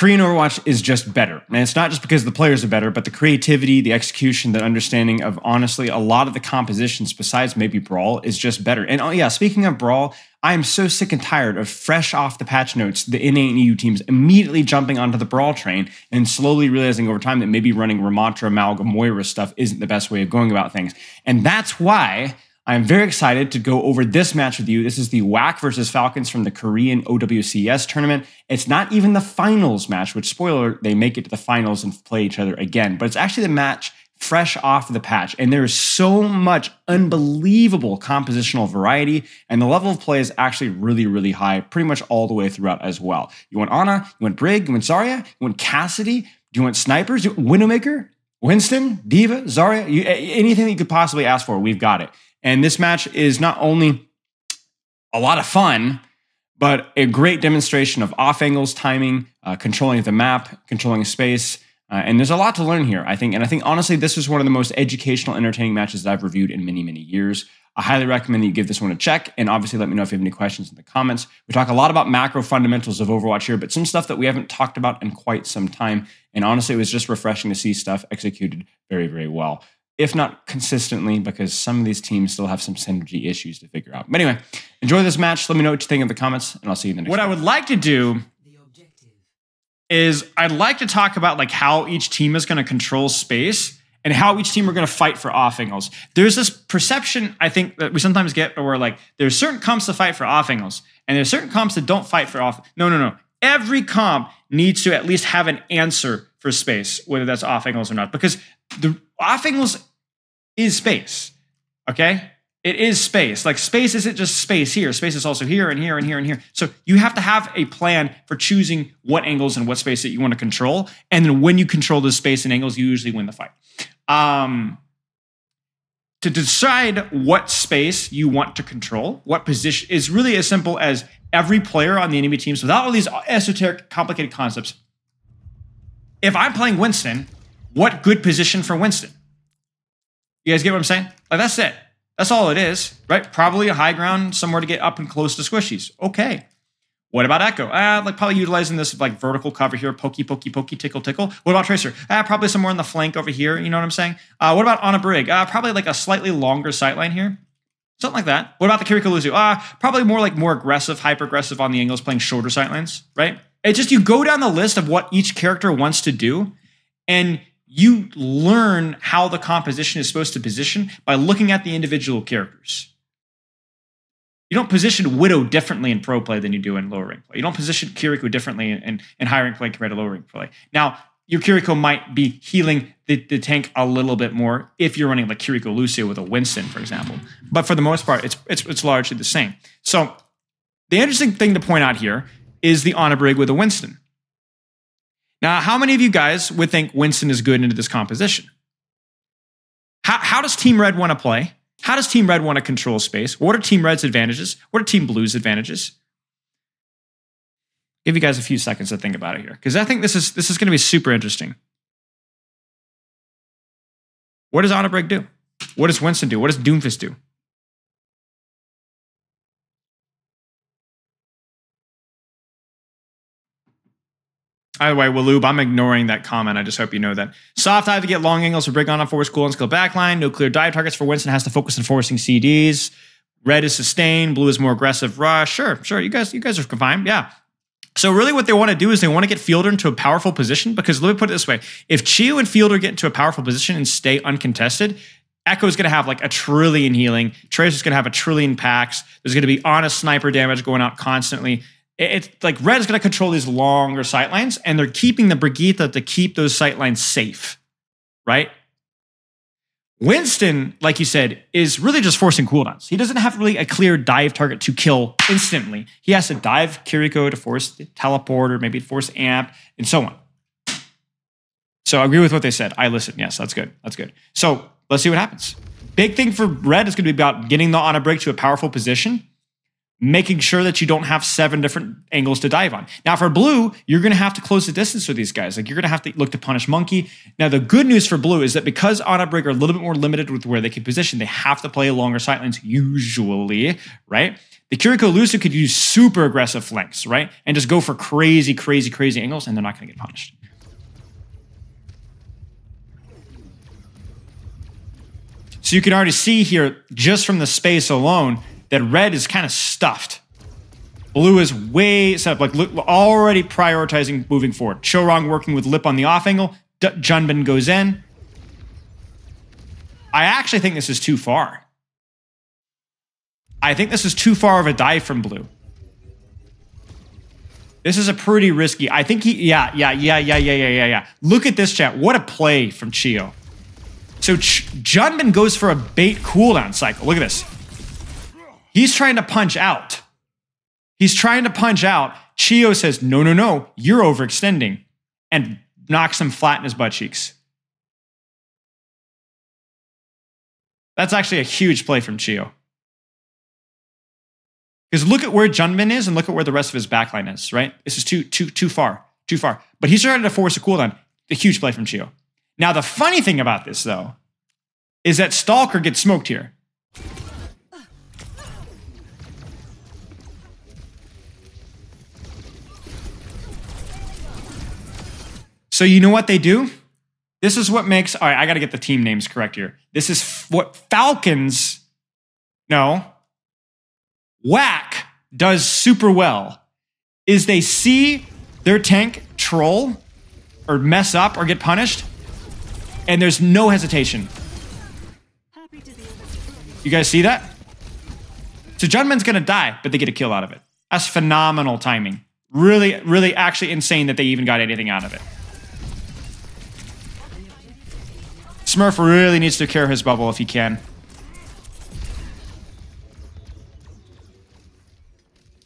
Korean Overwatch is just better. And it's not just because the players are better, but the creativity, the execution, the understanding of honestly a lot of the compositions besides maybe Brawl is just better. And oh yeah, speaking of Brawl, I am so sick and tired of fresh off the patch notes, the NA and EU teams immediately jumping onto the Brawl train and slowly realizing over time that maybe running Ramontra, Amalgam, Moira stuff isn't the best way of going about things. And that's why I'm very excited to go over this match with you. This is the WAC versus Falcons from the Korean OWCS tournament. It's not even the finals match, which, spoiler, they make it to the finals and play each other again. But it's actually the match fresh off the patch. And there is so much unbelievable compositional variety. And the level of play is actually really, really high pretty much all the way throughout as well. You want Ana, you want Brig, you want Zarya, you want Cassidy, do you want snipers, you want Widowmaker, Winston, Diva, Zarya, anything that you could possibly ask for, we've got it. And this match is not only a lot of fun, but a great demonstration of off angles, timing, controlling the map, controlling space. And there's a lot to learn here, I think. And I think, honestly, this was one of the most educational, entertaining matches that I've reviewed in many, many years. I highly recommend that you give this one a check. And obviously, let me know if you have any questions in the comments. We talk a lot about macro fundamentals of Overwatch here, but some stuff that we haven't talked about in quite some time. And honestly, it was just refreshing to see stuff executed very, very well, if not consistently, because some of these teams still have some synergy issues to figure out. But anyway, enjoy this match. Let me know what you think in the comments, and I'll see you in the next one. What I would like to do is I'd like to talk about like how each team is going to control space and how each team are going to fight for off angles. There's this perception, I think, that we sometimes get where like there's certain comps that fight for off angles, and there's certain comps that don't fight for off. No. Every comp needs to at least have an answer for space, whether that's off angles or not, because the off angles is space, okay? It is space. Like, space isn't just space here. Space is also here and here and here and here. So you have to have a plan for choosing what angles and what space that you want to control. And then when you control the space and angles, you usually win the fight. To decide what space you want to control, what position, is really as simple as every player on the enemy teams, without all these esoteric, complicated concepts. If I'm playing Winston, what good position for Winston? You guys get what I'm saying? Like, that's it. That's all it is, right? Probably a high ground, somewhere to get up and close to squishies. Okay. What about Echo? Like, probably utilizing this like vertical cover here, pokey, pokey, pokey, tickle, tickle. What about Tracer? Probably somewhere in the flank over here. You know what I'm saying? What about on a Brig? Probably like a slightly longer sightline here. Something like that. What about the Kiriko Luzu? Probably more aggressive, hyper aggressive on the angles, playing shorter sightlines, right? It's just, you go down the list of what each character wants to do, and you learn how the composition is supposed to position by looking at the individual characters. You don't position Widow differently in pro play than you do in lower rank play. You don't position Kiriko differently in high rank play compared to lower rank play. Now, your Kiriko might be healing the tank a little bit more if you're running like Kiriko Lucio with a Winston, for example. But for the most part, it's largely the same. So the interesting thing to point out here is the Ana Brig with a Winston. Now, how many of you guys would think Winston is good into this composition? How does Team Red want to play? How does Team Red want to control space? What are Team Red's advantages? What are Team Blue's advantages? Give you guys a few seconds to think about it here, because I think this is going to be super interesting. What does Ana Brig do? What does Winston do? What does Doomfist do? By the way, Waloob, I'm ignoring that comment. I just hope you know that. Soft dive to get long angles for Brig on forward school and skill backline. No clear dive targets for Winston. Has to focus on forcing CDs. Red is sustained. Blue is more aggressive rush. Sure. You guys are fine. Yeah. So really what they want to do is they want to get Fielder into a powerful position, because let me put it this way. If Chiyo and Fielder get into a powerful position and stay uncontested, Echo's going to have like 1 trillion healing. Tracer's going to have 1 trillion packs. There's going to be honest sniper damage going out constantly. It's like Red is going to control these longer sightlines, and they're keeping the Brigitte to keep those sightlines safe, right? Winston, like you said, is really just forcing cooldowns. He doesn't have really a clear dive target to kill instantly. He has to dive Kiriko to force the teleport, or maybe force amp, and so on. So I agree with what they said. I listen. Yes, that's good. That's good. So let's see what happens. Big thing for Red is going to be about getting the Ana Brig to a powerful position. making sure that you don't have 7 different angles to dive on. Now for blue, you're going to have to close the distance with these guys. Like you're going to have to look to punish monkey. Now the good news for blue is that because Ana Brig are a little bit more limited with where they can position, they have to play longer sightlines usually, right? The Kiriko Lusu could use super aggressive flanks, right? And just go for crazy, crazy, crazy angles, and they're not going to get punished. So you can already see here, just from the space alone, that red is kind of stuffed. Blue is way set up, like already prioritizing moving forward. Chorong working with Lip on the off angle. Junbin goes in. I actually think this is too far. I think this is too far of a dive from blue. This is a pretty risky. I think yeah. Look at this, chat. What a play from Chio. So Junbin goes for a bait cooldown cycle. Look at this. He's trying to punch out. He's trying to punch out. Chio says, no, you're overextending, and knocks him flat in his butt cheeks. That's actually a huge play from Chio. Because look at where Junbin is and look at where the rest of his backline is, right? This is too far. But he's trying to force a cooldown. A huge play from Chio. Now, the funny thing about this, though, is that Stalker gets smoked here. So you know what they do? This is what makes... All right, I got to get the team names correct here. This is what Falcons... No. WAC does super well is they see their tank troll or mess up or get punished, and there's no hesitation. You guys see that? So Junman's going to die, but they get a kill out of it. That's phenomenal timing. Really, really actually insane that they even got anything out of it. Smurf really needs to clear his bubble if he can.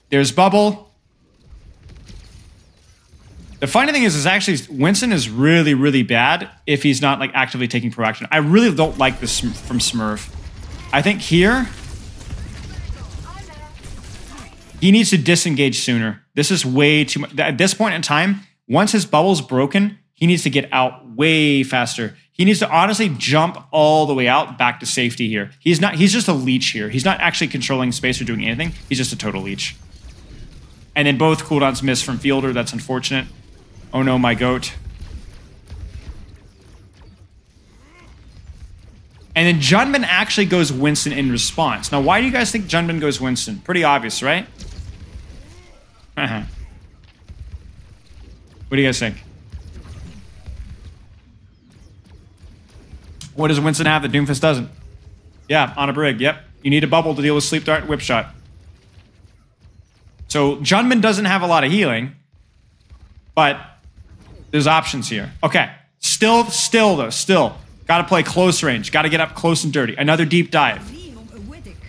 There's bubble. The funny thing is actually Winston is really, really bad if he's not like actively taking pro action. I really don't like this from Smurf. I think here he needs to disengage sooner. This is way too much. At this point in time, once his bubble's broken, he needs to get out way faster. He needs to honestly jump all the way out back to safety here. He's just a leech here. He's not actually controlling space or doing anything. He's just a total leech. And then both cooldowns miss from Fielder. That's unfortunate. Oh no, my goat. And then Junbin actually goes Winston in response. Now, why do you guys think Junbin goes Winston? Pretty obvious, right? What do you guys think? What does Winston have that Doomfist doesn't? Yeah, on a brig, yep. You need a bubble to deal with Sleep Dart and Whip Shot. So Junbin doesn't have a lot of healing, but there's options here. Okay, still. Got to play close range. Got to get up close and dirty. Another deep dive.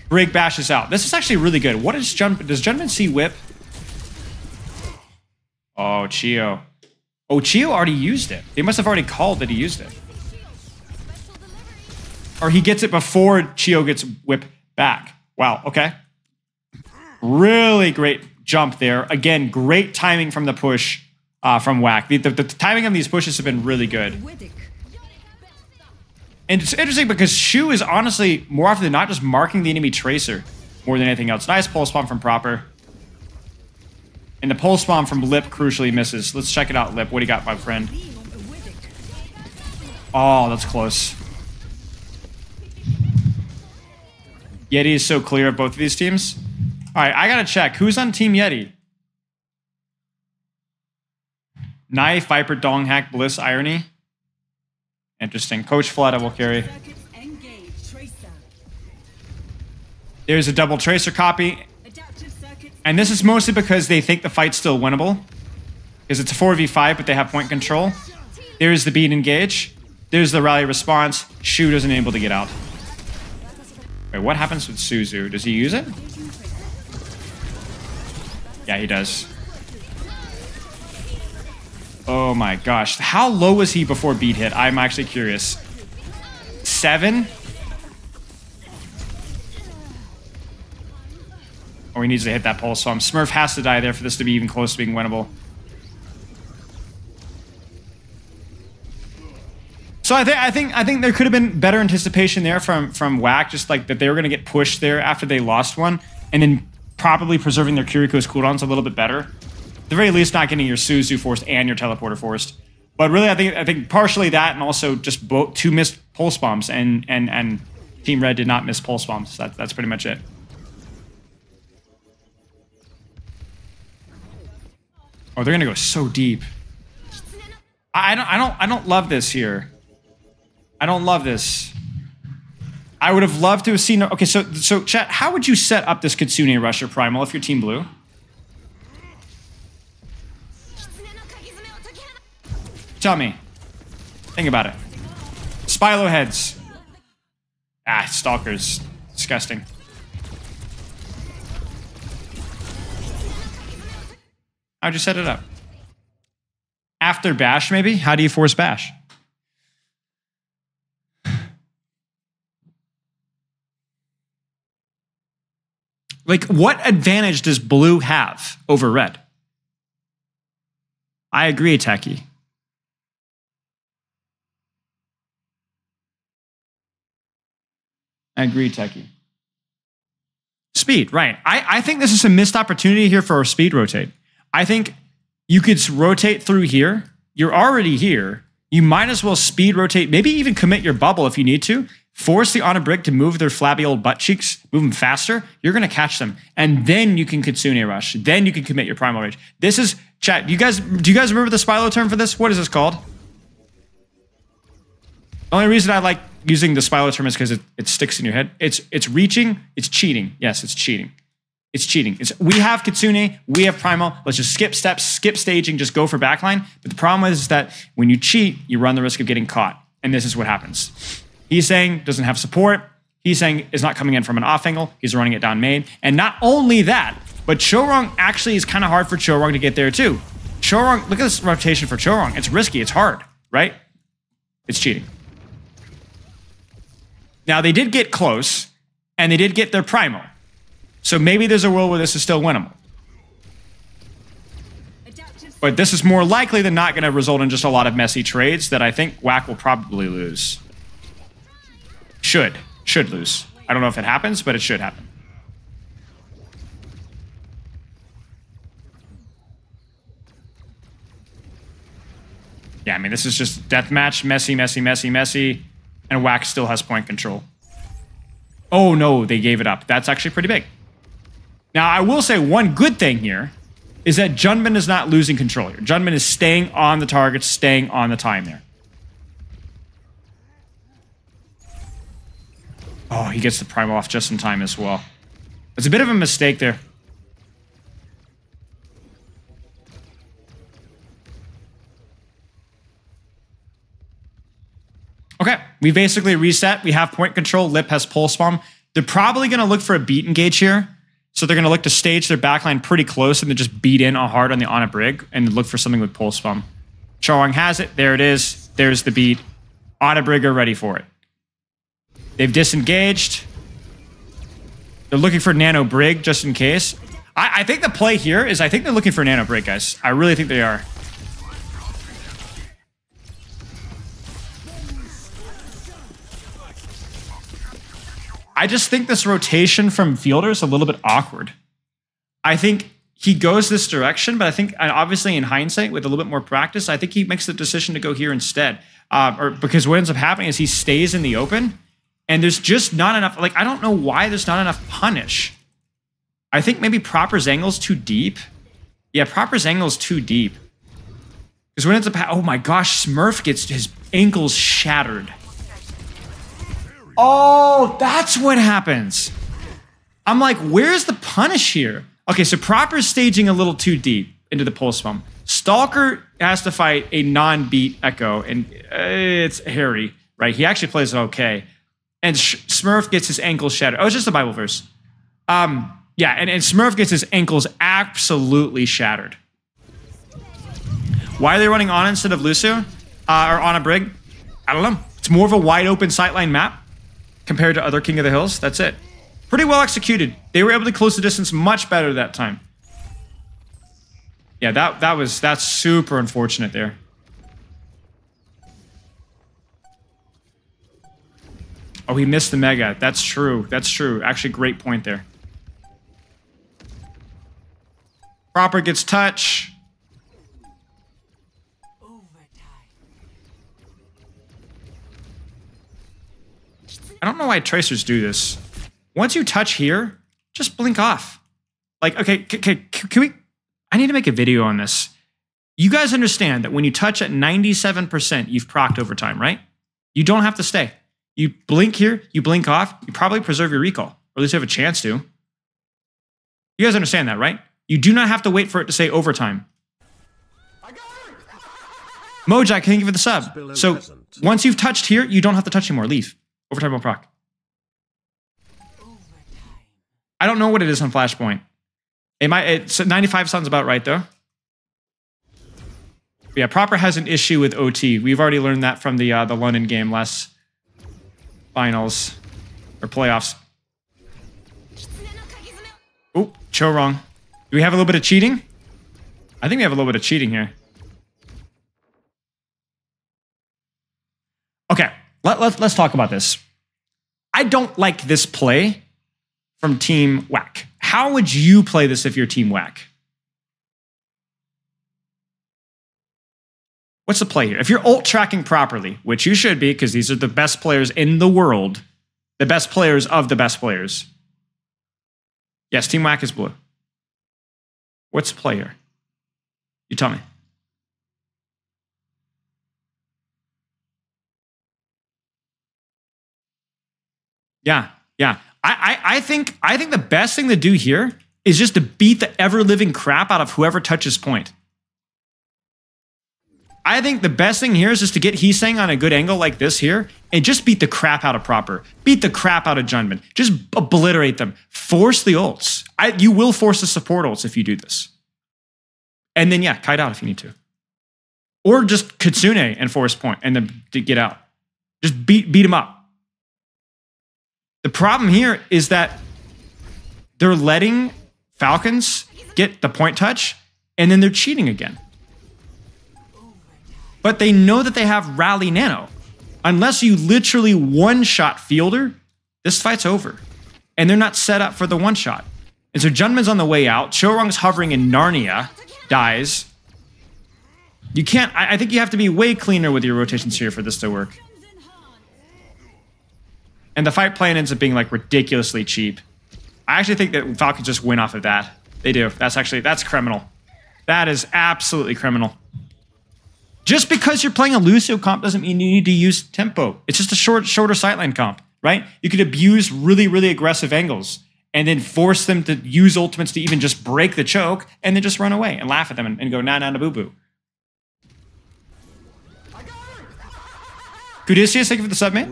Brig bashes out. This is actually really good. What is Junbin? Does Junbin see Whip? Oh, Chio. Oh, Chio already used it. They must have already called that he used it. Or he gets it before Chio gets Whip back. Wow, okay. Really great jump there. Again, great timing from the push from WAC. The timing of these pushes have been really good. And it's interesting because Shu is honestly, more often than not, just marking the enemy tracer more than anything else. Nice pulse bomb from Proper. And the pulse bomb from Lip crucially misses. Let's check it out, Lip. What do you got, my friend? Oh, that's close. Yeti is so clear of both of these teams. All right, I gotta check. Who's on Team Yeti? Knife, Viper, Dong, Hack, Bliss, Irony. Interesting. Coach Flood, I will carry. There's a double tracer copy. And this is mostly because they think the fight's still winnable. Because it's a 4v5, but they have point control. There's the beat engage. There's the rally response. Shu isn't able to get out. Wait, what happens with Suzu? Does he use it? Yeah, he does. Oh my gosh. How low was he before beat hit? I'm actually curious. 7? Oh, he needs to hit that pulse bomb. Smurf has to die there for this to be even close to being winnable. So I think there could have been better anticipation there from WAC, just like that they were going to get pushed there after they lost one, and then probably preserving their Kiriko's cooldowns a little bit better. At the very least, not getting your Suzu forced and your teleporter forced. But really, I think partially that, and also just two missed pulse bombs, and Team Red did not miss pulse bombs. That's pretty much it. Oh, they're gonna go so deep. I don't love this here. I don't love this. I would have loved to have seen. Okay, so chat, how would you set up this Kitsune Rusher Primal if you're Team Blue? Tell me. Think about it. Spilo heads. Ah, Stalkers. Disgusting. How'd you set it up? After Bash, maybe? How do you force Bash? Like, what advantage does Blue have over Red? I agree, Techie. I agree, Techie. Speed, right. I think this is a missed opportunity here for a speed rotate. I think you could rotate through here. You're already here. You might as well speed rotate, maybe even commit your bubble if you need to. Force the Honor Brig to move their flabby old butt cheeks, move them faster. You're going to catch them. And then you can Kitsune Rush. Then you can commit your Primal Rage. This is, chat, do you guys remember the Spilo term for this? What is this called? The only reason I like using the Spilo term is because it sticks in your head. It's reaching, it's cheating. Yes, it's cheating. It's cheating. We have Kitsune, we have Primal. Let's just skip steps, skip staging, just go for backline. But the problem is that when you cheat, you run the risk of getting caught. And this is what happens. He's saying doesn't have support. He's saying is not coming in from an off angle. He's running it down main. And not only that, but Chorong actually is kind of hard for Chorong to get there too. Chorong, look at this rotation for Chorong. It's risky, it's hard, right? It's cheating. Now they did get close, and they did get their Primal. So maybe there's a world where this is still winnable. But this is more likely than not going to result in just a lot of messy trades that I think WAC will probably lose. Should lose. I don't know if it happens, but it should happen. Yeah, I mean, this is just deathmatch, messy, messy, messy, messy, and WAC still has point control. Oh no, they gave it up. That's actually pretty big. Now, I will say one good thing here is that Junmin is not losing control here. Junmin is staying on the target, staying on the time there. Oh, he gets the Primal off just in time as well. It's a bit of a mistake there. Okay, we basically reset. We have point control. Lip has Pulse Bomb. They're probably going to look for a beat engage here. So they're going to look to stage their backline pretty close and then just beat in hard on the Ana Brig and look for something with Pulse Bomb. Chorong has it. There it is. There's the beat. Ana Brig are ready for it. They've disengaged. They're looking for Nano Brig just in case. I think the play here is I think they're looking for Nano Brig, guys. I really think they are. I just think this rotation from Fielder is a little bit awkward. I think he goes this direction, but I think obviously in hindsight, with a little bit more practice, I think he makes the decision to go here instead. Because what ends up happening is he stays in the open, and there's just not enough. Like, I don't know why there's not enough punish. I think maybe Proper's angle's too deep. Yeah, Proper's angle's too deep. Because what ends up oh my gosh, Smurf gets his ankles shattered. Oh, that's what happens. I'm like, where's the punish here? Okay, so Proper's staging a little too deep into the Pulse Bomb. Stalker has to fight a non-beat Echo, and it's hairy, right? He actually plays it okay. And Smurf gets his ankles shattered. Oh, it's just a Bible verse. Yeah, and Smurf gets his ankles absolutely shattered. Why are they running on instead of Lucio? Or on a Brig? I don't know. It's more of a wide open sightline map compared to other King of the Hills. That's it. Pretty well executed. They were able to close the distance much better that time. Yeah, that's super unfortunate there. Oh, he missed the mega. That's true. That's true. Actually, great point there. Proper gets touch. I don't know why tracers do this. Once you touch here, just blink off. Like, okay, can we... I need to make a video on this. You guys understand that when you touch at 97%, you've procced over time, right? You don't have to stay. You blink here, you blink off, you probably preserve your recall, or at least have a chance to. You guys understand that, right? You do not have to wait for it to say overtime. Mojack, thank you for the sub. So once you've touched here, you don't have to touch anymore. Leave. Overtime will proc. I don't know what it is on Flashpoint. It's 95 sounds about right though. But yeah, Proper has an issue with OT. We've already learned that from the London game last finals or playoffs. Oh, Cho wrong. Do we have a little bit of cheating? I think we have a little bit of cheating here. Okay, let's talk about this. I don't like this play from Team WAC. How would you play this if you're Team WAC? What's the play here? If you're ult tracking properly, which you should be because these are the best players in the world, the best players of the best players. Yes, Team WAC is blue. What's the play here? You tell me. Yeah. I think the best thing to do here is just to beat the ever-living crap out of whoever touches point. I think the best thing here is just to get Heesang on a good angle like this here and just beat the crap out of Proper. Beat the crap out of Junman. Just obliterate them. Force the ults. You will force the support ults if you do this. And then, yeah, kite out if you need to. Or just Kitsune and force point and then get out. Just beat him up. The problem here is that they're letting Falcons get the point touch, and then they're cheating again. But they know that they have Rally Nano. Unless you literally one-shot Fielder, this fight's over. And they're not set up for the one-shot. And so Junman's on the way out. Chorong's hovering in Narnia. Dies. You can't... I think you have to be way cleaner with your rotations here for this to work. And the fight plan ends up being like ridiculously cheap. I actually think that Falcons just win off of that. They do. That's criminal. That is absolutely criminal. Just because you're playing a Lucio comp doesn't mean you need to use tempo. It's just a shorter sightline comp, right? You could abuse really, really aggressive angles and then force them to use ultimates to even just break the choke and then just run away and laugh at them and go na boo boo. Caduceus, thank you for the sub, mate.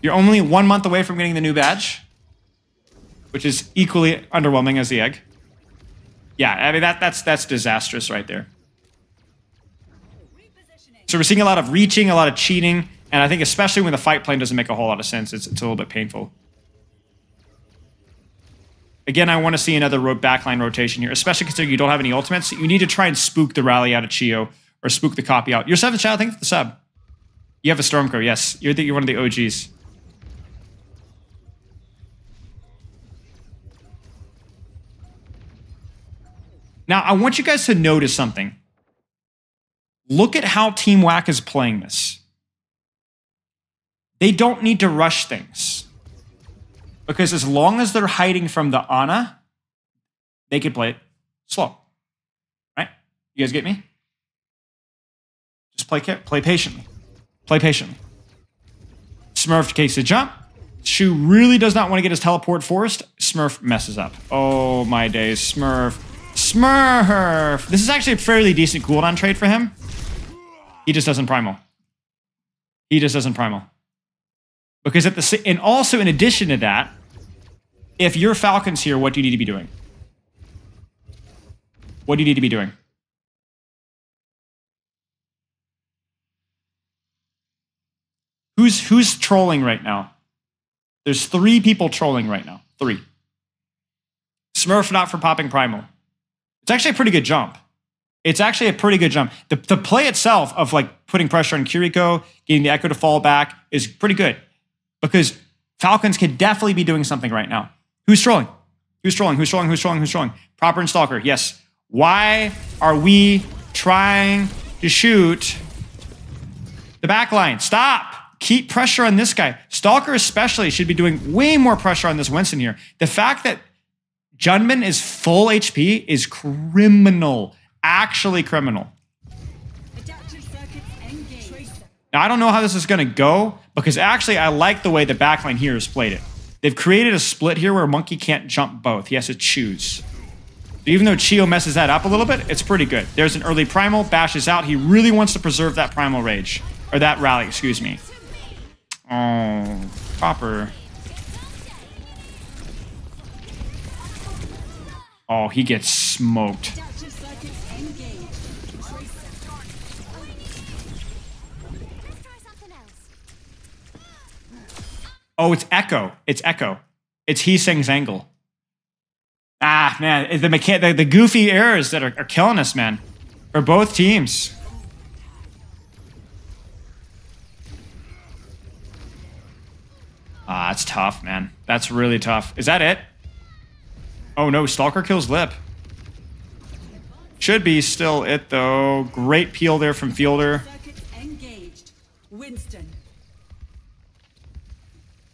You're only 1 month away from getting the new badge, which is equally underwhelming as the egg. Yeah, I mean, that's disastrous right there. So we're seeing a lot of reaching, a lot of cheating, and I think especially when the fight plan doesn't make a whole lot of sense, it's a little bit painful. Again, I want to see another backline rotation here, especially considering you don't have any ultimates. You need to try and spook the rally out of Chio or spook the copy out. You're 7th child, thank you for the sub. You have a Stormcrow, yes. You're one of the OGs. Now, I want you guys to notice something. Look at how Team WAC is playing this. They don't need to rush things. Because as long as they're hiding from the Ana, they can play it slow. Right? You guys get me? Just play patiently. Play patiently. Smurf takes a jump. Shu really does not want to get his teleport forced. Smurf messes up. Oh my days, Smurf. Smurf! This is actually a fairly decent cooldown trade for him. He just doesn't primal. He just doesn't primal. Because and also in addition to that, if you're Falcons here, what do you need to be doing? What do you need to be doing? Who's trolling right now? There's 3 people trolling right now. 3. Smurf not for popping primal. It's actually a pretty good jump. It's actually a pretty good jump. The play itself of like putting pressure on Kiriko, getting the Echo to fall back is pretty good because Falcons could definitely be doing something right now. Who's trolling? Who's trolling? Who's trolling? Who's trolling? Who's trolling? Proper and Stalker, yes. Why are we trying to shoot the backline? Stop. Keep pressure on this guy. Stalker especially should be doing way more pressure on this Winston here. The fact that Junman is full HP is criminal. Actually criminal. Now, I don't know how this is going to go because actually I like the way the backline here has played it. They've created a split here where Monkey can't jump both. He has to choose. Even though Chio messes that up a little bit, it's pretty good. There's an early primal, bashes out. He really wants to preserve that primal rage. Or that rally, excuse me. Oh, Copper. Oh, he gets smoked. Oh, it's Echo. It's Echo. It's Heeseng's angle. Ah, man, the goofy errors that are killing us, man. For both teams. Ah, it's tough, man. That's really tough. Is that it? Oh no, Stalker kills Lip. Should be still it though. Great peel there from Fielder.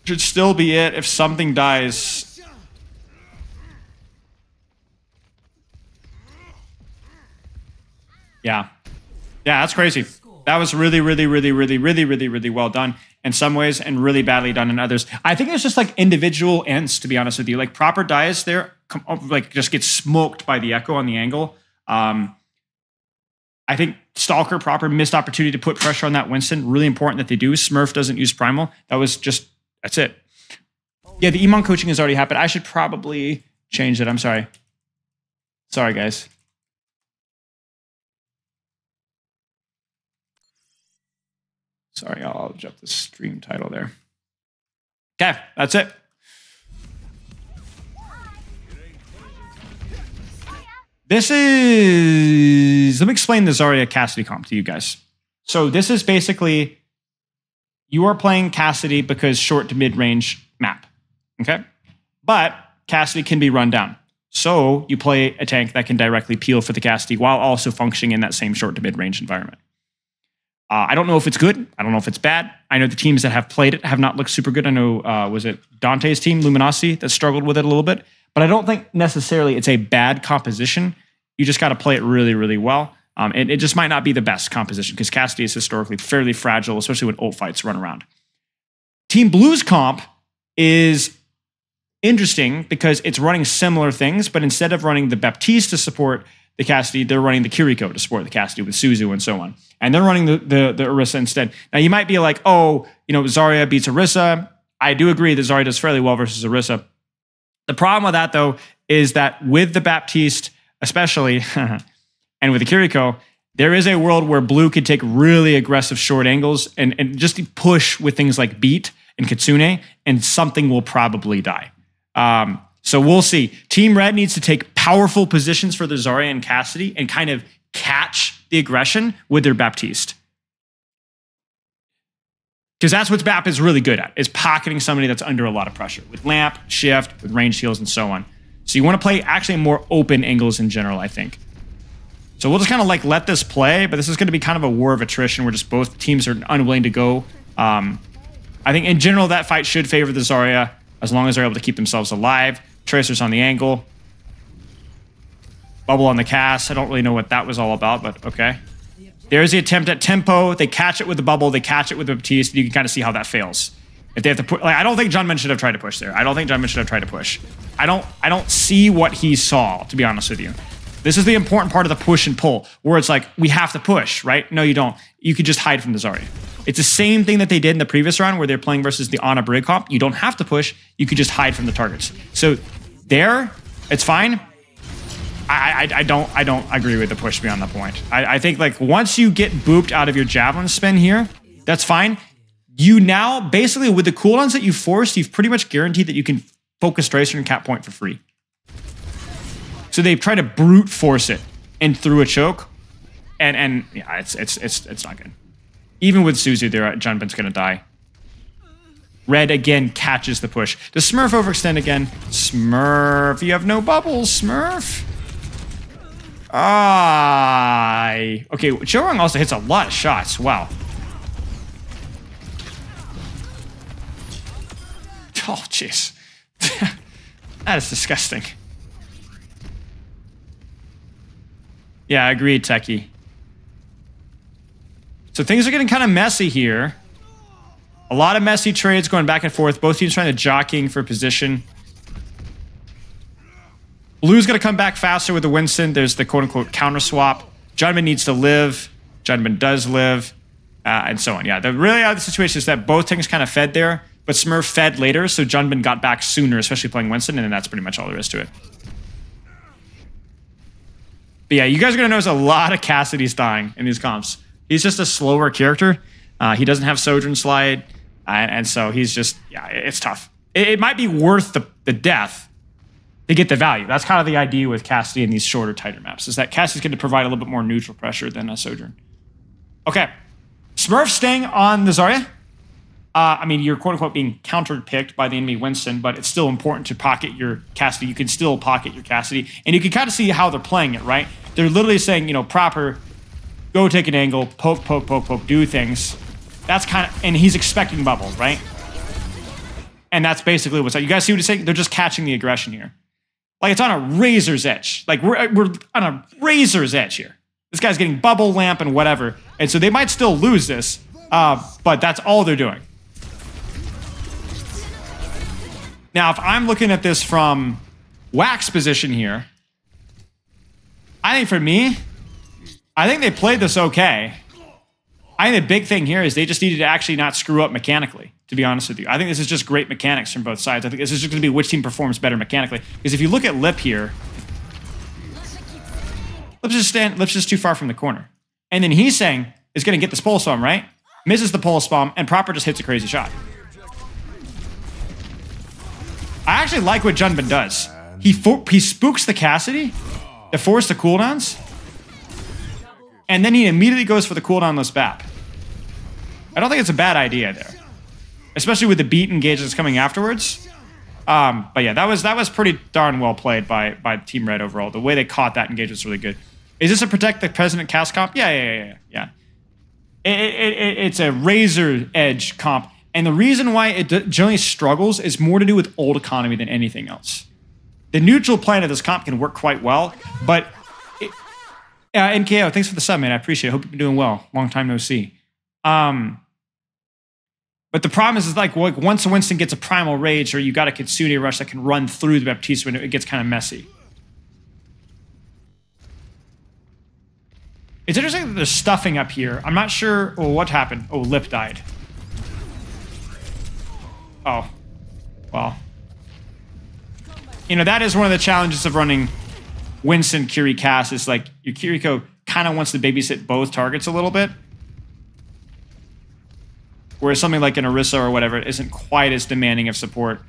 Should still be it if something dies. Yeah. Yeah, that's crazy. That was really well done in some ways and really badly done in others. I think it's just like individual ends, to be honest with you. Like Proper dies there, like just gets smoked by the Echo on the angle. I think Stalker Proper missed opportunity to put pressure on that Winston. Really important that they do. Smurf doesn't use Primal. That was just, that's it. Yeah, the Emon coaching has already happened. I should probably change it. I'm sorry. Sorry, guys. Sorry, I'll jump the stream title there. Okay, that's it. This is... Let me explain the Zarya Cassidy comp to you guys. So this is basically... You are playing Cassidy because short to mid-range map. Okay? But Cassidy can be run down. So you play a tank that can directly peel for the Cassidy while also functioning in that same short to mid-range environment. I don't know if it's good. I don't know if it's bad. I know the teams that have played it have not looked super good. I know, was it Dante's team, Luminosity, that struggled with it a little bit. But I don't think necessarily it's a bad composition. You just got to play it really well. It just might not be the best composition because Cassidy is historically fairly fragile, especially when ult fights run around. Team Blue's comp is interesting because it's running similar things, but instead of running the Baptiste to support the Cassidy, they're running the Kiriko to support the Cassidy with Suzu and so on. And they're running the Orisa instead. Now, you might be like, oh, you know, Zarya beats Orisa. I do agree that Zarya does fairly well versus Orisa. The problem with that, though, is that with the Baptiste, especially, and with the Kiriko, there is a world where Blue could take really aggressive short angles and just push with things like Beat and Kitsune, and something will probably die. So we'll see. Team Red needs to take powerful positions for the Zarya and Cassidy and kind of catch the aggression with their Baptiste. Because that's what Bap is really good at, is pocketing somebody that's under a lot of pressure with Lamp, Shift, with ranged heals, and so on. So you want to play actually more open angles in general, I think. So we'll just kind of like let this play, but this is going to be kind of a war of attrition where just both teams are unwilling to go. I think in general that fight should favor the Zarya as long as they're able to keep themselves alive. Tracer's on the angle. Bubble on the cast. I don't really know what that was all about, but okay. There's the attempt at tempo. They catch it with the bubble. They catch it with the Baptiste. You can kind of see how that fails. If they have to put, like, I don't think Junman should have tried to push there. I don't think Junman should have tried to push. I don't see what he saw, to be honest with you. This is the important part of the push and pull, where it's like, we have to push, right? No, you don't. You could just hide from the Zarya. It's the same thing that they did in the previous round where they're playing versus the Ana Brig comp. You don't have to push. You could just hide from the targets. So there, it's fine. I don't agree with the push beyond that point. I think like once you get booped out of your javelin spin here, that's fine. You now, basically with the cooldowns that you forced, you've pretty much guaranteed that you can focus tracer and cap point for free. So they've tried to brute force it and through a choke. And yeah, it's not good. Even with Suzu there, Junbin's gonna die. Red again catches the push. Does Smurf overextend again? Smurf, you have no bubbles, Smurf. Okay, Chorong also hits a lot of shots. Wow. Oh, jeez. That is disgusting. Yeah, I agree, Techie. So things are getting kind of messy here. A lot of messy trades going back and forth. Both teams trying to jockeying for position. Blue's going to come back faster with the Winston. There's the quote-unquote counter swap. Junbin needs to live. Junbin does live. And so on. Yeah, the really other situation is that both things kind of fed there, but Smurf fed later, so Junbin got back sooner, especially playing Winston, and then that's pretty much all there is to it. But yeah, you guys are going to notice a lot of Cassidy's dying in these comps. He's just a slower character. He doesn't have Sojourn Slide. And so he's just, yeah, it's tough. It might be worth the death to get the value. That's kind of the idea with Cassidy in these shorter, tighter maps, is that Cassidy's going to provide a little bit more neutral pressure than a Sojourn. Okay. Smurf staying on the Zarya. I mean, you're quote-unquote being counter-picked by the enemy Winston, but it's still important to pocket your Cassidy. You can still pocket your Cassidy. And you can kind of see how they're playing it, right? They're literally saying, you know, proper, go take an angle, poke, poke, poke, poke, do things. That's kind of, and he's expecting bubbles, right? And that's basically what's up. You guys see what he's saying? They're just catching the aggression here. Like, it's on a razor's edge. Like, we're on a razor's edge here. This guy's getting bubble, lamp, and whatever. And so they might still lose this, but that's all they're doing. Now, if I'm looking at this from WAC's position here, I think for me, I think they played this okay. I think the big thing here is they just needed to actually not screw up mechanically, to be honest with you. I think this is just great mechanics from both sides. I think this is just going to be which team performs better mechanically. Because if you look at Lip here, Lip's just too far from the corner. And then he's saying, is going to get this pulse bomb, right? Misses the pulse bomb, and Proper just hits a crazy shot. I actually like what Junbin does. He spooks the Cassidy to force the cooldowns, and then he immediately goes for the cooldownless BAP. I don't think it's a bad idea there, especially with the beat engagements coming afterwards. But yeah, that was pretty darn well played by Team Red overall. The way they caught that engagement was really good. Is this a protect the president cast comp? Yeah. It's a razor edge comp. And the reason why it generally struggles is more to do with old economy than anything else. The neutral plan of this comp can work quite well, but NKO, thanks for the sub, man. I appreciate it. Hope you've been doing well. Long time no see. But the problem is like once a Winston gets a primal rage, or you got a Kitsune rush that can run through the Baptiste window, it gets kind of messy. It's interesting that there's stuffing up here. I'm not sure. Oh, what happened? Oh, Lip died. Oh, well. You know, that is one of the challenges of running Winston Curie Cass, is like your Kiriko kind of wants to babysit both targets a little bit. Whereas something like an Orisa or whatever isn't quite as demanding of support.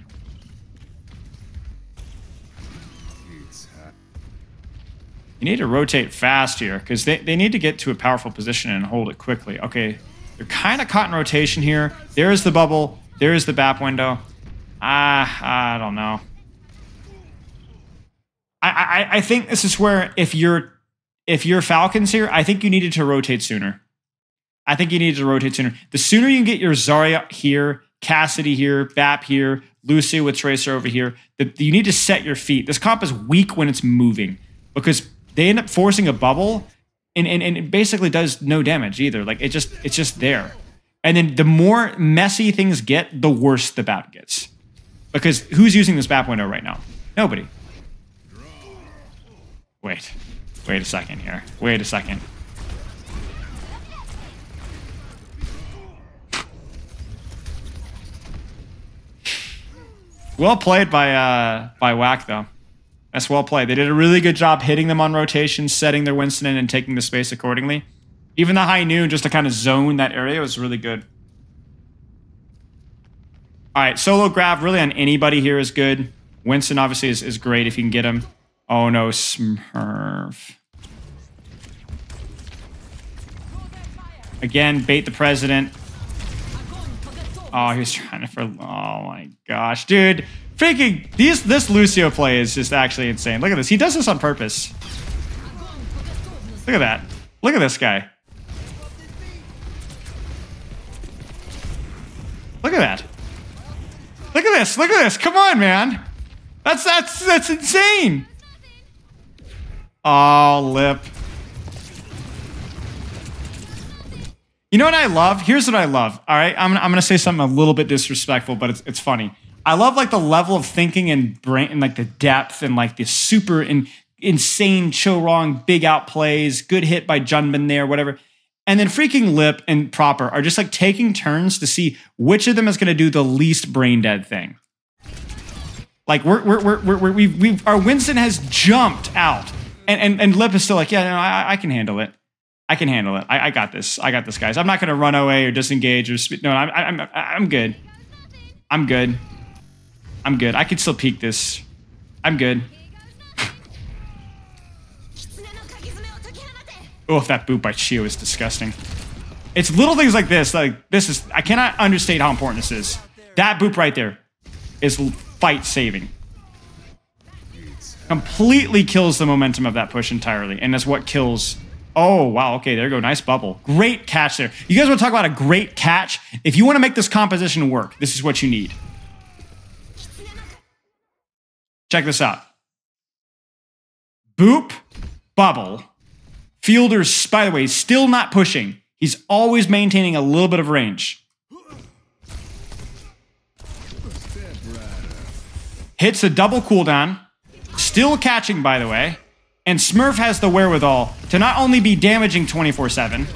You need to rotate fast here, because they need to get to a powerful position and hold it quickly. Okay, they're kind of caught in rotation here. There's the bubble. There is the BAP window. I don't know. I think this is where if you're Falcons here, I think you needed to rotate sooner. The sooner you can get your Zarya here, Cassidy here, BAP here, Lucio with Tracer over here, you need to set your feet. This comp is weak when it's moving, because they end up forcing a bubble and it basically does no damage either. Like it's just there. And then the more messy things get, the worse the BAP gets. Because who's using this BAP window right now? Nobody. Wait a second here. Wait a second. Well played by WAC though. That's well played. They did a really good job hitting them on rotation, setting their Winston in, and taking the space accordingly. Even the high noon, just to kind of zone that area, was really good. All right, solo grab really on anybody here is good. Winston obviously is great if you can get him. Oh no, Smurf. Again, bait the president. Oh, he was trying to oh my gosh, dude. Freaking this Lucio play is just actually insane. Look at this. He does this on purpose. Look at that. Look at this guy. Look at that. Look at this. Look at this. Come on, man. That's insane. Oh, lip. You know what I love? Here's what I love. All right, I'm gonna say something a little bit disrespectful, but it's funny. I love like the level of thinking and brain and like the depth and like the super insane Cho Rong big out plays, good hit by Junbin there, whatever. And then freaking Lip and Proper are just like taking turns to see which of them is gonna do the least brain dead thing. Like our Winston has jumped out, and Lip is still like, yeah, no, I can handle it. I can handle it. I got this. I got this, guys. I'm not going to run away or disengage or no. I'm good. I'm good. I'm good. I can still peek this. I'm good. Oh, that boot by Chio is disgusting. It's little things like this. Like this is. I cannot understate how important this is. That boop right there is fight saving. Completely kills the momentum of that push entirely, and that's what kills. Oh, wow. Okay, there you go. Nice bubble. Great catch there. You guys want to talk about a great catch? If you want to make this composition work, this is what you need. Check this out. Boop, bubble. Fielder's, by the way, still not pushing. He's always maintaining a little bit of range. Hits a double cooldown. Still catching, by the way. And Smurf has the wherewithal to not only be damaging 24/7,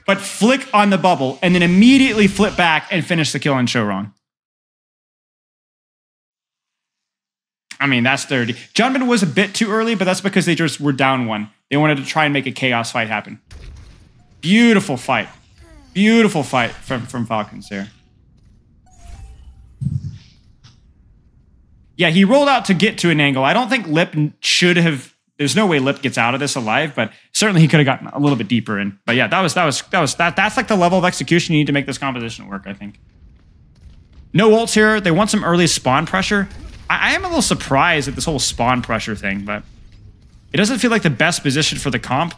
but flick on the bubble and then immediately flip back and finish the kill on Showrong. I mean, that's 30. Junbin was a bit too early, but that's because they just were down one. They wanted to try and make a chaos fight happen. Beautiful fight. Beautiful fight from Falcons there. Yeah, he rolled out to get to an angle. I don't think Lip should have. There's no way Lip gets out of this alive, but certainly he could have gotten a little bit deeper in. But yeah, that's like the level of execution you need to make this composition work, I think. No ults here. They want some early spawn pressure. I am a little surprised at this whole spawn pressure thing, but it doesn't feel like the best position for the comp.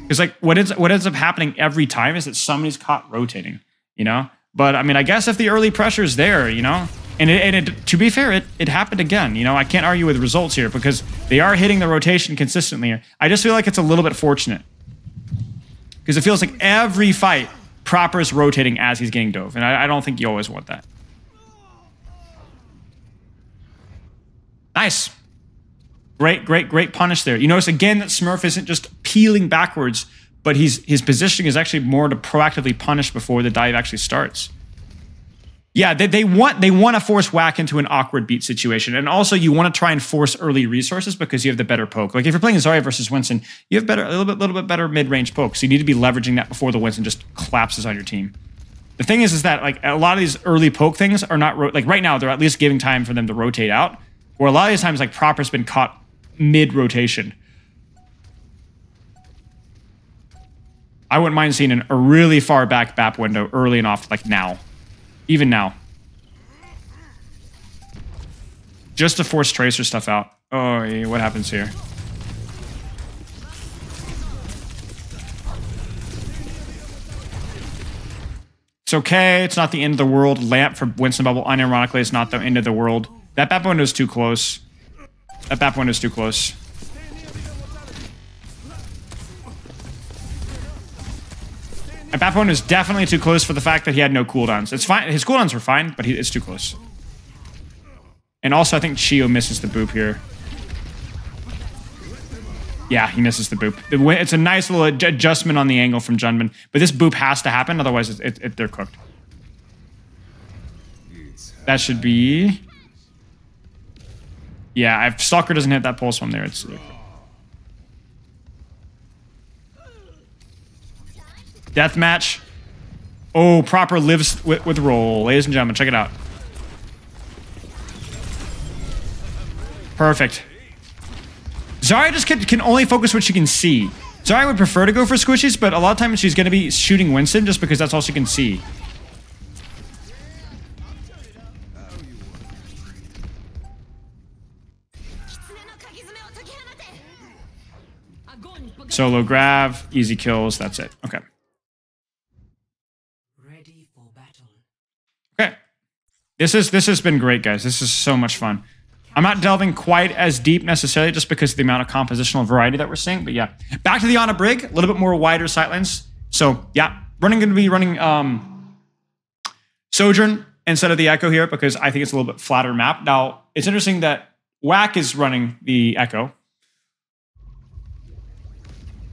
Because like what ends up happening every time is that somebody's caught rotating, you know? But I mean, I guess if the early pressure is there, you know? And to be fair, it happened again. You know, I can't argue with results here because they are hitting the rotation consistently. I just feel like it's a little bit fortunate. Because it feels like every fight, Proper is rotating as he's getting dove. And I don't think you always want that. Nice. Great punish there. You notice again that Smurf isn't just peeling backwards, but his positioning is actually more to proactively punish before the dive actually starts. Yeah, they want to force WAC into an awkward beat situation, and also you want to try and force early resources because you have the better poke. Like if you're playing Zarya versus Winston, you have a little bit better mid-range poke, so you need to be leveraging that before the Winston just collapses on your team. The thing is that like a lot of these early poke things are not like right now they're at least giving time for them to rotate out, where a lot of these times like Proper's been caught mid-rotation. I wouldn't mind seeing a really far back BAP window early and off, like now. Even now. Just to force Tracer stuff out. Oh, yeah, what happens here? It's okay. It's not the end of the world. Lamp for Winston Bubble, unironically, it's not the end of the world. That BAP window is too close. That BAP window is too close. And BAP window is definitely too close for the fact that he had no cooldowns. It's fine. His cooldowns were fine, but it's too close. And also, I think Chio misses the boop here. Yeah, he misses the boop. It's a nice little adjustment on the angle from Junbin, but this boop has to happen, otherwise they're cooked. That should be... Yeah, if Stalker doesn't hit that pulse from there, it's... Deathmatch. Oh, Proper lives with roll. Ladies and gentlemen, check it out. Perfect. Zarya just can only focus what she can see. Zarya would prefer to go for squishies, but a lot of times she's going to be shooting Winston just because that's all she can see. Solo grab, easy kills, that's it. Okay. Ready for battle. Okay. This has been great, guys. This is so much fun. I'm not delving quite as deep necessarily just because of the amount of compositional variety that we're seeing, but yeah. Back to the Ana Brig, a little bit more wider sightlines. So yeah, going to be running Sojourn instead of the Echo here because I think it's a little bit flatter map. Now, it's interesting that WAC is running the Echo.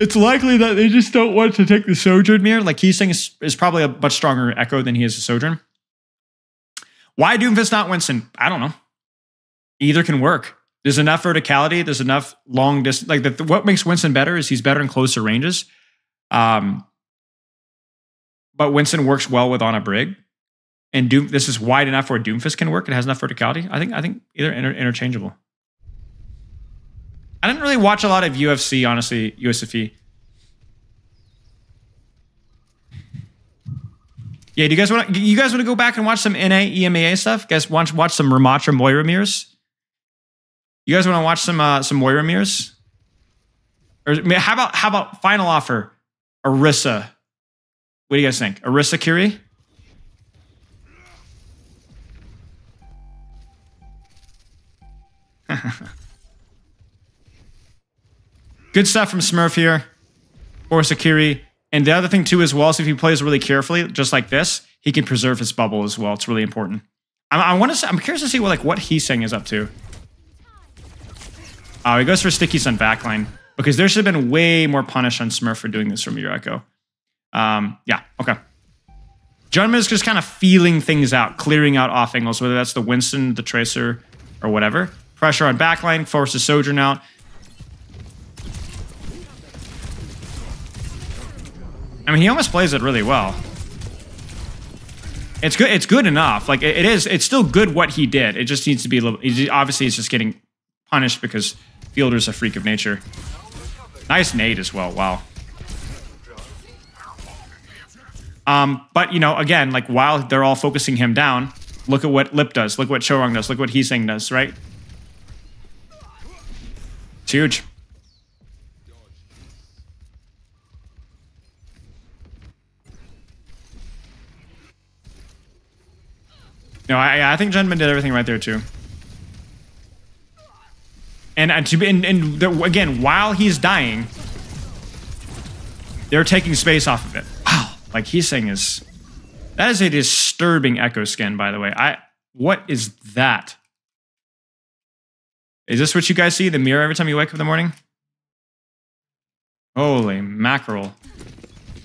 It's likely that they just don't want to take the Sojourn mirror. Like he's saying is probably a much stronger Echo than he is a Sojourn. Why Doomfist not Winston? I don't know. Either can work. There's enough verticality. There's enough long distance. Like what makes Winston better is he's better in closer ranges. But Winston works well with on a Brig. And this is wide enough where Doomfist can work. It has enough verticality. I think either interchangeable. I didn't really watch a lot of UFC, honestly, USFE. Yeah, do you guys want to go back and watch some NA EMEA stuff? You guys want to watch some Ramatra Moira mirrors? You guys want to watch some Moira mirrors? Or how about final offer? Orisa. What do you guys think? Orisa Curie? Good stuff from Smurf here. Or Sakiri. And the other thing too as well is if he plays really carefully, just like this, he can preserve his bubble as well. It's really important. I'm curious to see what Heeseng is up to. Oh, he goes for Stickies on backline. Because there should have been way more punish on Smurf for doing this from your Echo. Yeah, okay. Junman is just kind of feeling things out, clearing out off angles, whether that's the Winston, the Tracer, or whatever. Pressure on backline, forces Sojourn out. I mean, he almost plays it really well. It's good. It's good enough. Like it is. It's still good what he did. It just needs to be a little. Obviously, it's just getting punished because Fielder's a freak of nature. Nice nade as well. Wow. But you know, again, like while they're all focusing him down, look at what Lip does. Look what Chorong does. Look what Heeseng does. Right? It's huge. No, I think Junman did everything right there too. And again, while he's dying, they're taking space off of it. Wow, like Heeseng is. That is a disturbing Echo skin, by the way. What is that? Is this what you guys see? The mirror every time you wake up in the morning? Holy mackerel.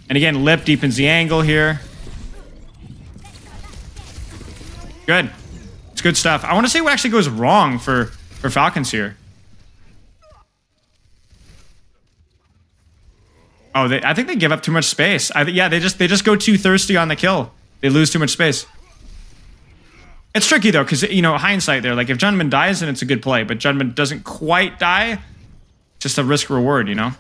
And again, Lip deepens the angle here. Good. It's good stuff. I want to see what actually goes wrong for Falcons here. Oh, I think they give up too much space. Yeah, they just go too thirsty on the kill. They lose too much space. It's tricky though, because you know, hindsight there. Like if Junman dies, then it's a good play. But Junman doesn't quite die. Just a risk reward, you know.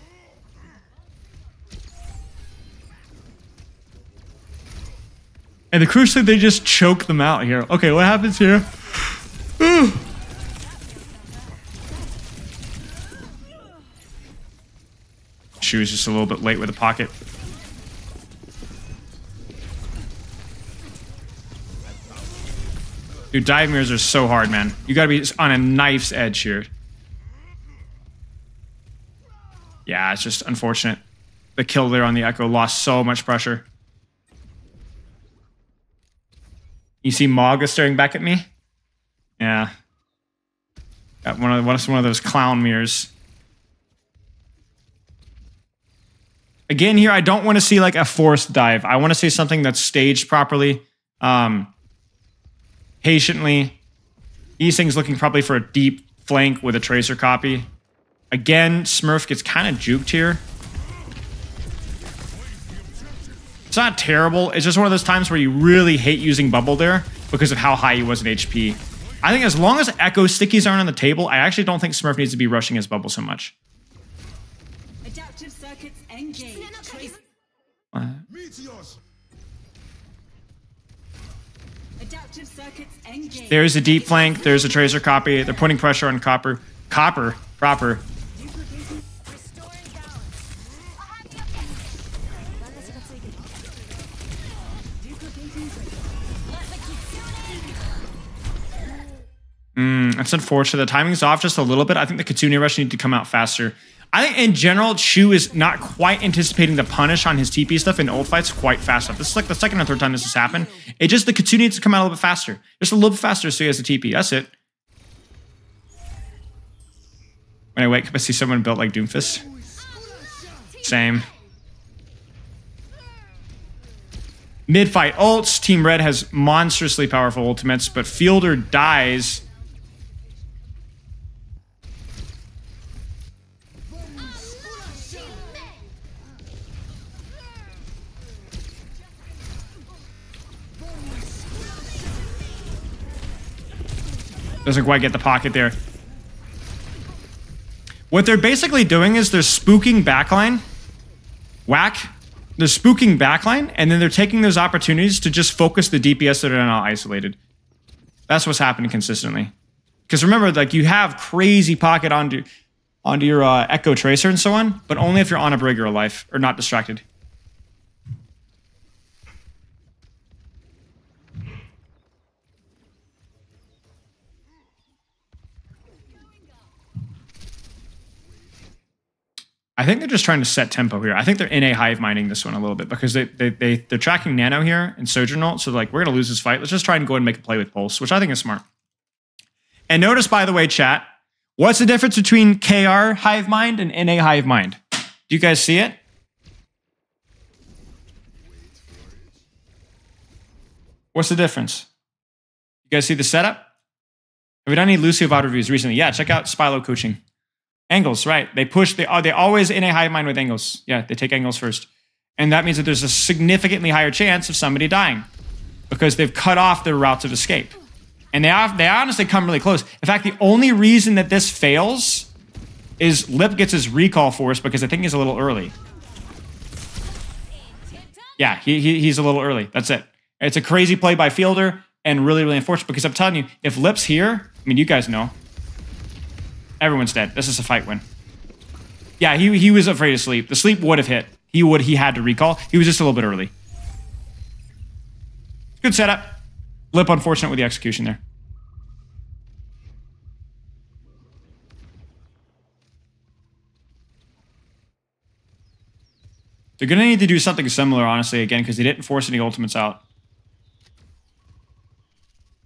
And crucially, they just choke them out here. Okay, what happens here? Shu's just a little bit late with the pocket. Dude, dive mirrors are so hard, man. You gotta be on a knife's edge here. Yeah, it's just unfortunate. The kill there on the Echo lost so much pressure. You see Maga staring back at me? Yeah. Got one of those clown mirrors. Again, here, I don't want to see like a forced dive. I want to see something that's staged properly. Patiently. Heeseng's looking probably for a deep flank with a Tracer copy. Again, Smurf gets kind of juked here. It's not terrible. It's just one of those times where you really hate using bubble there because of how high he was in HP. I think as long as Echo stickies aren't on the table, I actually don't think Smurf needs to be rushing his bubble so much. Adaptive circuits engaged. Adaptive circuits engaged. There's a deep flank. There's a Tracer copy. They're putting pressure on Copper. Copper, proper. That's unfortunate. The timing's off just a little bit. I think the Kitsune Rush need to come out faster. I think in general, Shu is not quite anticipating the punish on his TP stuff in ult fights quite fast enough. This is like the second or third time this has happened. It just, the Kitsune needs to come out a little bit faster. Just a little bit faster so he has the TP. That's it. When I wake up, I see someone built like Doomfist. Same. Mid-fight ults. Team Red has monstrously powerful ultimates, but Fielder dies. Doesn't quite get the pocket there. What they're basically doing is they're spooking backline. WAC. They're spooking backline, and then they're taking those opportunities to just focus the DPS that are now isolated. That's what's happening consistently. Because remember, like, you have crazy pocket onto your Echo Tracer and so on, but only if you're on a Brig or a life, or not distracted. I think they're just trying to set tempo here. I think they're NA hive minding this one a little bit because they're tracking Nano here and Sojourn ult. So like, we're going to lose this fight. Let's just try and go and make a play with Pulse, which I think is smart. And notice, by the way, chat, what's the difference between KR hive mind and NA hive mind? Do you guys see it? What's the difference? You guys see the setup? Have we done any Lucio VOD reviews recently? Yeah, check out Spilo coaching. Angles, right. They push, they always in a hive mind with angles. Yeah, they take angles first. And that means that there's a significantly higher chance of somebody dying because they've cut off their routes of escape. And they honestly come really close. In fact, the only reason that this fails is Lip gets his recall force because I think he's a little early. Yeah, he's a little early. That's it. It's a crazy play by Fielder and really, really unfortunate because I'm telling you, if Lip's here, I mean, you guys know, everyone's dead. This is a fight win. Yeah, he was afraid of sleep. The sleep would have hit. He had to recall. He was just a little bit early. Good setup. Lip unfortunate with the execution there. They're going to need to do something similar, honestly, again, because they didn't force any ultimates out.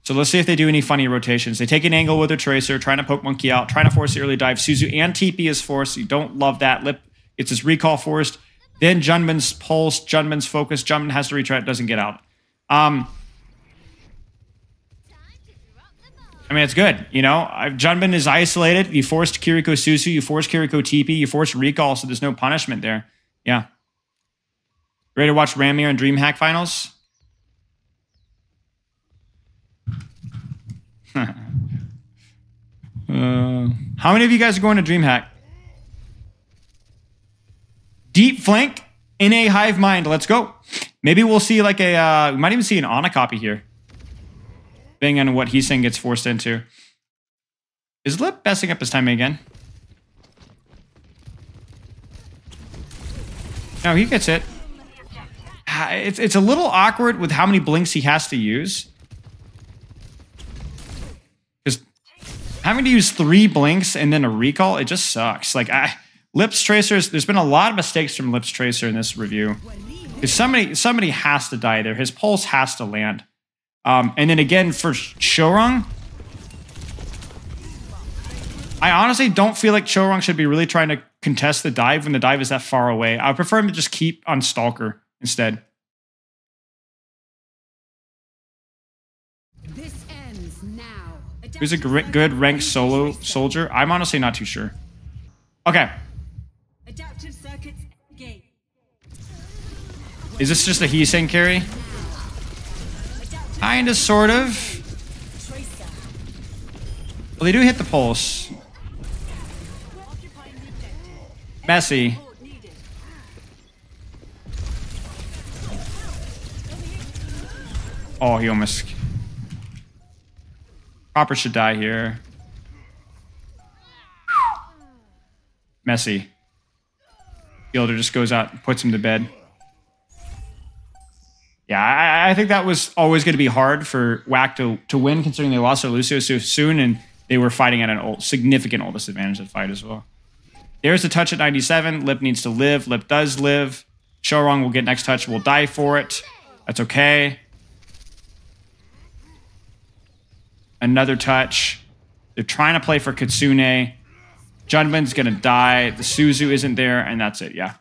So let's see if they do any funny rotations. They take an angle with their Tracer, trying to poke Monkey out, trying to force the early dive. Suzu and TP is forced. You don't love that. Lip gets his recall forced. Then Junman's pulse, Junman's focus. Junman has to retreat, doesn't get out. I mean, it's good. You know, Junman is isolated. You forced Kiriko Suzu. You forced Kiriko TP. You forced recall, so there's no punishment there. Yeah. Ready to watch Ramir and DreamHack finals? How many of you guys are going to DreamHack? Deep flank in a hive mind. Let's go. Maybe we'll see like we might even see an Ana copy here. Depending on what he's saying gets forced into. Is Lip messing up his timing again? No, he gets it. It's a little awkward with how many blinks he has to use. Because having to use 3 blinks and then a recall, it just sucks. Like, Lip's Tracers, there's been a lot of mistakes from Lip's Tracer in this review. Because somebody has to die there. His pulse has to land. And then again, for Shorong, I honestly don't feel like Shorong should be really trying to contest the dive when the dive is that far away. I would prefer him to just keep on Stalker instead. This ends now. Who's a good ranked solo soldier? I'm honestly not too sure. Okay. Adaptive circuits engaged. Is this just a Heesang carry? Kinda, sort of. Well, they do hit the pulse. Messy. Oh, he almost... Proper should die here. Messy. Fielder just goes out and puts him to bed. Yeah, I think that was always going to be hard for WAC to win, considering they lost their Lucio so soon, and they were fighting at an significant ult disadvantage at fight as well. There's the touch at 97. Lip needs to live. Lip does live. Shorong will get next touch. Will die for it. That's okay. Another touch. They're trying to play for Kitsune. Junman's going to die. The Suzu isn't there, and that's it. Yeah.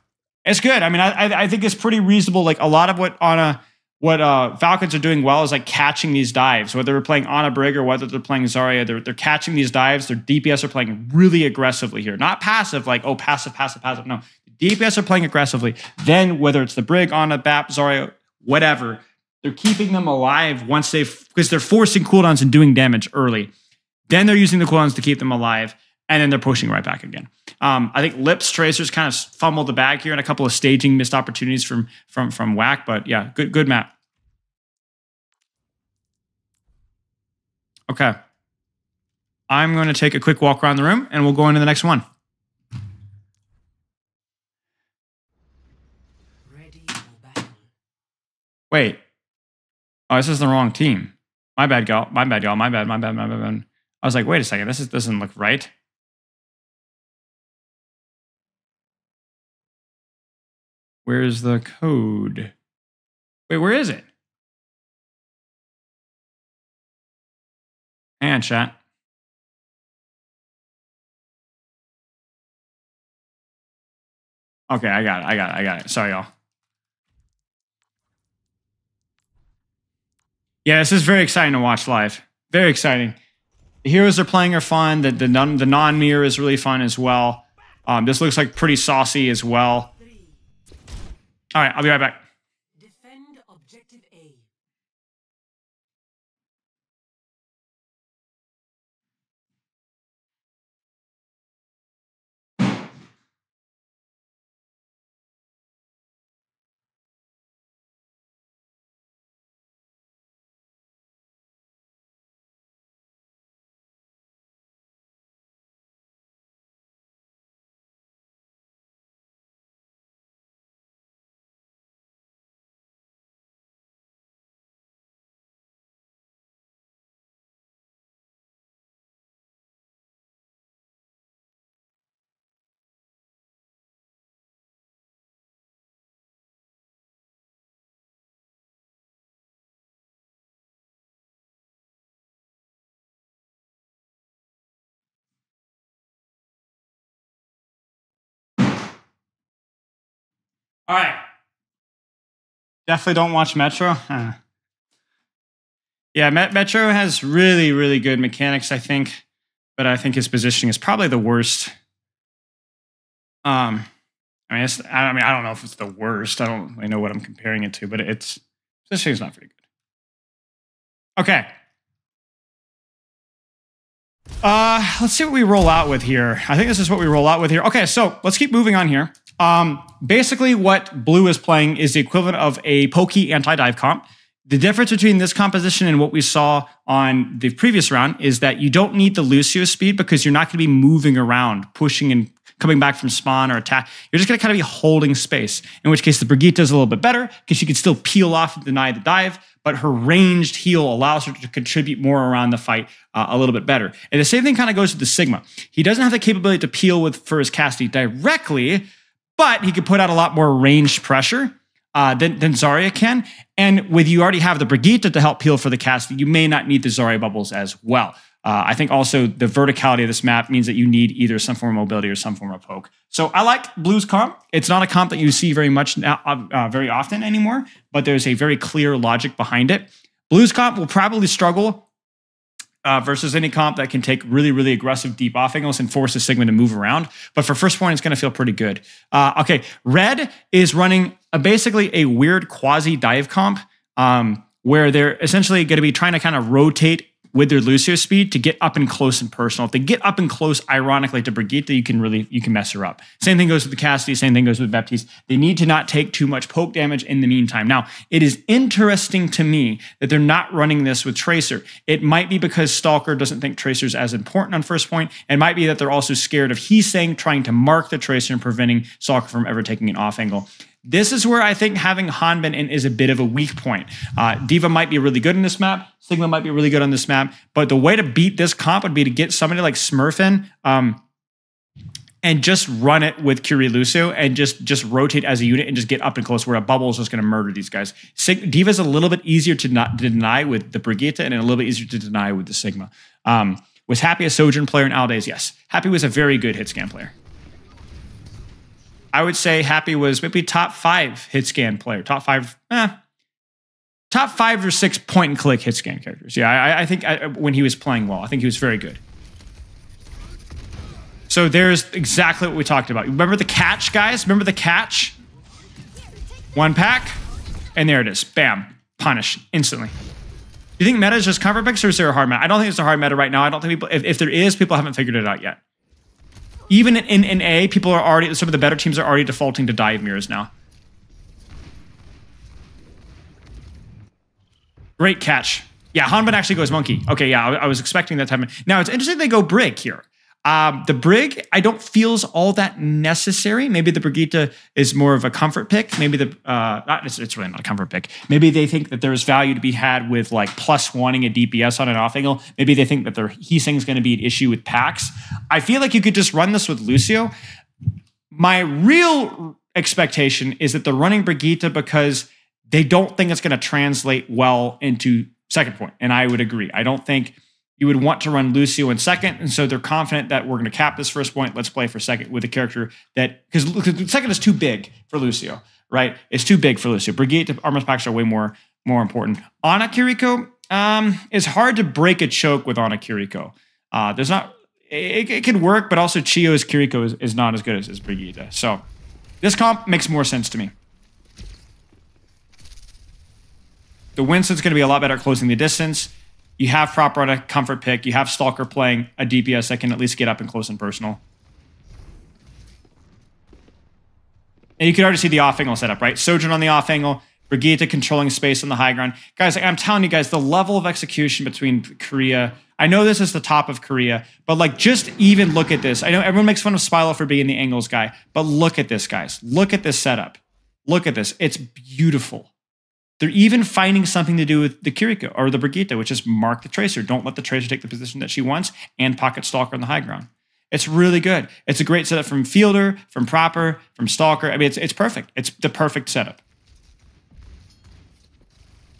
It's good. I mean, I think it's pretty reasonable. Like, a lot of what Falcons are doing well is like catching these dives. Whether they're playing Ana Brig or whether they're playing Zarya, they're catching these dives. Their DPS are playing really aggressively here. Not passive, like, oh, passive. No. The DPS are playing aggressively. Then, whether it's the Brig, Ana, BAP, Zarya, whatever, they're keeping them alive once because they're forcing cooldowns and doing damage early. Then they're using the cooldowns to keep them alive, and then they're pushing right back again. I think Lips Tracers kind of fumbled the bag here and a couple of staging missed opportunities from WAC, but yeah, good map. Okay. I'm going to take a quick walk around the room, and we'll go into the next one. Ready for battle. Wait. Oh, this is the wrong team. My bad, y'all. My bad. I was like, wait a second. This doesn't look right. Where's the code? Wait, where is it? Hang on, chat. Okay, I got it. Sorry, y'all. Yeah, this is very exciting to watch live. Very exciting. The heroes they're playing are fun. The non-mirror is really fun as well. This looks like pretty saucy as well. All right, I'll be right back. Defend objective A. All right. Definitely don't watch Metro. Yeah, Metro has really, really good mechanics, I think. But I think his positioning is probably the worst. I don't know if it's the worst. I don't really know what I'm comparing it to, but positioning is not very good. Okay. Let's see what we roll out with here. I think this is what we roll out with here. Okay, so let's keep moving on here. Basically, what Blue is playing is the equivalent of a pokey anti-dive comp. The difference between this composition and what we saw on the previous round is that you don't need the Lucio speed because you're not going to be moving around, pushing and coming back from spawn or attack. You're just going to kind of be holding space, in which case the Brigitte is a little bit better because she can still peel off and deny the dive, but her ranged heal allows her to contribute more around the fight a little bit better. And the same thing kind of goes with the Sigma. He doesn't have the capability to peel for his casting directly, but he can put out a lot more ranged pressure than Zarya can. And with you already have the Brigitte to help peel for the casting, you may not need the Zarya bubbles as well. I think also the verticality of this map means that you need either some form of mobility or some form of poke. So I like Blue's comp. It's not a comp that you see very much now, very often anymore, but there's a very clear logic behind it. Blue's comp will probably struggle versus any comp that can take really, really aggressive deep off angles and force the Sigma to move around. But for first point, it's going to feel pretty good. Okay, Red is running basically a weird quasi-dive comp where they're essentially going to be trying to kind of rotate with their Lucio speed to get up and close and personal. If they get up and close, ironically, to Brigitte, you can mess her up. Same thing goes with the Cassidy, same thing goes with Baptiste. They need to not take too much poke damage in the meantime. Now, it is interesting to me that they're not running this with Tracer. It might be because Stalker doesn't think Tracer's as important on first point. It might be that they're also scared of Heesang trying to mark the Tracer and preventing Stalker from ever taking an off angle. This is where I think having Hanbin in is a bit of a weak point. D.Va might be really good in this map. Sigma might be really good on this map. But the way to beat this comp would be to get somebody like Smurf in and just run it with Curie Lucio and just rotate as a unit and just get up and close where a bubble is just going to murder these guys. D.Va's a little bit easier to deny with the Brigitte and a little bit easier to deny with the Sigma. Was Happy a Sojourn player in Aldays? Yes. Happy was a very good hit scan player. I would say Happy was maybe top 5 hit scan player. Top 5 or 6 point and click hit scan characters. Yeah, I think when he was playing well, I think he was very good. So there's exactly what we talked about. Remember the catch, guys? Remember the catch? One pack, and there it is. Bam. Punish instantly. Do you think meta is just comfort picks or is there a hard meta? I don't think it's a hard meta right now. I don't think people, if there is, people haven't figured it out yet. Even in A, people are already, some of the better teams are already defaulting to dive mirrors now. Great catch. Yeah, Hanbin actually goes monkey. Okay, yeah, I was expecting that to happen. Now, it's interesting they go Brig here. The Brig, I don't feels all that necessary. Maybe the Brigitte is more of a comfort pick. Maybe it's really not a comfort pick. Maybe they think that there's value to be had with like +1ing a DPS on an off angle. Maybe they think that their Heesang is going to be an issue with packs. I feel like you could just run this with Lucio. My real expectation is that they're running Brigitte because they don't think it's going to translate well into second point. And I would agree. I don't think you would want to run Lucio in second, and so they're confident that we're going to cap this first point. Let's play for second with a character that, because second is too big for Lucio, right? It's too big for Lucio. Brigitte armor packs are way more important. Ana Kiriko, it's hard to break a choke with Ana Kiriko. There's not, it can work, but also Chio's Kiriko is not as good as Brigitte. So this comp makes more sense to me. The Winston's going to be a lot better at closing the distance. You have proper on a comfort pick. You have Stalker playing a DPS that can at least get up and close and personal. And you can already see the off angle setup, right? Sojourn on the off angle, Brigitte controlling space on the high ground. Guys, I'm telling you guys, the level of execution between Korea, I know this is the top of Korea, but like just even look at this. I know everyone makes fun of Spilo for being the angles guy, but look at this, guys. Look at this setup. Look at this. It's beautiful. They're even finding something to do with the Kiriko or the Brigitte, which is mark the Tracer. Don't let the Tracer take the position that she wants and pocket Stalker on the high ground. It's really good. It's a great setup from Fielder, from Proper, from Stalker. I mean, it's perfect. It's the perfect setup.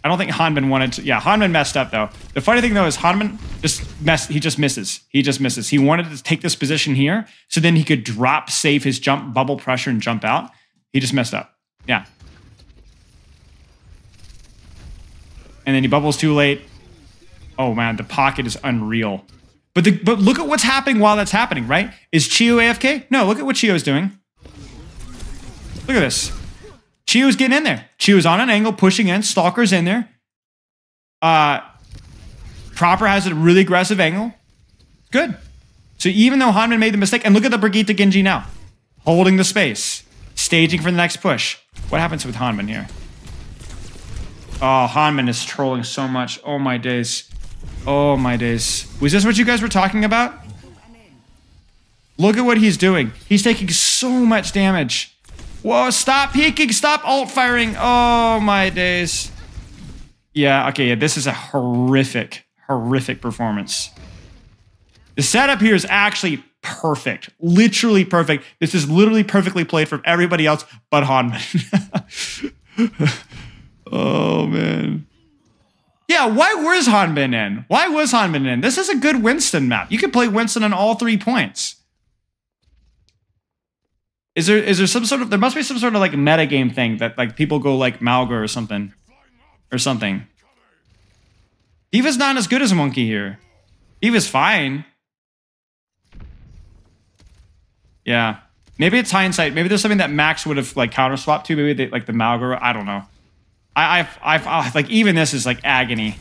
I don't think Hanbin wanted to. Yeah, Hanbin messed up, though. The funny thing, though, is Hanbin he just misses. He just misses. He wanted to take this position here so then he could drop, save his jump, bubble pressure, and jump out. He just messed up. Yeah. And then he bubbles too late. Oh man, the pocket is unreal. But look at what's happening while that's happening, right? Is Chio AFK? No, look at what Chio's doing. Look at this. Chio's getting in there. Chio's on an angle, pushing in. Stalker's in there. Proper has a really aggressive angle. Good. So even though Hanbin made the mistake, and look at the Brigitte Genji now. Holding the space. Staging for the next push. What happens with Hanbin here? Oh, Hanbin is trolling so much. Oh my days. Oh my days. Was this what you guys were talking about? Look at what he's doing. He's taking so much damage. Whoa, stop peeking. Stop alt firing. Oh my days. Yeah, okay, yeah, this is a horrific performance. The setup here is actually perfect. Literally perfect. This is literally perfectly played from everybody else but Hanbin. Oh, man. Yeah, why was Hanbin in? Why was Hanbin in? This is a good Winston map. You could play Winston on all 3 points. Is there some sort of, there must be some sort of like metagame thing that like people go like Malga or something. D.Va's not as good as Monkey here. D.Va's fine. Yeah. Maybe it's hindsight. Maybe there's something that Max would have like counter swapped to. Maybe they, like the Malga. I don't know. I've like even this is like agony.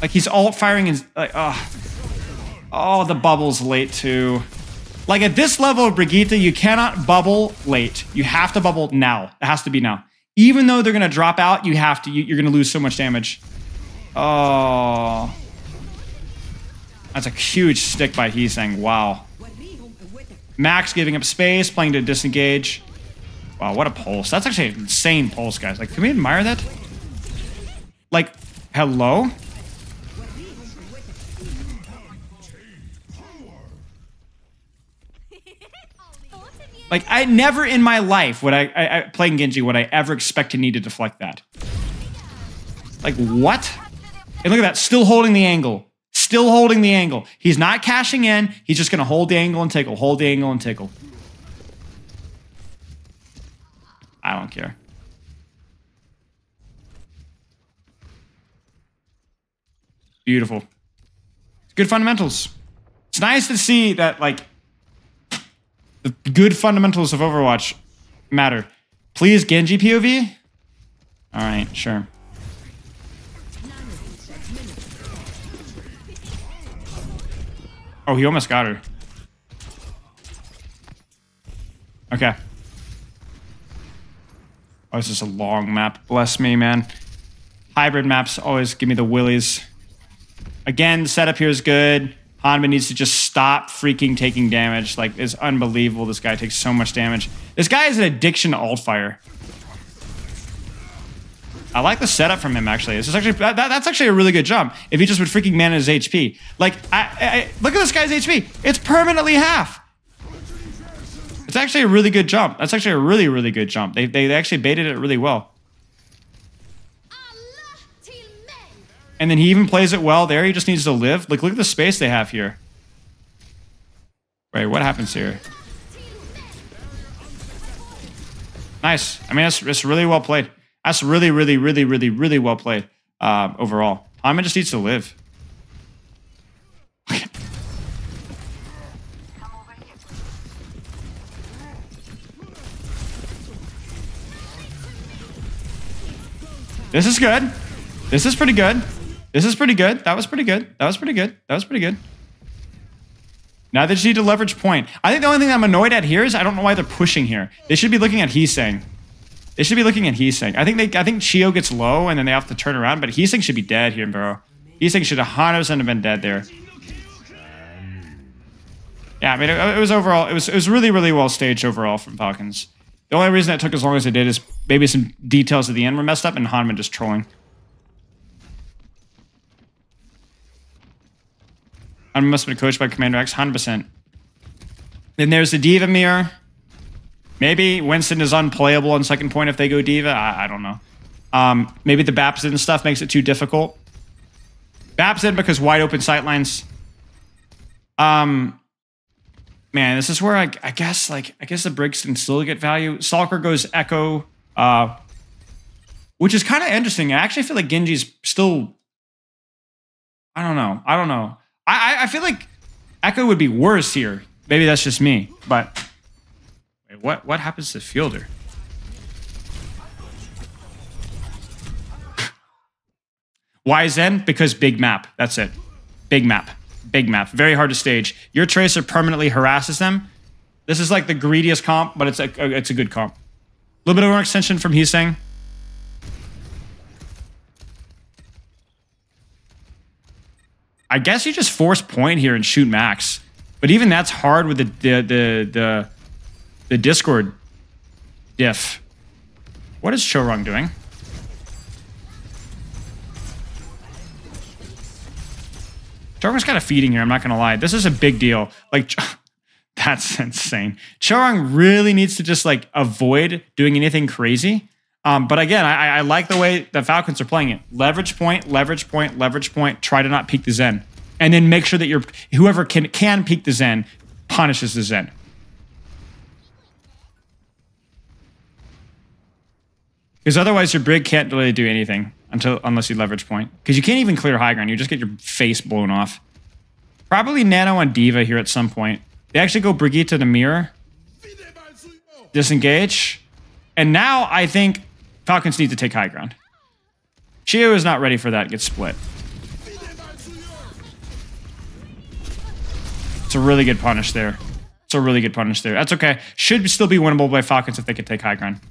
Like he's alt firing and like, oh, the bubble's late too. Like at this level of Brigitte, you cannot bubble late. You have to bubble now. It has to be now. Even though they're gonna drop out, you have to. You're gonna lose so much damage. Oh, that's a huge stick by Heesang. Wow. Max giving up space, playing to disengage. Wow, what a pulse. That's actually an insane pulse, guys. Like, can we admire that? Like, hello? Like, I never in my life would I playing Genji would I ever expect to need to deflect that. Like, what? And look at that, still holding the angle. Still holding the angle. He's not cashing in. He's just going to hold the angle and tickle. Hold the angle and tickle. I don't care. Beautiful. Good fundamentals. It's nice to see that, like, the good fundamentals of Overwatch matter. Please, Genji POV? All right, sure. Oh, he almost got her. Okay. Oh, this is a long map. Bless me, man. Hybrid maps always give me the willies. Again, the setup here is good. Hanma needs to just stop freaking taking damage. Like, it's unbelievable. This guy takes so much damage. This guy has an addiction to alt fire. I like the setup from him, actually. This is actually that's actually a really good jump. If he just would freaking manage his HP. Like, look at this guy's HP. It's permanently half. It's actually a really good jump. That's actually a really, really good jump. They actually baited it really well. And then he even plays it well there. He just needs to live. Like, look at the space they have here. Wait, what happens here? Nice. I mean, it's really well played. That's really, really, really, really, really well played overall. Hanma just needs to live. This is good. This is pretty good. This is pretty good. That was pretty good. That was pretty good. That was pretty good. Now they just need to leverage point. I think the only thing I'm annoyed at here is I don't know why they're pushing here. They should be looking at Heesang. They should be looking at Heesang. I think Chio gets low and then they have to turn around, but Heesang should be dead here, bro. Heesang should 100% have been dead there. Yeah, I mean, it was overall, it was really, really well staged overall from Falcons. The only reason it took as long as it did is maybe some details at the end were messed up and Hanma just trolling. Hanma must have been coached by Commander X, 100%. Then there's the Diva mirror. Maybe Winston is unplayable on second point if they go Diva. I don't know. Maybe the Bapsin stuff makes it too difficult. Bapsin because wide open sightlines. Man, this is where I guess the Briggs can still get value. Stalker goes Echo, which is kind of interesting. I actually feel like Genji's still. I don't know. I feel like Echo would be worse here. Maybe that's just me, but wait, what happens to Fielder? Why Zen? Because big map. That's it. Big map. Big map. Very hard to stage. Your Tracer permanently harasses them. This is like the greediest comp, but it's a good comp. A little bit of an extension from Heesang. I guess you just force point here and shoot max. But even that's hard with the Discord diff. What is Chorong doing? Chorong's kind of feeding here, I'm not gonna lie. This is a big deal. Like, that's insane. Chorong really needs to just like avoid doing anything crazy. But again, I like the way the Falcons are playing it. Leverage point, leverage point, leverage point. Try to not peek the Zen. And then make sure that whoever can peek the Zen punishes the Zen. Because otherwise your Brig can't really do anything unless you leverage point. Because you can't even clear high ground. You just get your face blown off. Probably Nano on Diva here at some point. They actually go Brigitte to the mirror. Disengage. And now I think Falcons need to take high ground. Chio is not ready for that. Gets split. It's a really good punish there. It's a really good punish there. That's okay. Should still be winnable by Falcons if they could take high ground.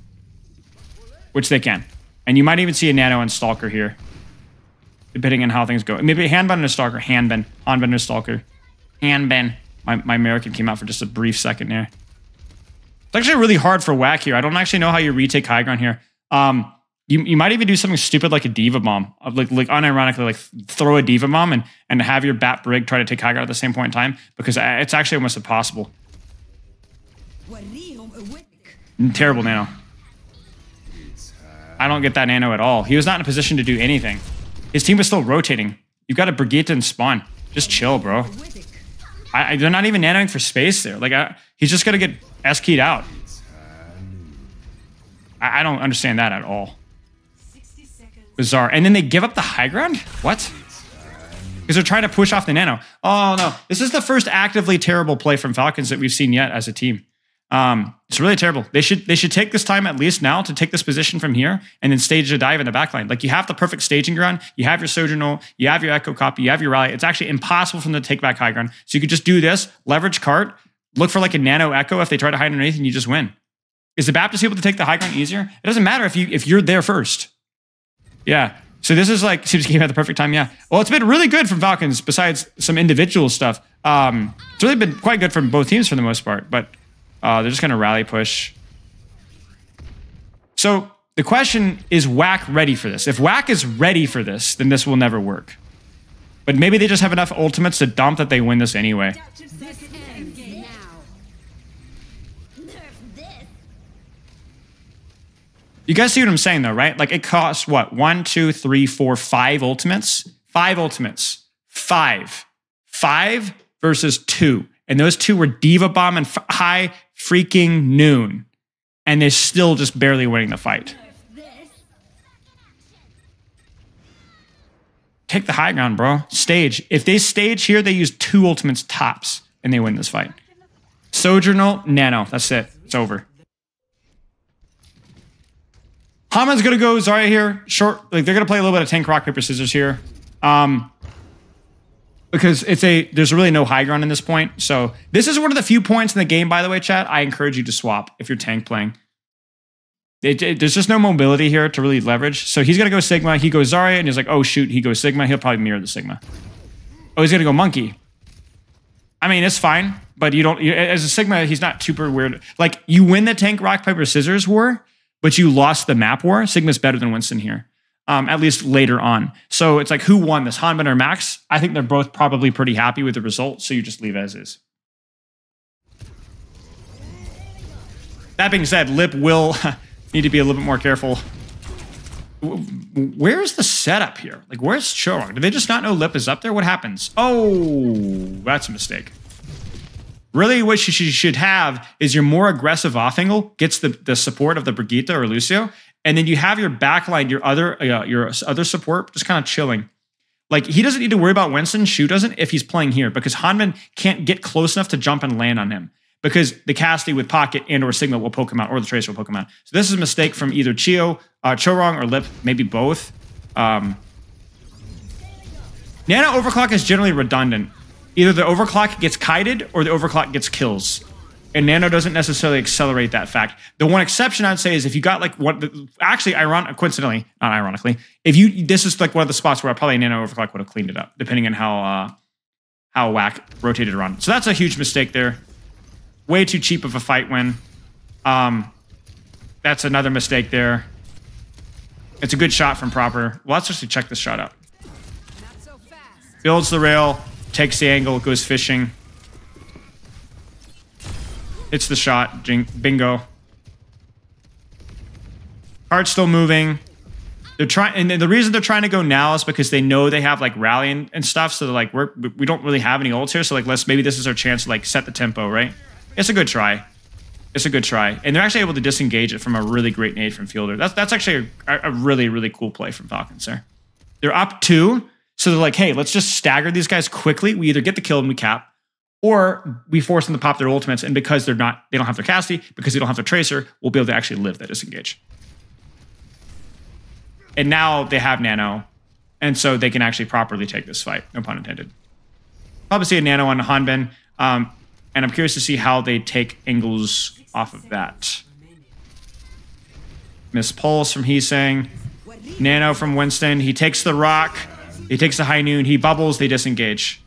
Which they can. And you might even see a Nano and Stalker here. Depending on how things go. Maybe Hanben and a Stalker. Hanben and a Stalker. Hanben. My American came out for just a brief second there. It's actually really hard for WAC here. I don't actually know how you retake high ground here. You might even do something stupid like a Diva Bomb. Like unironically, like throw a Diva Bomb and have your Bat Brig try to take high ground at the same point in time. Because it's actually almost impossible. Terrible Nano. I don't get that Nano at all. He was not in a position to do anything. His team was still rotating. You've got a Brigitte and spawn. Just chill, bro. They're not even nanoing for space there. Like, he's just going to get S-keyed out. I don't understand that at all. Bizarre. And then they give up the high ground? What? Because they're trying to push off the Nano. Oh, no. This is the first actively terrible play from Falcons that we've seen yet as a team. It's really terrible. They should take this time at least now to take this position from here and then stage a dive in the backline. Like, you have the perfect staging ground. You have your Sojourner. You have your Echo Copy. You have your Rally. It's actually impossible for them to take back high ground. So you could just do this, leverage cart, look for like a Nano Echo if they try to hide underneath, and you just win. Is the Baptist able to take the high ground easier? It doesn't matter if you're there first. Yeah. So this is like, seems to came at the perfect time. Yeah. Well, it's been really good from Falcons besides some individual stuff. It's really been quite good from both teams for the most part, but they're just going to rally push. So the question is WAC ready for this? If WAC is ready for this, then this will never work. But maybe they just have enough ultimates to dump that they win this anyway. You guys see what I'm saying though, right? Like, it costs what? 1, 2, 3, 4, 5 ultimates? 5 ultimates. 5 versus 2. And those 2 were Diva Bomb and high freaking noon. And they're still just barely winning the fight. Take the high ground, bro. Stage. If they stage here, they use 2 ultimates tops and they win this fight. Sojourner, Nano. That's it. It's over. Haman's gonna go Zarya here. Short, like, they're gonna play a little bit of tank rock, paper, scissors here. Because there's really no high ground in this point. So this is one of the few points in the game, by the way, chat, I encourage you to swap if you're tank playing. There's just no mobility here to really leverage. So he's gonna go Sigma, he goes Zarya, and he's like, oh shoot, he goes Sigma, he'll probably mirror the Sigma. Oh, he's gonna go Monkey. I mean, it's fine, but as a Sigma, he's not super weird. Like, you win the tank rock, paper, scissors war, but you lost the map war. Sigma's better than Winston here, at least later on. So it's like, who won this, Hanben or Max? I think they're both probably pretty happy with the result, so you just leave as is. That being said, Lip will need to be a little bit more careful. Where's the setup here? Like, where's Chorong? Did they just not know Lip is up there? What happens? Oh, that's a mistake. Really, what you should have is your more aggressive off angle gets the support of the Brigitte or Lucio, and then you have your backline, your other support, just kind of chilling. Like, he doesn't need to worry about Winston. Shu doesn't if he's playing here, because Hanben can't get close enough to jump and land on him, because the Cassidy with Pocket and or Sigma will poke him out, or the Tracer will poke him out. So this is a mistake from either Chorong or Lip, maybe both. Nano overclock is generally redundant. Either the overclock gets kited or the overclock gets kills. And Nano doesn't necessarily accelerate that fact. The one exception I'd say is if you got like one, actually, coincidentally, not ironically, this is like one of the spots where probably Nano overclock would have cleaned it up, depending on how WAC rotated around. So that's a huge mistake there. Way too cheap of a fight win. That's another mistake there. It's a good shot from Proper. Well, let's actually check this shot out. Builds the rail. Takes the angle, goes fishing. Hits the shot, bingo. Card's still moving. They're trying, and the reason they're trying to go now is because they know they have like rally and stuff. So they're like, we don't really have any ults here. So like, maybe this is our chance to like set the tempo, right? It's a good try. It's a good try, and they're actually able to disengage it from a really great nade from Fielder. That's actually a really, really cool play from Falcons there. They're up 2. So they're like, hey, let's just stagger these guys quickly. We either get the kill and we cap, or we force them to pop their ultimates. And because they don't have their Cassidy, because they don't have their Tracer, we'll be able to actually live that disengage. And now they have Nano, and so they can actually properly take this fight. No pun intended. Probably see a Nano on Hanben. And I'm curious to see how they take angles off of that. Miss Pulse from Heesang. Nano from Winston. He takes the rock. He takes the high noon. He bubbles. They disengage.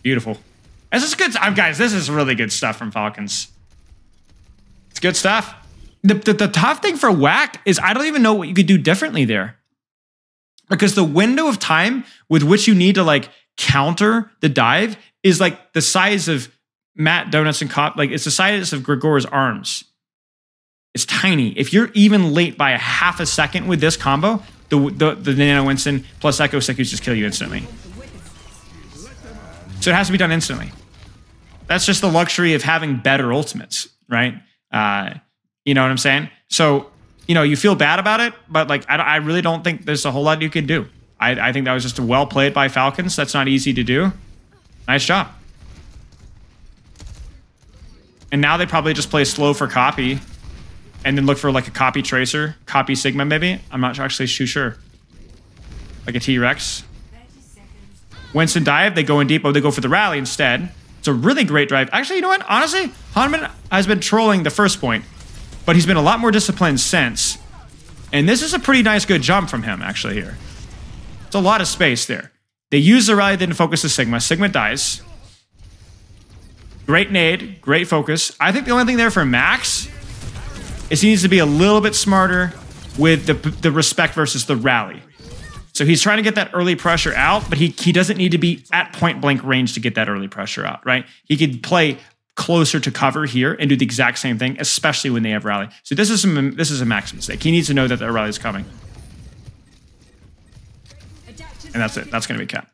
Beautiful. This is good. Guys, this is really good stuff from Falcons. It's good stuff. The tough thing for WAC is I don't even know what you could do differently there. Because the window of time with which you need to like counter the dive is like the size of Matt Donuts and Cop. Like it's the size of Gregor's arms. It's tiny. If you're even late by a half a second with this combo, the Nano Winston plus Echo Sekus just kill you instantly. So it has to be done instantly. That's just the luxury of having better ultimates, right? You know what I'm saying? So, you know, you feel bad about it, but like I really don't think there's a whole lot you can do. I think that was just well played by Falcons. That's not easy to do. Nice job. And now they probably just play slow for copy and then look for like a copy tracer, copy Sigma maybe. I'm not actually too sure. Like a T-Rex. Winston dive, they go in deep, but they go for the rally instead. It's a really great drive. Actually, you know what? Honestly, Hanman has been trolling the first point, but he's been a lot more disciplined since. And this is a pretty nice, good jump from him, actually, here. It's a lot of space there. They use the rally, then focus the Sigma. Sigma dies. Great nade, great focus. I think the only thing there for Max is he needs to be a little bit smarter with the respect versus the rally. So he's trying to get that early pressure out, but he doesn't need to be at point blank range to get that early pressure out, right? He could play closer to cover here and do the exact same thing, especially when they have rally. So this is a Max mistake. He needs to know that the rally is coming. And that's it. That's going to be capped.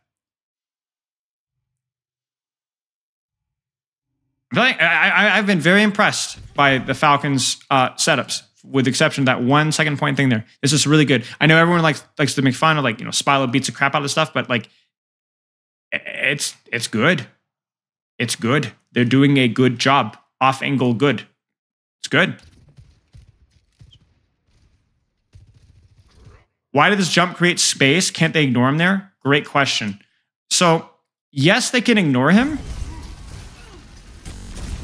I've been very impressed by the Falcons' setups, with the exception of that 1 second point thing there. This is really good. I know everyone likes to make fun of, like, you know, Spilo beats the crap out of stuff, but like, it's good. It's good. They're doing a good job. Off angle, good. It's good. Why did this jump create space? Can't they ignore him there? Great question. So yes, they can ignore him.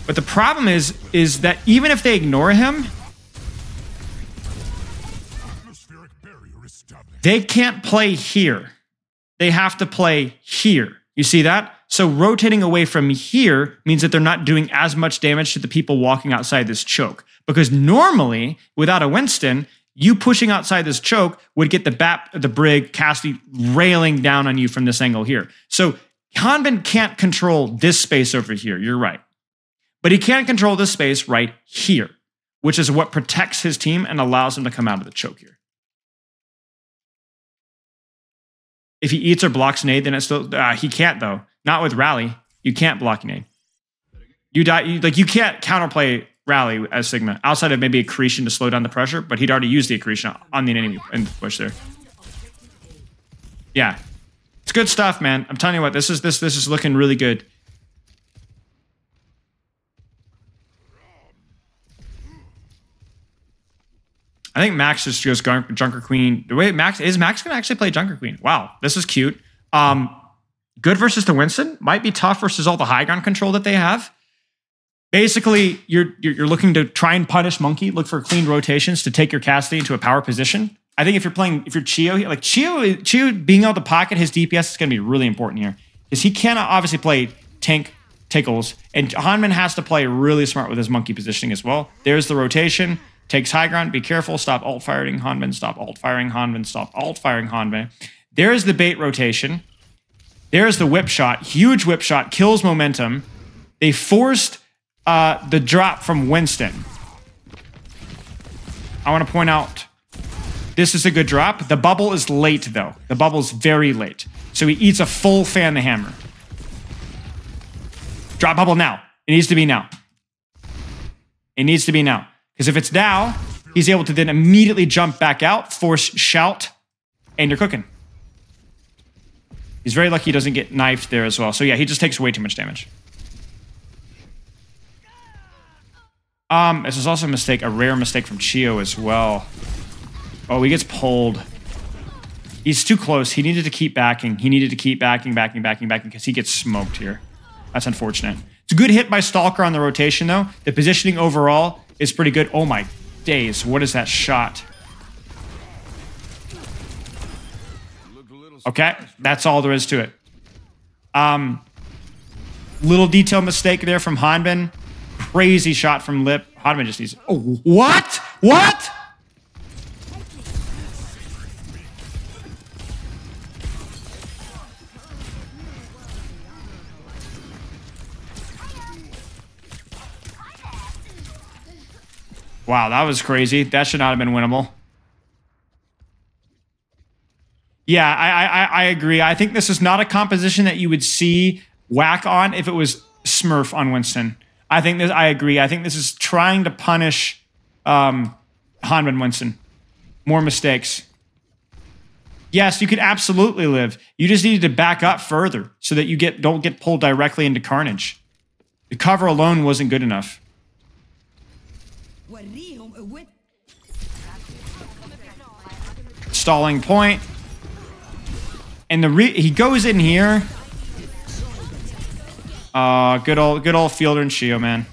But the problem is that even if they ignore him, they can't play here. They have to play here. You see that? So rotating away from here means that they're not doing as much damage to the people walking outside this choke. Because normally, without a Winston, you pushing outside this choke would get the Brig, Cassidy railing down on you from this angle here. So Hanbin can't control this space over here. You're right. But he can control this space right here, which is what protects his team and allows him to come out of the choke here. If he eats or blocks nade, then it's still he can't though. Not with rally. You can't block nade. You die. You can't counterplay rally as Sigma outside of maybe accretion to slow down the pressure. But he'd already used the accretion on the enemy in the push there. Yeah, it's good stuff, man. I'm telling you what, this is looking really good. I think Max just goes Junker Queen. The way Max going to actually play Junker Queen? Wow, this is cute. Good versus the Winston. Might be tough versus all the high ground control that they have. Basically, you're looking to try and punish Monkey. Look for clean rotations to take your Cassidy into a power position. I think if you're Chio, like Chio being out of the pocket, his DPS is going to be really important here because he cannot obviously play tank tickles, and Hanman has to play really smart with his Monkey positioning as well. There's the rotation. Takes high ground. Be careful. Stop alt firing Hanbin. Stop alt firing Hanbin. Stop alt firing Hanbin. There's the bait rotation. There's the whip shot. Huge whip shot. Kills momentum. They forced the drop from Winston. I want to point out this is a good drop. The bubble is late though. The bubble's very late. So he eats a full fan the hammer. Drop bubble now. It needs to be now. It needs to be now. Because if it's now, he's able to then immediately jump back out, force shout, and you're cooking. He's very lucky he doesn't get knifed there as well. So yeah, he just takes way too much damage. This is also a mistake, a rare mistake from Chio as well. Oh, he gets pulled. He's too close. He needed to keep backing. He needed to keep backing because he gets smoked here. That's unfortunate. It's a good hit by Stalker on the rotation, though. The positioning overall is pretty good. Oh my days, what is that shot? Okay, that's all there is to it. Little detail mistake there from Hanbin. Crazy shot from Lip. Hanbin just needs... Oh, what? What? Wow, that was crazy. That should not have been winnable. Yeah, I agree. I think this is not a composition that you would see WAC on if it was Smurf on Winston. I agree. I think this is trying to punish Hanbin Winston. More mistakes. Yes, you could absolutely live. You just needed to back up further so that you don't get pulled directly into Carnage. The cover alone wasn't good enough. Stalling point. And he goes in here. Good old Fielder and Shio, man.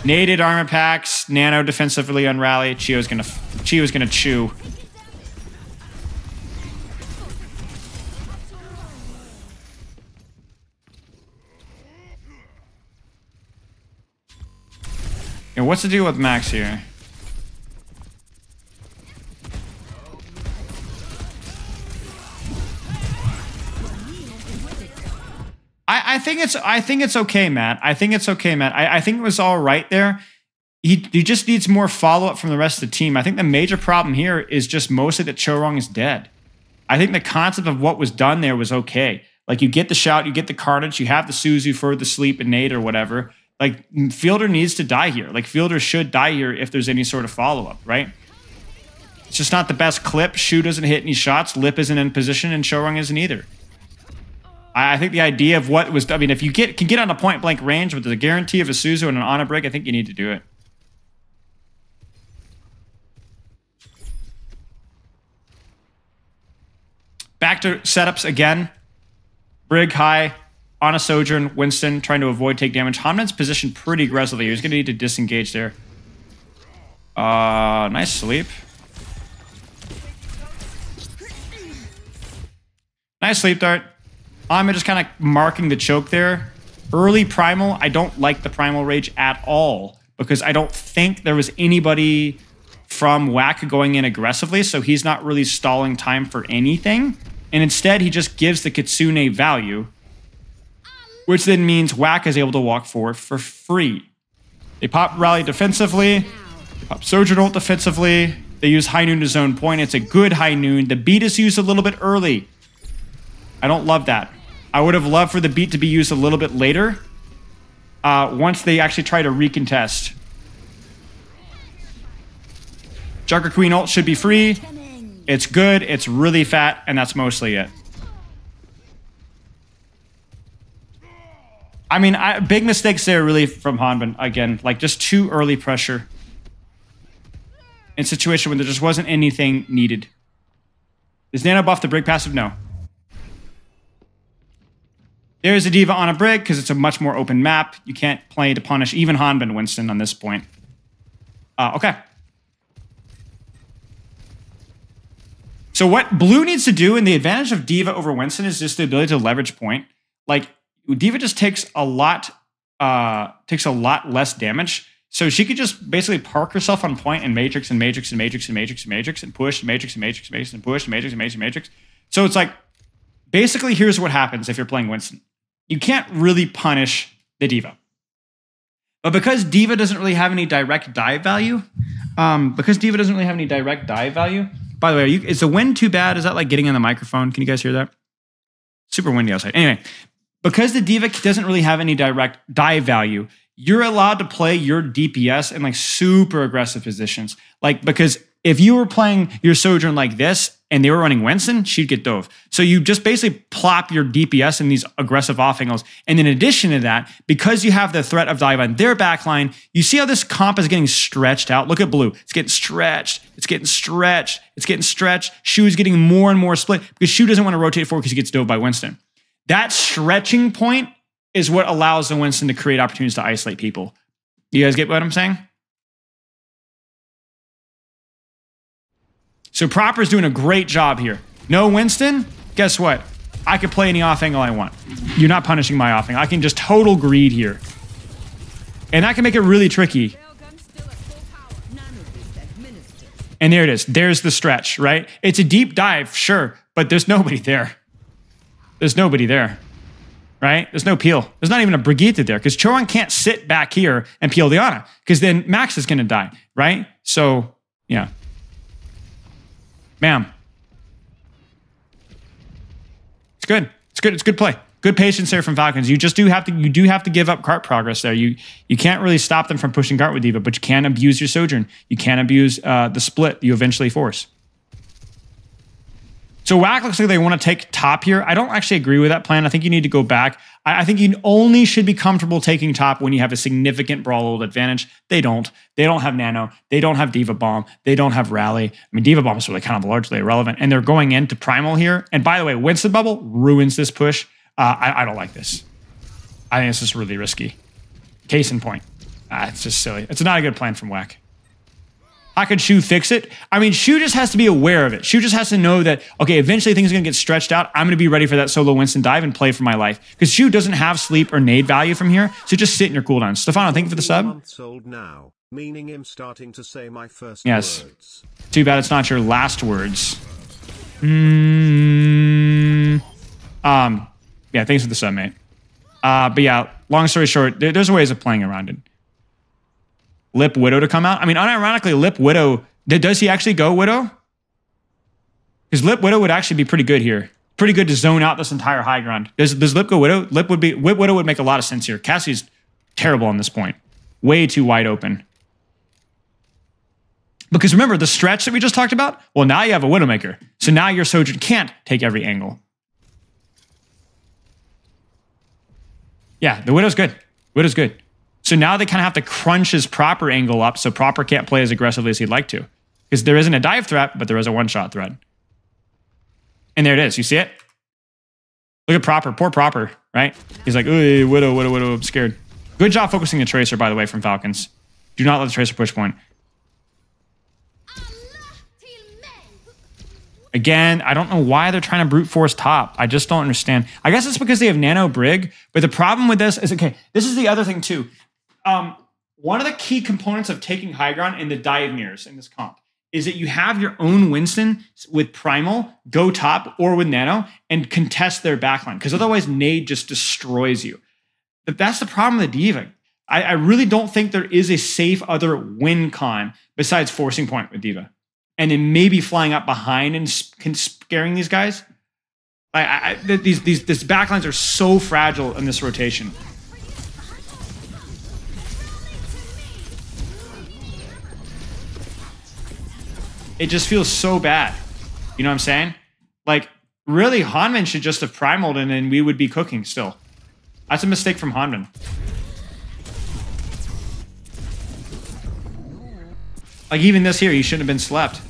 Naded armor packs, nano defensively on rally. Chio's gonna chew. Yeah, what's the deal with Max here? I think it's okay, Matt. I think it's okay, Matt. I think it was all right there. He just needs more follow-up from the rest of the team. I think the major problem here is just mostly that Chorong is dead. I think the concept of what was done there was okay. Like, you get the shout, you get the Carnage, you have the Suzu for the sleep and nade or whatever. Like, Fielder needs to die here. Like, Fielder should die here if there's any sort of follow-up, right? It's just not the best clip. Shu doesn't hit any shots. Lip isn't in position, and Chorong isn't either. I think the idea of what was... I mean, if you can get on a point-blank range with the guarantee of a Suzu and an Ana Brig, I think you need to do it. Back to setups again. Brig high, Ana Sojourn, Winston trying to avoid take damage. Hanbin's positioned pretty aggressively. He was going to need to disengage there. Nice sleep. Nice sleep dart. I'm just kind of marking the choke there. Early Primal, I don't like the Primal Rage at all because I don't think there was anybody from WAC going in aggressively, so he's not really stalling time for anything. And instead, he just gives the Kitsune value, which then means WAC is able to walk forward for free. They pop Rally defensively, they pop Sojourn ult defensively, they use High Noon to zone point. It's a good High Noon. The beat is used a little bit early. I don't love that. I would have loved for the beat to be used a little bit later once they actually try to recontest. Jugger Queen ult should be free. It's good, it's really fat, and that's mostly it. I mean, big mistakes there really from Hanbin. Again, like just too early pressure. In a situation where there just wasn't anything needed. Does Nano buff the Brig passive? No. There's a D.Va on a Brig because it's a much more open map. You can't play to punish even Hanbin Winston on this point. Okay. So what Blue needs to do, and the advantage of D.Va over Winston is just the ability to leverage point. Like, D.Va just takes a lot less damage. So she could just basically park herself on point and matrix and matrix and matrix and matrix and matrix and push and matrix and matrix and matrix and push and matrix and matrix and matrix. So it's like, basically, here's what happens if you're playing Winston. You can't really punish the D.Va. But because D.Va doesn't really have any direct dive value, by the way, is the wind too bad? Is that like getting on the microphone? Can you guys hear that? Super windy outside. Anyway, because the D.Va doesn't really have any direct dive value, you're allowed to play your DPS in like super aggressive positions. Like, because If you were playing your Sojourn like this and they were running Winston, she'd get dove. So you just basically plop your DPS in these aggressive off angles. And in addition to that, because you have the threat of dive on their backline, you see how this comp is getting stretched out? Look at blue. It's getting stretched. It's getting stretched. It's getting stretched. Shu is getting more and more split because Shu doesn't want to rotate forward because he gets dove by Winston. That stretching point is what allows the Winston to create opportunities to isolate people. You guys get what I'm saying? So Proper's doing a great job here. No Winston? Guess what? I could play any off angle I want. You're not punishing my off angle. I can just total greed here. And that can make it really tricky. And there it is. There's the stretch, right? It's a deep dive, sure, but there's nobody there. There's nobody there. Right? There's no peel. There's not even a Brigitte there because Choron can't sit back here and peel the Ana because then Max is going to die, right? So, yeah. Bam. It's good. It's good. It's good play. Good patience there from Falcons. You just do have to give up cart progress there. You can't really stop them from pushing cart with D.Va, but you can abuse your Sojourn. You can abuse the split you eventually force. So WAC looks like they want to take top here. I don't actually agree with that plan. I think you need to go back. I think you only should be comfortable taking top when you have a significant brawl advantage. They don't. They don't have Nano. They don't have D.Va Bomb. They don't have Rally. I mean, D.Va Bomb is really kind of largely irrelevant. And they're going into Primal here. And by the way, Winston Bubble ruins this push. I don't like this. I think this is really risky. Case in point. It's just silly. It's not a good plan from WAC. How could Shu fix it? I mean, Shu just has to be aware of it. Shu just has to know that, okay, eventually things are going to get stretched out. I'm going to be ready for that solo Winston dive and play for my life. Because Shu doesn't have sleep or nade value from here, so just sit in your cooldown. Stefano, thank you for the sub. Months old now, meaning him starting to say my first yes. words. Too bad it's not your last words. Yeah, thanks for the sub, mate. But yeah, long story short, there's ways of playing around it. Lip Widow to come out. I mean, unironically, Lip Widow, does he actually go Widow? Because Lip Widow would actually be pretty good here. Pretty good to zone out this entire high ground. Does Lip go Widow? Lip Widow would make a lot of sense here. Cassie's terrible on this point. Way too wide open. Because remember, the stretch that we just talked about? Well, now you have a Widowmaker. So now your Sojourn can't take every angle. Yeah, the Widow's good. Widow's good. So now they kind of have to crunch his Proper angle up so Proper can't play as aggressively as he'd like to. Because there isn't a dive threat, but there is a one-shot threat. And there it is. You see it? Look at Proper. Poor Proper, right? He's like, ooh, Widow, I'm scared. Good job focusing the Tracer, by the way, from Falcons. Do not let the Tracer push point. Again, I don't know why they're trying to brute force top. I just don't understand. I guess it's because they have Nano Brig, but the problem with this is, okay, this is the other thing too. One of the key components of taking high ground in the dive mirrors in this comp is that you have your own Winston with Primal go top or with Nano and contest their backline, because otherwise Nade just destroys you. But that's the problem with D.Va. I really don't think there is a safe other win con besides forcing point with D.Va. And then maybe flying up behind and scaring these guys. These backlines are so fragile in this rotation. It just feels so bad. You know what I'm saying? Like, really, Hanman should just have primaled and then we would be cooking still. That's a mistake from Hanman. Like, even this here, he shouldn't have been slept.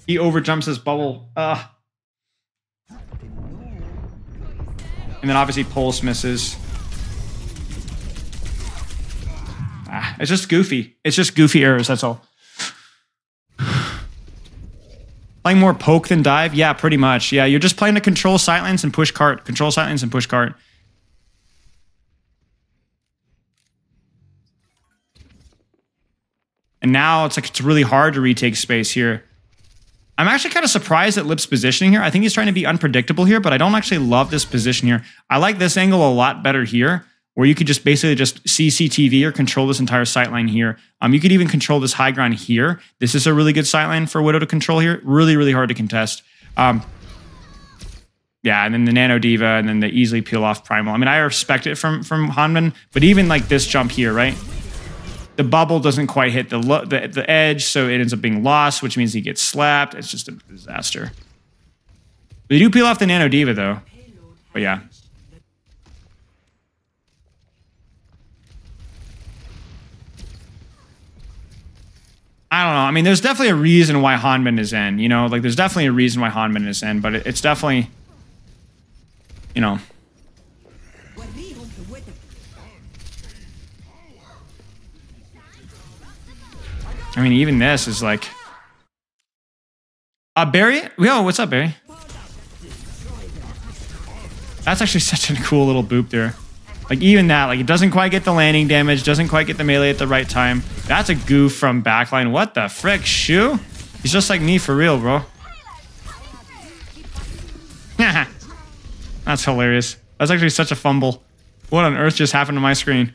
He overjumps his bubble. And then obviously Pulse misses. It's just goofy. It's just goofy errors, that's all. Playing more poke than dive? Yeah, pretty much. Yeah, you're just playing to control sightlines and push cart. Control sightlines and push cart. And now it's like it's really hard to retake space here. I'm actually kind of surprised at Lip's positioning here. I think he's trying to be unpredictable here, but I don't actually love this position here. I like this angle a lot better here, where you could just basically just CCTV or control this entire sightline here. You could even control this high ground here. This is a really good sightline for Widow to control here. Really, really hard to contest. Yeah, and then the Nano D.Va, and then the easily peel off Primal. I mean, I respect it from Hanman, but even like this jump here, right? The bubble doesn't quite hit the edge, so it ends up being lost, which means he gets slapped. It's just a disaster. They do peel off the Nano Diva, though. But yeah. I don't know. I mean, there's definitely a reason why Hanbin is in, you know? Like, there's definitely a reason why Hanbin is in, but it's definitely, you know. I mean, even this is like... Barry? Yo, what's up, Barry? That's actually such a cool little boop there. Like, even that, like, it doesn't quite get the landing damage, doesn't quite get the melee at the right time. That's a goof from backline. What the frick, Shu? He's just like me for real, bro. That's hilarious. That's actually such a fumble. What on earth just happened to my screen?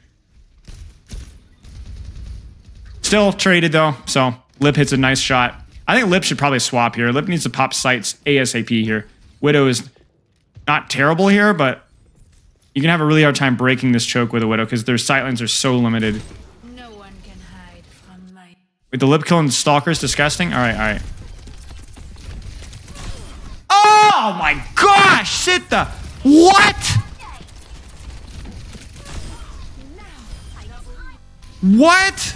Still traded, though, so Lip hits a nice shot. I think Lip should probably swap here. Lip needs to pop sights ASAP here. Widow is not terrible here, but you can have a really hard time breaking this choke with a Widow because their sightlines are so limited. No one can hide from my... Wait, the Lip killing Stalker is disgusting? All right, all right. Oh my gosh! Sit the... What? What?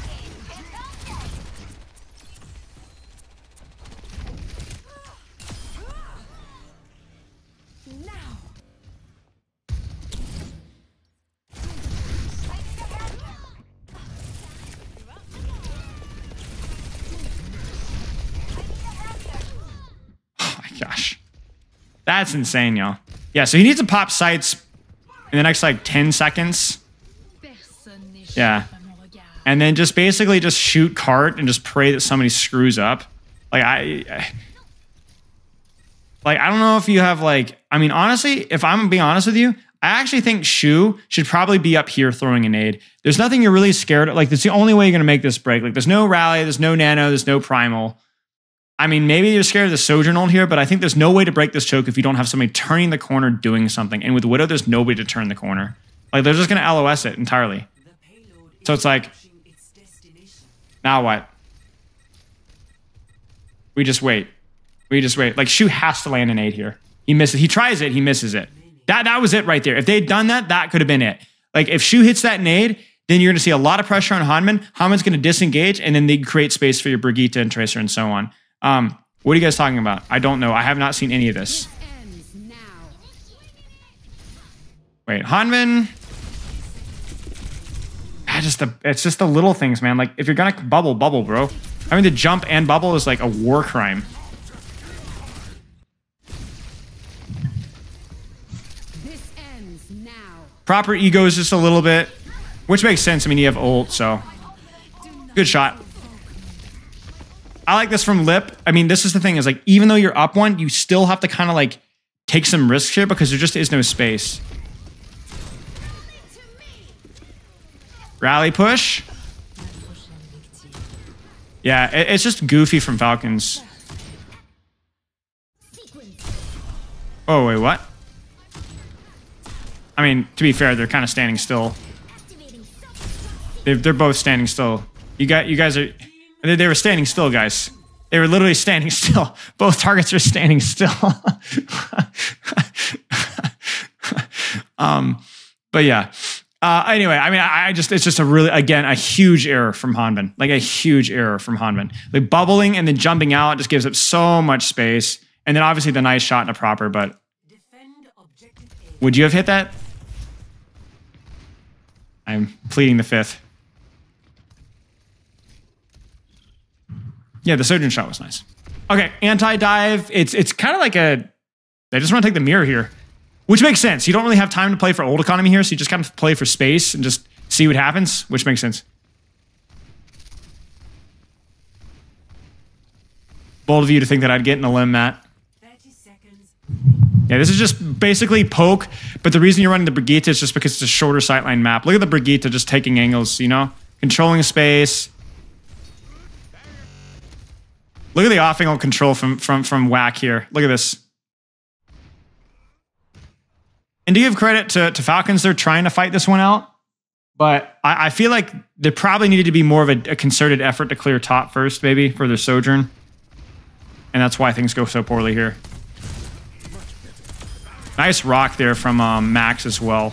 Gosh, that's insane, y'all. Yeah, so he needs to pop sights in the next like 10 seconds. Yeah, and then just basically just shoot cart and just pray that somebody screws up. Like I don't know if you have like, I mean, honestly, if I'm being honest with you, I actually think Shu should probably be up here throwing a nade. There's nothing you're really scared of. Like, that's the only way you're gonna make this break. Like, there's no rally, there's no nano, there's no primal. I mean, maybe you're scared of the Sojourn here, but I think there's no way to break this choke if you don't have somebody turning the corner doing something. And with Widow, there's nobody to turn the corner. Like, they're just going to LOS it entirely. So it's like, now what? We just wait. We just wait. Like, Shu has to land an 8 here. He misses. He tries it. He misses it. That was it right there. If they'd done that, that could have been it. Like, if Shu hits that nade, then you're going to see a lot of pressure on Hanbin. Hanbin's going to disengage, and then they create space for your Brigitte and Tracer and so on. What are you guys talking about? I don't know. I have not seen any of this. Wait, Hanbin. It's just the little things, man. Like, if you're gonna bubble, bro. Having to jump and bubble is like a war crime. This ends now. Proper ego is just a little bit, which makes sense. I mean, you have ult, so good shot. I like this from Lip. I mean, this is the thing, is like, even though you're up one, you still have to kind of like take some risks here because there just is no space. Rally push. Yeah, it's just goofy from Falcons. Oh, wait, what? I mean, to be fair, they're kind of standing still. They're both standing still. You guys are... They were standing still, guys. They were literally standing still. Both targets are standing still. But yeah. Anyway, I mean, it's just a really, again, a huge error from Hanbin. Like, a huge error from Hanbin. Like, bubbling and then jumping out just gives up so much space. And then obviously the nice shot and a proper, but... Would you have hit that? I'm pleading the fifth. Yeah, the Sojourn shot was nice. Okay, anti-dive. It's kind of like a... They just want to take the mirror here. Which makes sense. You don't really have time to play for ult economy here, so you just kind of play for space and just see what happens, which makes sense. Bold of you to think that I'd get in a limb, Matt. 30 seconds. Yeah, this is just basically poke, but the reason you're running the Brigitte is just because it's a shorter sightline map. Look at the Brigitte just taking angles, you know? Controlling space. Look at the off-angle control from WAC here. Look at this. And do you give credit to Falcons? They're trying to fight this one out. But I feel like there probably needed to be more of a concerted effort to clear top first, maybe, for their Sojourn. And that's why things go so poorly here. Nice rock there from Max as well.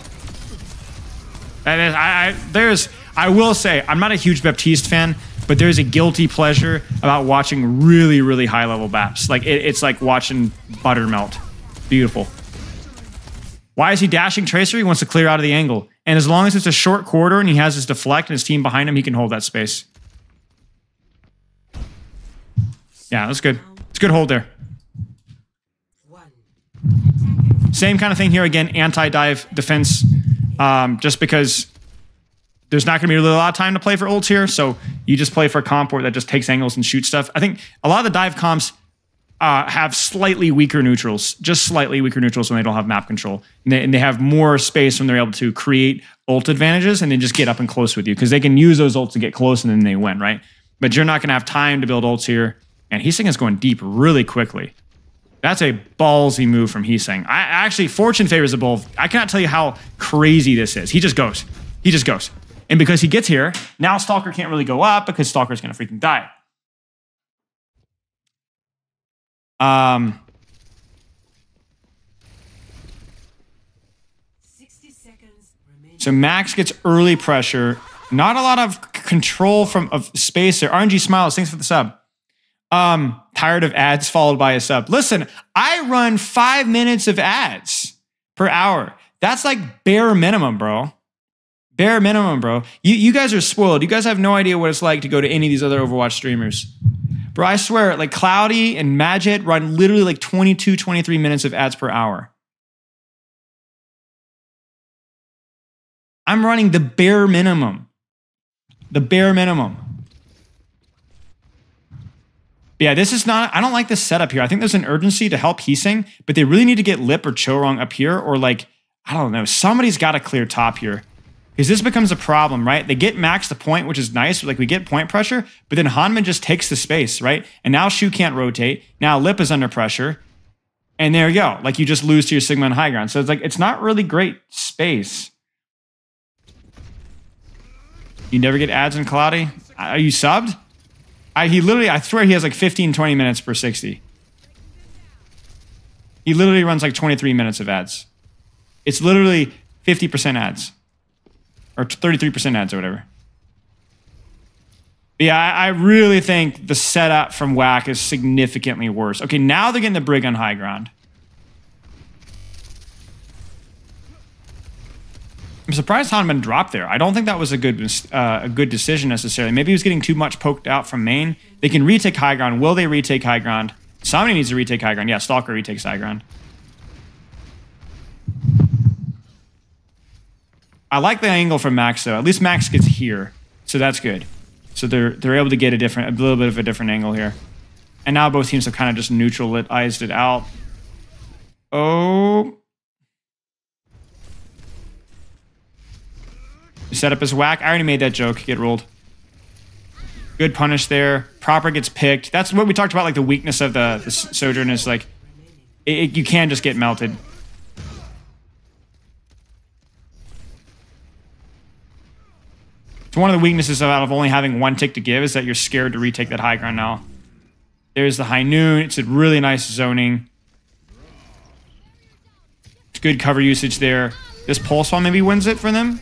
And I will say, I'm not a huge Baptiste fan, but there's a guilty pleasure about watching really, really high-level Baps. Like, it's like watching butter melt. Beautiful. Why is he dashing Tracer? He wants to clear out of the angle. And as long as it's a short corridor and he has his deflect and his team behind him, he can hold that space. Yeah, that's good. It's a good hold there. Same kind of thing here again, anti-dive defense, just because there's not going to be really a lot of time to play for ults here, so you just play for a comp that just takes angles and shoots stuff. I think a lot of the dive comps have slightly weaker neutrals, just slightly weaker neutrals when they don't have map control. And they have more space when they're able to create ult advantages and then just get up and close with you, because they can use those ults to get close and then they win, right? But you're not going to have time to build ults here. And Heesing is going deep really quickly. That's a ballsy move from Heesing. Actually, fortune favors the bull. I cannot tell you how crazy this is. He just goes. He just goes. And because he gets here, now Stalker can't really go up because Stalker's going to freaking die. 60 seconds remaining. So Max gets early pressure. Not a lot of control of space there. RNG Smiles, thanks for the sub. Tired of ads followed by a sub. Listen, I run 5 minutes of ads per hour. That's like bare minimum, bro. Bare minimum, bro. You guys are spoiled. You guys have no idea what it's like to go to any of these other Overwatch streamers. Bro, I swear, like Cloudy and Magit run literally like 22, 23 minutes of ads per hour. I'm running the bare minimum. The bare minimum. Yeah, this is not, I don't like this setup here. I think there's an urgency to help Heesing, but they really need to get Lip or Chorong up here, or like, I don't know, somebody's got to clear top here. Because this becomes a problem, right? They get Max the point, which is nice. Like, we get point pressure, but then Hanman just takes the space, right? And now Shu can't rotate. Now Lip is under pressure. And there you go. Like, you just lose to your Sigma and high ground. So it's like, it's not really great space. You never get ads in Cloudy? Are you subbed? I swear he has like 15, 20 minutes per 60. He literally runs like 23 minutes of ads. It's literally 50% ads. Or 33% ads or whatever. But yeah, I really think the setup from WAC is significantly worse. Okay, now they're getting the Brig on high ground. I'm surprised Hanman dropped there. I don't think that was a good decision necessarily. Maybe he was getting too much poked out from main. They can retake high ground. Will they retake high ground? Somebody needs to retake high ground. Yeah, Stalker retakes high ground. I like the angle from Max though. At least Max gets here, so that's good. So they're able to get a little bit of a different angle here. And now both teams have kind of just neutralized it out. Oh. Set up his whack. I already made that joke. Get rolled. Good punish there. Proper gets picked. That's what we talked about, like the weakness of the Sojourn is like, you can just get melted. So one of the weaknesses of only having one tick to give is that you're scared to retake that high ground now. There's the high noon. It's a really nice zoning. It's good cover usage there. This pulse wall maybe wins it for them.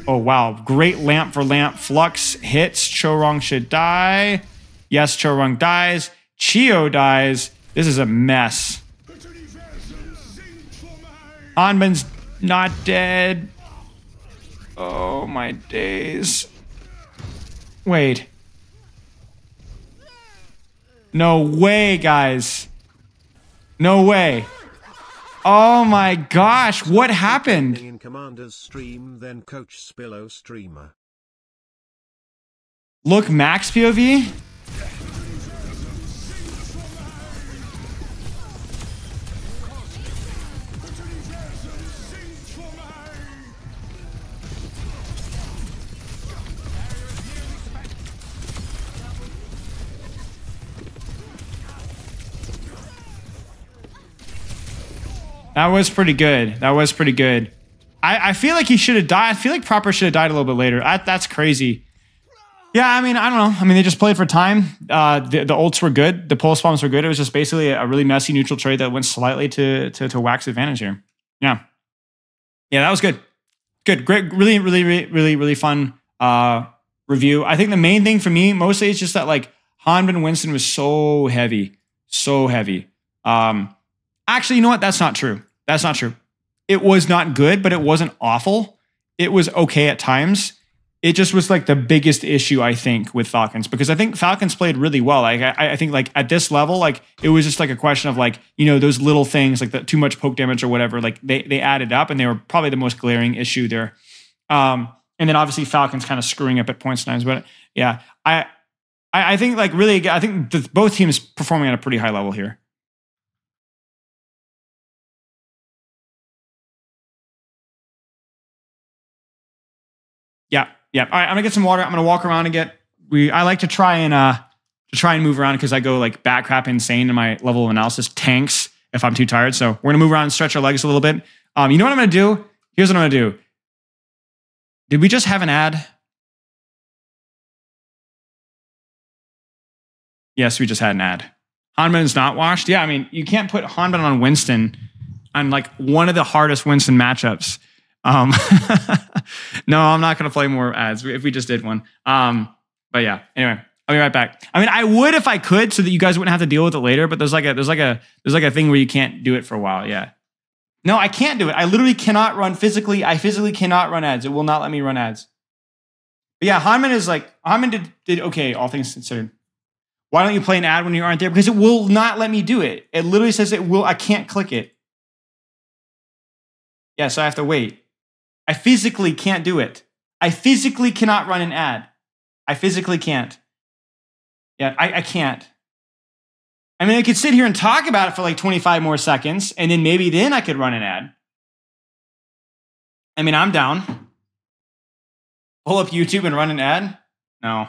Oh, wow. Great lamp for lamp. Flux hits. Chorong should die. Yes, Chorong dies. Chio dies. This is a mess. Hanman's not dead. Oh, my days. Wait. No way, guys. No way. Oh my gosh, what happened? In Commander's stream, then Coach Spilo streamer. Look, Max POV. That was pretty good. That was pretty good. I feel like he should have died. I feel like Proper should have died a little bit later. That's crazy. Yeah, I mean, I don't know. I mean, they just played for time. The ults were good. The pulse bombs were good. It was just basically a really messy neutral trade that went slightly to WAC's advantage here. Yeah. Yeah, that was good. Good. Great. Really fun review. I think the main thing for me mostly is just that like Hanban Winston was so heavy. So heavy. Actually, you know what? That's not true. That's not true. It was not good, but it wasn't awful. It was okay at times. It just was like the biggest issue, I think, with Falcons, because I think Falcons played really well. Like I think like at this level, like it was just like a question of like, you know, those little things like the too much poke damage or whatever, like they added up and they were probably the most glaring issue there. And then obviously Falcons kind of screwing up at points times. But yeah, I think like really, I think both teams performing at a pretty high level here. Yeah. Yeah. All right. I'm gonna get some water. I'm gonna walk around and get. I like to try and move around because I go like bat crap insane in my level of analysis tanks if I'm too tired. So we're gonna move around and stretch our legs a little bit. You know what I'm gonna do? Here's what I'm gonna do. Did we just have an ad? Yes, we just had an ad. Hanban's not washed. Yeah, I mean you can't put Hanban on Winston on like one of the hardest Winston matchups. No, I'm not going to play more ads if we just did one. But yeah, anyway, I'll be right back. I mean, I would if I could so that you guys wouldn't have to deal with it later, but there's like a thing where you can't do it for a while. Yeah. No, I can't do it. I literally cannot run physically. I physically cannot run ads. It will not let me run ads. But yeah, Hanban did okay, all things considered. Why don't you play an ad when you aren't there? Because it will not let me do it. It literally says I can't click it. Yeah, so I have to wait. I physically can't do it. I physically cannot run an ad. I physically can't. Yeah, I can't. I mean, I could sit here and talk about it for like 25 more seconds, and then maybe then I could run an ad. I mean, I'm down. Pull up YouTube and run an ad? No.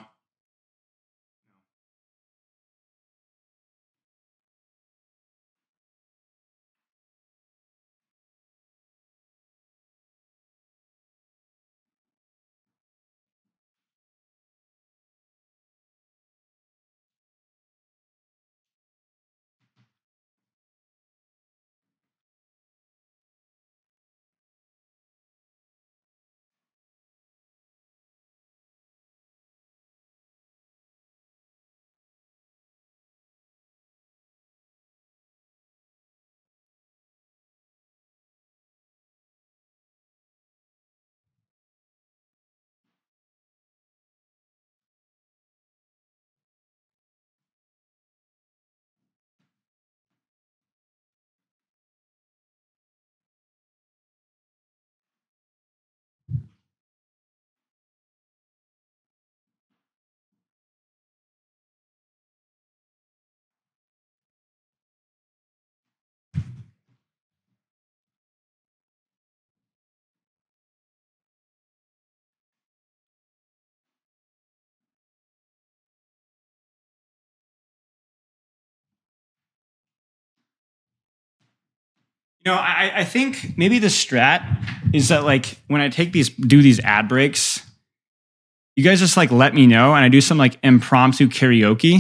You know, I think maybe the strat is that like when I do these ad breaks, you guys just like let me know and I do some like impromptu karaoke.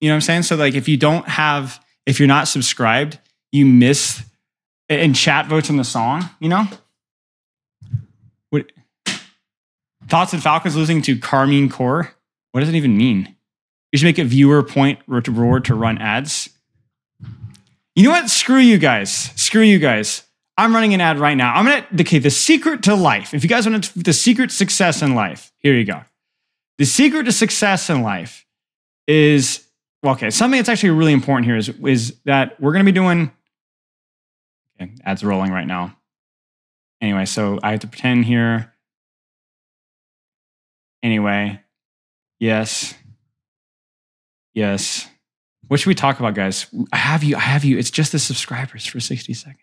You know what I'm saying? So like if you're not subscribed, you miss and chat votes on the song, you know? Thoughts on Falcons losing to Carmine Core? What does it even mean? You should make a viewer point reward to run ads. You know what? Screw you guys. Screw you guys. I'm running an ad right now. The secret to life. If you guys want the secret to success in life, here you go. The secret to success in life is, well, okay, something that's actually really important here is that we're going to be doing, okay, ads rolling right now. Anyway, so I have to pretend here. Anyway, yes. Yes. What should we talk about, guys? I have you. It's just the subscribers for 60 seconds.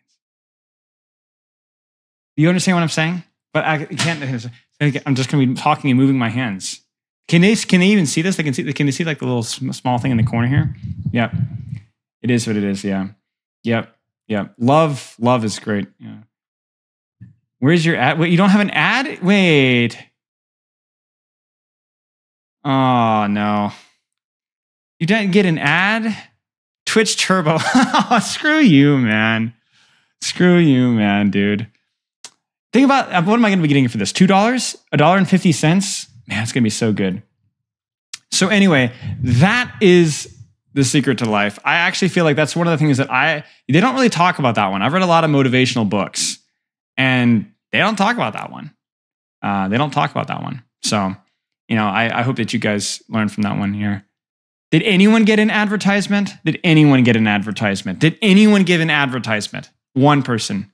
Do you understand what I'm saying? But I can't. I'm just going to be talking and moving my hands. Can they even see this? Can they see like the little small thing in the corner here? Yep. It is what it is. Yeah. Yep. Love is great. Yeah. Where's your ad? Wait, you don't have an ad? Wait. Oh, no. You didn't get an ad? Twitch Turbo. Screw you, man. Screw you, man, dude. Think about, what am I going to be getting for this? $2? $1.50? Man, it's going to be so good. So anyway, that is the secret to life. I actually feel like that's one of the things that they don't really talk about that one. I've read a lot of motivational books, and they don't talk about that one. They don't talk about that one. So, you know, I hope that you guys learn from that one here. Did anyone get an advertisement? Did anyone get an advertisement? Did anyone give an advertisement? One person.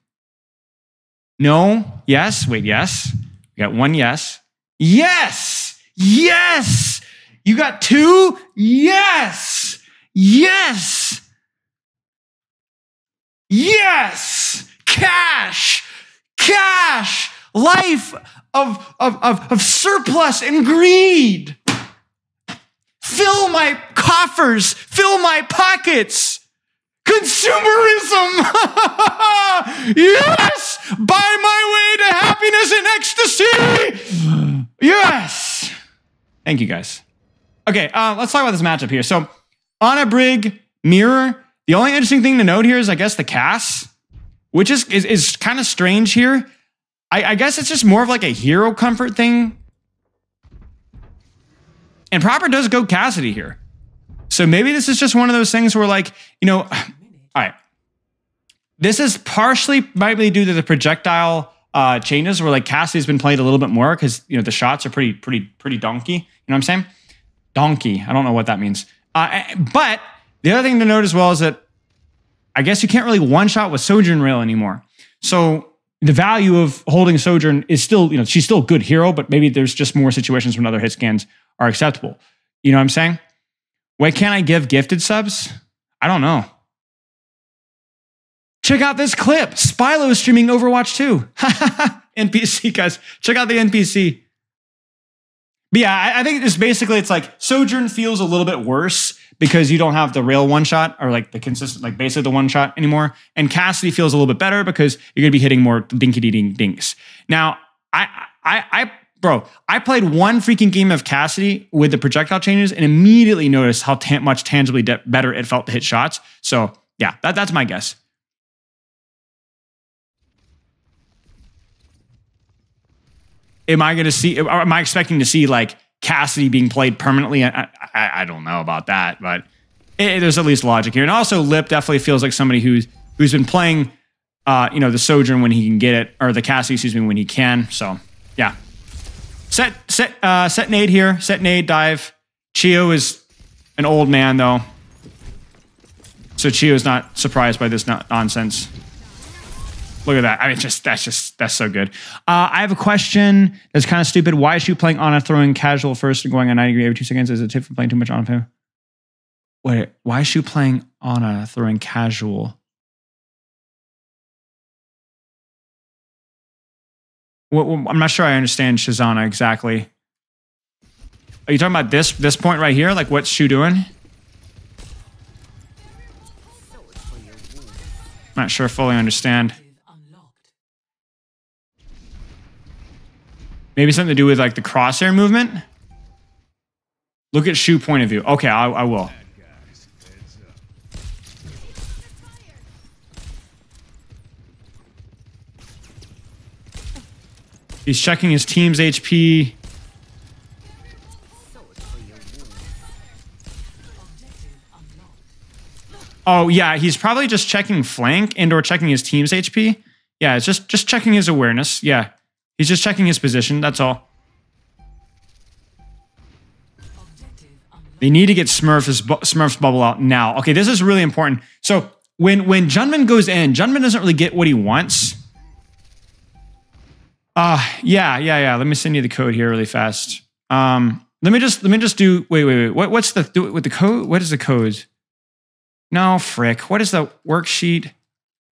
No? Yes? Wait, yes? We got one yes. Yes! Yes! You got two? Yes! Yes! Yes! Cash! Cash! Life of surplus and greed. Fill my coffers. Fill my pockets. Consumerism! Yes! Buy my way to happiness and ecstasy! Yes! Thank you, guys. Okay, let's talk about this matchup here. So, Ana Brig, Mirror. The only interesting thing to note here is, I guess, the Cass, which is kind of strange here. I guess it's just more of like a hero comfort thing. And Proper does go Cassidy here. So maybe this is just one of those things where, like, you know, all right. This is partially might be due to the projectile changes where, like, Cassidy's been played a little bit more because, you know, the shots are pretty donkey. You know what I'm saying? Donkey. I don't know what that means. But the other thing to note as well is that I guess you can't really one-shot with Sojourn Rail anymore. So the value of holding Sojourn is still, you know, she's still a good hero, but maybe there's just more situations when other hit scans are acceptable. You know what I'm saying? Why can't I give gifted subs? I don't know. Check out this clip. Spilo is streaming Overwatch 2. NPC, guys. Check out the NPC. But yeah, I think it's like Sojourn feels a little bit worse because you don't have the rail one shot or like the consistent, like basically the one shot anymore. And Cassidy feels a little bit better because you're going to be hitting more dinky dinks. Now, Bro, I played one freaking game of Cassidy with the projectile changes and immediately noticed how much tangibly better it felt to hit shots. So yeah, that's my guess. Am I expecting to see like Cassidy being played permanently? I don't know about that, but there's at least logic here. And also Lip definitely feels like somebody who's been playing, you know, the Sojourn when he can get it, or the Cassidy, excuse me, when he can. So yeah. Set nade here. Set nade, dive. Chio is an old man, though. So Chio is not surprised by this nonsense. Look at that. I mean, that's so good. I have a question that's kind of stupid. Why is she playing Ana throwing casual first and going on 90 degree every 2 seconds? Is it a tip for playing too much Ana? Wait, why is she playing Ana throwing casual? Well, I'm not sure I understand Shazana exactly. Are you talking about this point right here? Like, what's Shu doing? I'm not sure I fully understand. Maybe something to do with like the crosshair movement? Look at Shu point of view. Okay, I will. He's checking his team's HP. Oh, yeah, he's probably just checking flank and or checking his team's HP. Yeah, it's just checking his awareness. Yeah, he's just checking his position. That's all. They need to get Smurf's bubble out now. Okay, this is really important. So when Junman goes in, Junman doesn't really get what he wants. Yeah. Let me send you the code here really fast. Let me just do. Wait. What's with the code? What is the code? No, frick. What is the worksheet?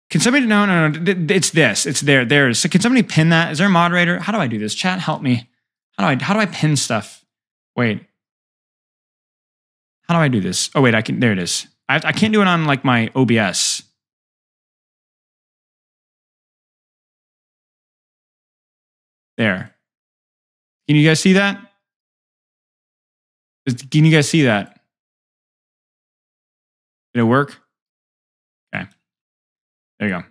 Can somebody? No. It's this. It's there. So can somebody pin that? Is there a moderator? How do I do this? Chat, help me. How do I pin stuff? Wait. How do I do this? Oh wait, I can. There it is. I can't do it on like my OBS. There. Can you guys see that? Can you guys see that? Did it work? Okay. There you go.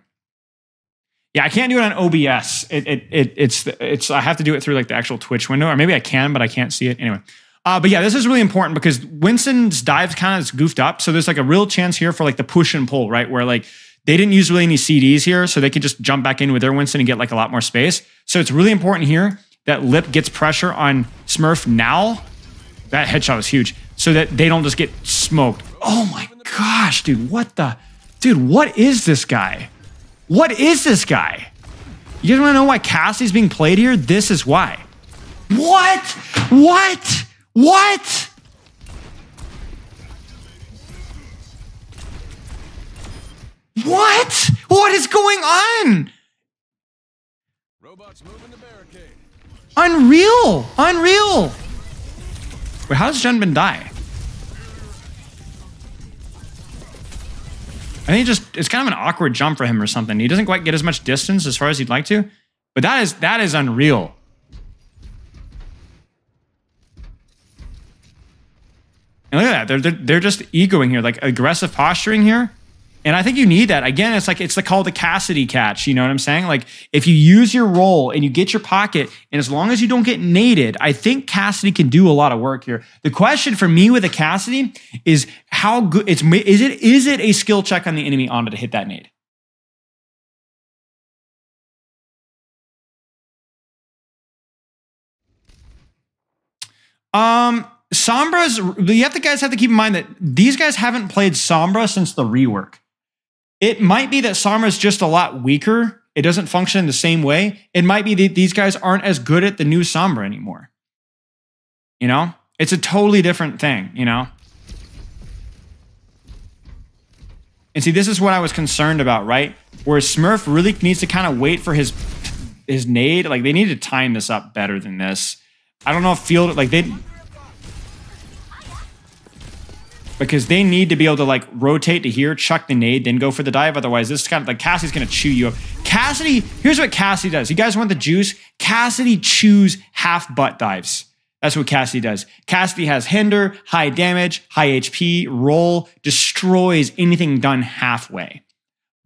Yeah, I can't do it on OBS. It's I have to do it through like the actual Twitch window, or maybe I can, but I can't see it anyway. But yeah, this is really important because Winston's dives kind of goofed up, so there's like a real chance here for like the push and pull, right? Where like they didn't use really any CDs here, so they could just jump back in with their Winston and get like a lot more space. So it's really important here that Lip gets pressure on Smurf now. That headshot was huge, so that they don't just get smoked. Oh my gosh, dude, what is this guy? What is this guy? You guys want to know why Cassie's being played here? This is why. What? What? What? What? What is going on? Robots moving the barricade. Unreal. Unreal. Wait, how does Junbin die? I think it's kind of an awkward jump for him or something. He doesn't quite get as much distance as far as he'd like to, but that is unreal. And look at that, they're just egoing here, like aggressive posturing here. And I think you need that. Again, it's called the Cassidy catch. You know what I'm saying? Like if you use your roll and you get your pocket, and as long as you don't get naded, I think Cassidy can do a lot of work here. The question for me with a Cassidy is how good is it a skill check on the enemy Ana to hit that nade? Sombra's, you have to keep in mind that these guys haven't played Sombra since the rework. It might be that Sombra's just a lot weaker. It doesn't function the same way. It might be that these guys aren't as good at the new Sombra anymore. You know? It's a totally different thing, you know? And see, this is what I was concerned about, right? Where Smurf really needs to kind of wait for his nade. Like, they need to time this up better than this. I don't know if Field, like, because they need to be able to like rotate to here, chuck the nade, then go for the dive. Otherwise, this is kind of like Cassidy's gonna chew you up. Cassidy, here's what Cassidy does. You guys want the juice? Cassidy chews half butt dives. That's what Cassidy does. Cassidy has hinder, high damage, high HP, roll, destroys anything done halfway.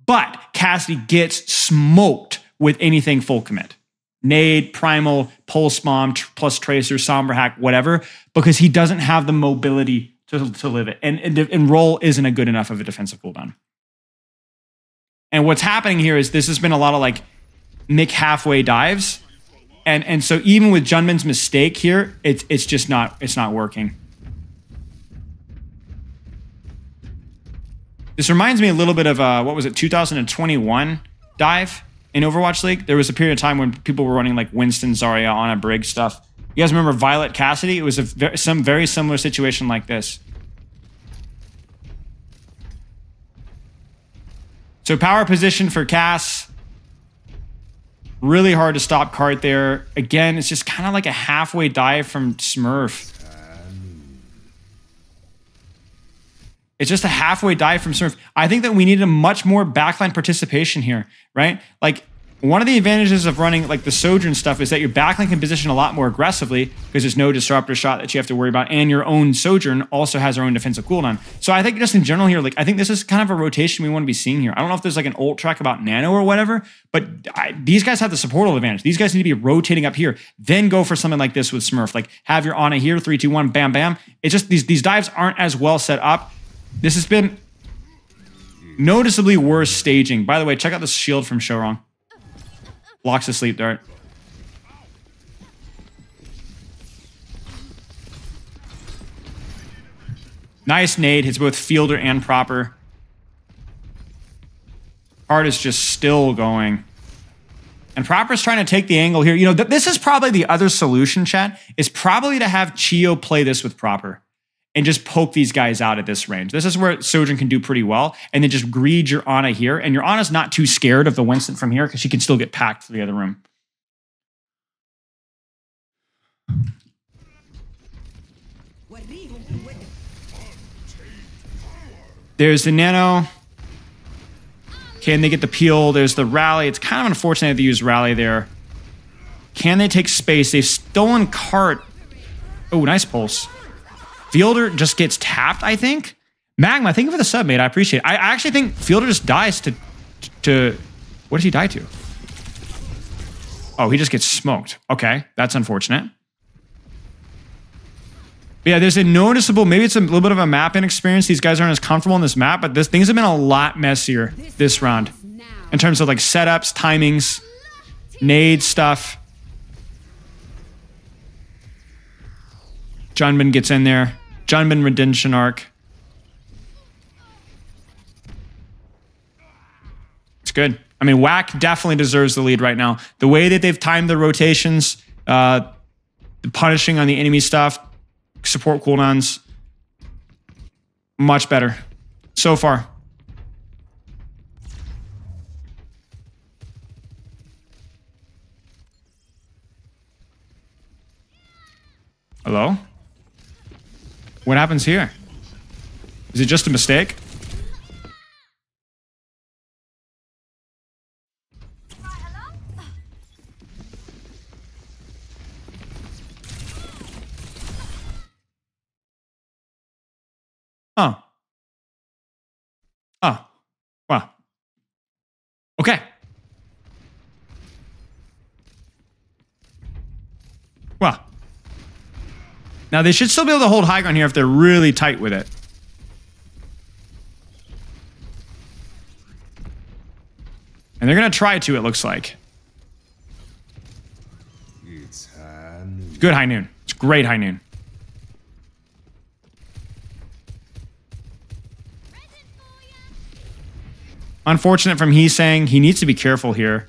But Cassidy gets smoked with anything full commit. Nade, primal, pulse bomb, plus tracer, sombra hack, whatever, because he doesn't have the mobility to live it. And roll isn't a good enough of a defensive cooldown. And what's happening here is this has been a lot of like Mick halfway dives. And so even with Junmin's mistake here, it's just not working. This reminds me a little bit of what was it, 2021 dive in Overwatch League. There was a period of time when people were running like Winston, Zarya, Ana, Brig stuff. You guys remember Violet Cassidy? It was some very similar situation like this. So power position for Cass. Really hard to stop cart there. Again, it's just kind of like a halfway dive from Smurf. It's just a halfway dive from Smurf. I think that we needed a much more backline participation here, right? Like, one of the advantages of running like the Sojourn stuff is that your backline can position a lot more aggressively because there's no disruptor shot that you have to worry about, and your own Sojourn also has their own defensive cooldown. So I think just in general here, like I think this is kind of a rotation we want to be seeing here. I don't know if there's like an ult track about Nano or whatever, but these guys have the supportal advantage. These guys need to be rotating up here, then go for something like this with Smurf. Like have your Ana here, 3, 2, 1, bam, bam. It's just these dives aren't as well set up. This has been noticeably worse staging. By the way, check out this shield from Showrong. Blocks the sleep dart. Nice nade. Hits both fielder and proper. Card is just still going. And proper's trying to take the angle here. You know, this is probably the other solution, chat, is probably to have Chio play this with proper and just poke these guys out at this range. This is where Sojourn can do pretty well, and then just greed your Ana here. And your Ana's not too scared of the Winston from here because she can still get packed to the other room. There's the Nano. Can they get the peel? There's the rally. It's kind of unfortunate they use rally there. Can they take space? They've stolen cart. Oh, nice pulse. Fielder just gets tapped, I think. Magma, thank you for the sub, mate. I appreciate it. I actually think Fielder just dies to... What does he die to? Oh, he just gets smoked. Okay, that's unfortunate. But yeah, there's a noticeable... Maybe it's a little bit of a map inexperience. These guys aren't as comfortable in this map, but things have been a lot messier this round. In terms of like setups, timings, nade stuff. Junbin gets in there. Junbin redemption arc. It's good. I mean, WAC definitely deserves the lead right now. The way that they've timed the rotations, the punishing on the enemy stuff, support cooldowns, much better so far. Hello? What happens here? Is it just a mistake? Oh. Oh. Wow. Okay. Wow. Now, they should still be able to hold high ground here if they're really tight with it. And they're going to try to, it looks like. It's good high noon. It's great high noon. Unfortunate from he saying he needs to be careful here.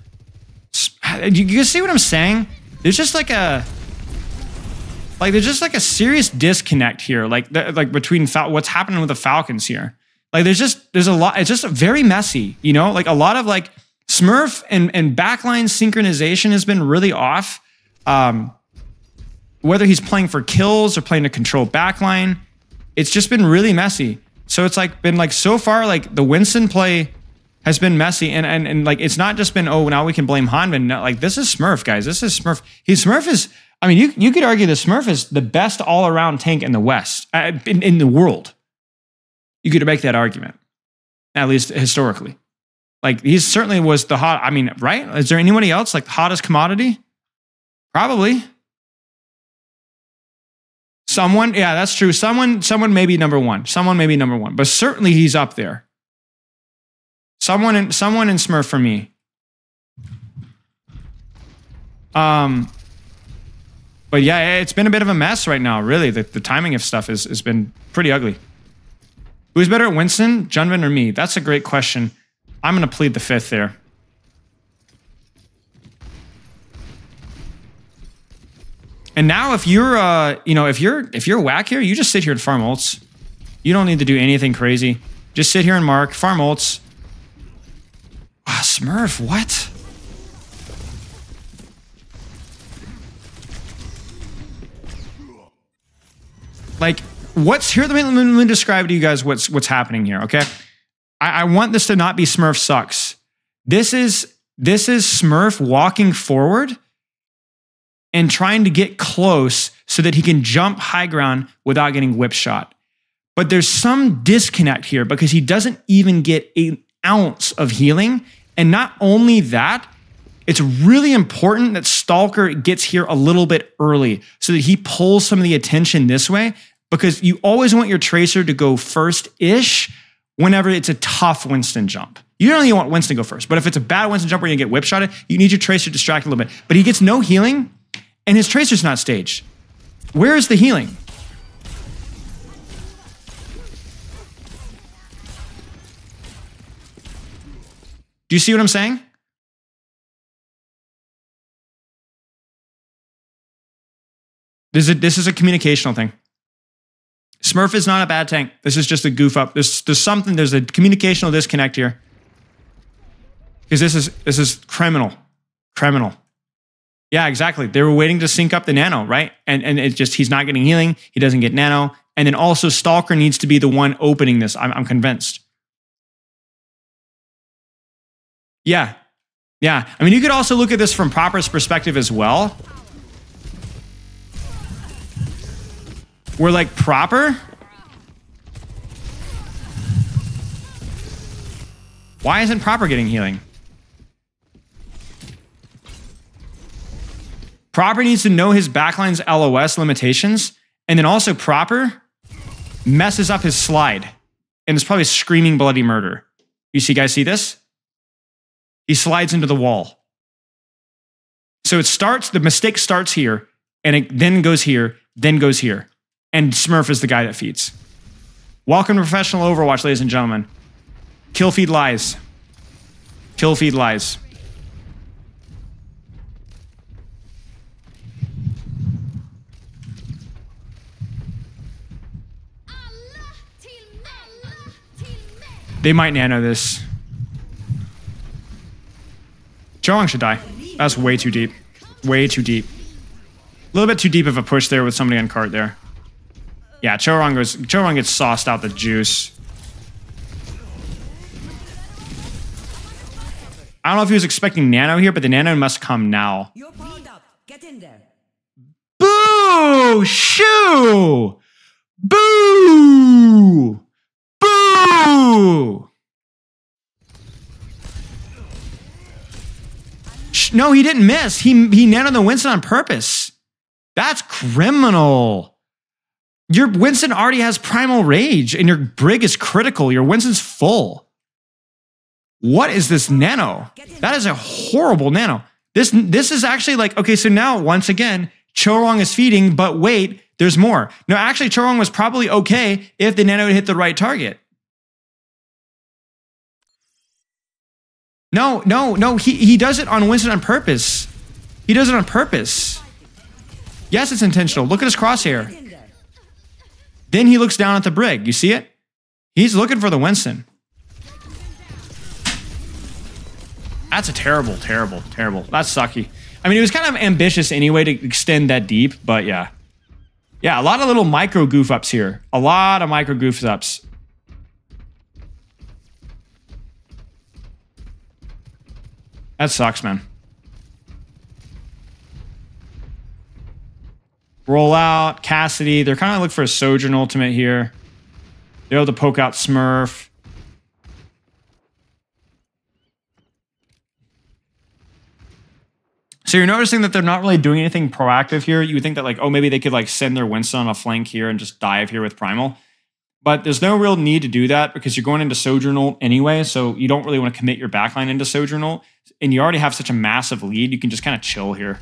You guys see what I'm saying? There's just like a... there's just like a serious disconnect here, like between what's happening with the Falcons here. Like there's a lot. It's just very messy, you know. Like a lot of like Smurf and backline synchronization has been really off. Whether he's playing for kills or playing to control backline, it's just been really messy. So it's like been like so far like the Winston play has been messy, and like it's not just been, oh, now we can blame Hanvin. No, like this is Smurf, guys. This is Smurf. Smurf is. I mean, you could argue the Smurf is the best all-around tank in the West, in the world. You could make that argument, at least historically. Like, he certainly was the hot, I mean, right? Is there anybody else, like, the hottest commodity? Probably. Someone, yeah, that's true. Someone may be number one. Someone may be number one. But certainly he's up there. Someone in Smurf for me. But yeah, it's been a bit of a mess right now, really. The timing of stuff has been pretty ugly. Who's better at Winston, Junvin, or me? That's a great question. I'm going to plead the fifth there. And now if you're, if you're WAC here, you just sit here and farm ults. You don't need to do anything crazy. Just sit here and mark, farm ults. Ah, Smurf, what? Like, let me describe to you guys what's happening here, okay? I want this to not be Smurf sucks. This is Smurf walking forward and trying to get close so that he can jump high ground without getting whip shot. But there's some disconnect here because he doesn't even get an ounce of healing. And not only that, it's really important that Stalker gets here a little bit early so that he pulls some of the attention this way, because you always want your Tracer to go first-ish whenever it's a tough Winston jump. You don't even want Winston to go first, but if it's a bad Winston jump where you get whip-shotted, you need your Tracer distracted a little bit. But he gets no healing, and his Tracer's not staged. Where is the healing? Do you see what I'm saying? This is a communicational thing. Smurf is not a bad tank. This is just a goof up. There's a communicational disconnect here. Because this is criminal. Criminal. Yeah, exactly. They were waiting to sync up the nano, right? And it just, he's not getting healing. He doesn't get nano. And then also Stalker needs to be the one opening this. I'm convinced. Yeah. Yeah, I mean, you could also look at this from Proper's perspective as well. Where like Proper... Why isn't Proper getting healing? Proper needs to know his backline's LOS limitations, and then also Proper messes up his slide. And it's probably screaming bloody murder. You guys see this? He slides into the wall. So it starts, the mistake starts here, and it then goes here, then goes here. And Smurf is the guy that feeds. Welcome to professional Overwatch, ladies and gentlemen. Kill feed lies. Kill feed lies. They might nano this. Choang should die. That's way too deep. Way too deep. A little bit too deep of a push there with somebody on cart there. Yeah, Choang gets sauced out the juice. I don't know if he was expecting nano here, but the nano must come now. You're powered up. Get in there. Boo! Shoo! Boo! Boo! No, he didn't miss. He nanoed the Winston on purpose. That's criminal. Your Winston already has primal rage, and your Brig is critical. Your Winston's full. What is this nano? That is a horrible nano. This is actually like, okay, so now once again, Chorong is feeding, but wait, there's more. No, actually, Chorong was probably okay if the nano had hit the right target. No, he does it on Winston on purpose. He does it on purpose. Yes, it's intentional. Look at his crosshair. Then he looks down at the Brig. You see it? He's looking for the Winston. That's a terrible. That's sucky. I mean, it was kind of ambitious anyway to extend that deep, but yeah. Yeah, a lot of little micro goof ups here. A lot of micro goof ups. That sucks, man. Roll out, Cassidy. They're kind of looking for a Sojourn ultimate here. They're able to poke out Smurf. So you're noticing that they're not really doing anything proactive here. You would think that like, oh, maybe they could like send their Winston on a flank here and just dive here with Primal. But there's no real need to do that because you're going into Sojourn ult anyway, so you don't really want to commit your backline into Sojourn ult. And you already have such a massive lead, you can just kind of chill here.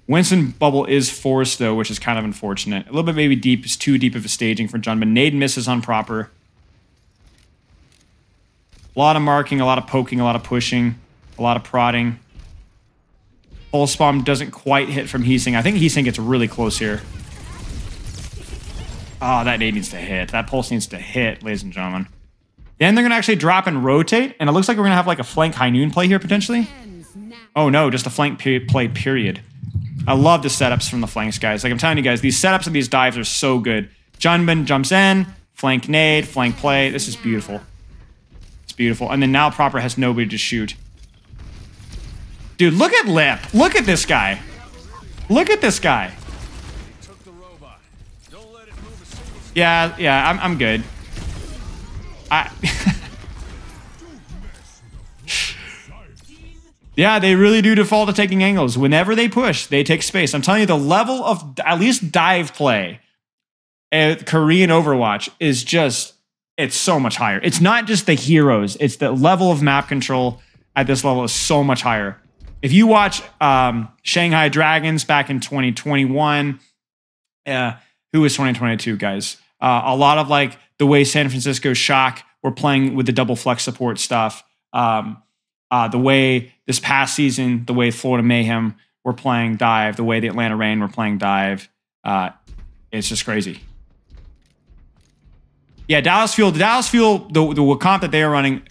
Winston bubble is forced though, which is kind of unfortunate. A little bit maybe deep, is too deep of a staging for John, but Nade misses on Proper. A lot of marking, a lot of poking, a lot of pushing, a lot of prodding. Pulse Bomb doesn't quite hit from Heesing. I think Heesing gets really close here. Oh, that nade needs to hit. That pulse needs to hit, ladies and gentlemen. Then they're going to actually drop and rotate, and it looks like we're going to have like a flank high noon play here potentially. Oh no, just a flank play, period. I love the setups from the flanks, guys. Like I'm telling you guys, these setups and these dives are so good. Junbin jumps in, flank nade, flank play. This is beautiful. It's beautiful. And then now Proper has nobody to shoot. Dude, look at Lip. Look at this guy. Look at this guy. Yeah, I'm good. Yeah, they really do default to taking angles. Whenever they push, they take space. I'm telling you, the level of at least dive play at Korean Overwatch is just, it's so much higher. It's not just the heroes. It's the level of map control at this level is so much higher. If you watch Shanghai Dragons back in 2021, who was 2022, guys? A lot of like the way San Francisco Shock were playing with the double flex support stuff. The way this past season, the way Florida Mayhem were playing dive, the way the Atlanta Reign were playing dive, it's just crazy. Yeah, Dallas Fuel, the comp that they are running,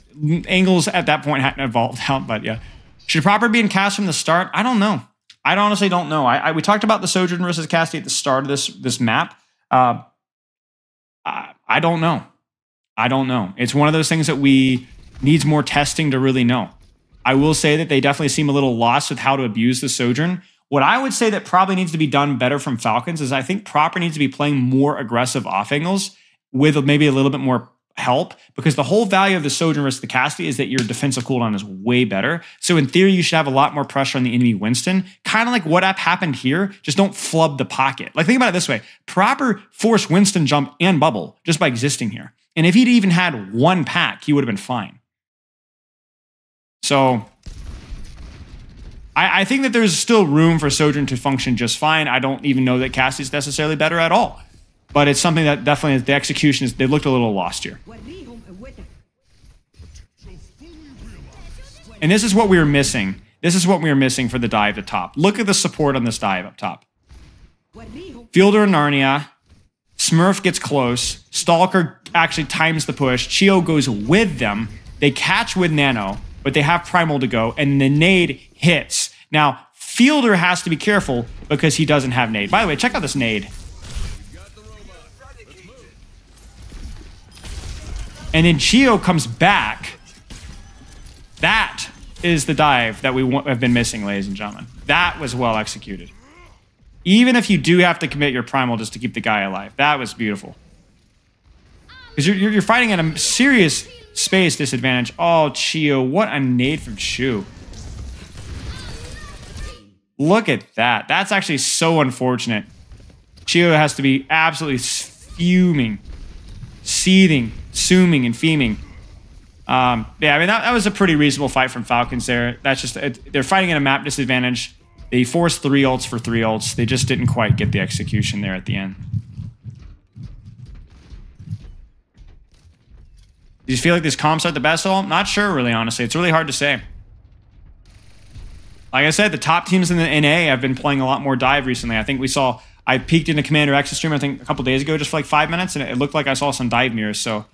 angles at that point hadn't evolved out, but yeah. Should Proper be in cast from the start? I don't know. I honestly don't know. We talked about the Sojourn versus Cassidy at the start of this map. I don't know. It's one of those things that we needs more testing to really know. I will say that they definitely seem a little lost with how to abuse the Sojourn. What I would say that probably needs to be done better from Falcons is I think Proper needs to be playing more aggressive off angles with maybe a little bit more help, because the whole value of the Sojourn versus the Cassidy is that your defensive cooldown is way better. So in theory, you should have a lot more pressure on the enemy Winston. Kind of like what happened here, just don't flub the pocket. Like think about it this way, Proper forced Winston jump and bubble just by existing here. And if he'd even had one pack, he would have been fine. So I think that there's still room for Sojourn to function just fine. I don't even know that Cassie's necessarily better at all. But it's something that definitely, the execution is, they looked a little lost here. And this is what we were missing. This is what we were missing for the dive at top. Look at the support on this dive up top. Fielder and Narnia. Smurf gets close. Stalker actually times the push. Chio goes with them. They catch with Nano, but they have Primal to go, and the nade hits. Now, Fielder has to be careful because he doesn't have nade. By the way, check out this nade. And then Chio comes back. That is the dive that we have been missing, ladies and gentlemen. That was well executed. Even if you do have to commit your Primal just to keep the guy alive. That was beautiful. Because you're fighting at a serious space disadvantage. Oh, Chio, what a nade from Shu. Look at that. That's actually so unfortunate. Chio has to be absolutely fuming, seething, suming, and fuming. Yeah, I mean, that was a pretty reasonable fight from Falcons there. That's just, they're fighting at a map disadvantage. They forced 3 ults for 3 ults. They just didn't quite get the execution there at the end. Do you feel like these comps are the best of all? Not sure, really, honestly. It's really hard to say. Like I said, the top teams in the NA have been playing a lot more dive recently. I think we saw, I peeked into Commander X's stream, I think, a couple days ago, just for like 5 minutes, and it looked like I saw some dive mirrors, so.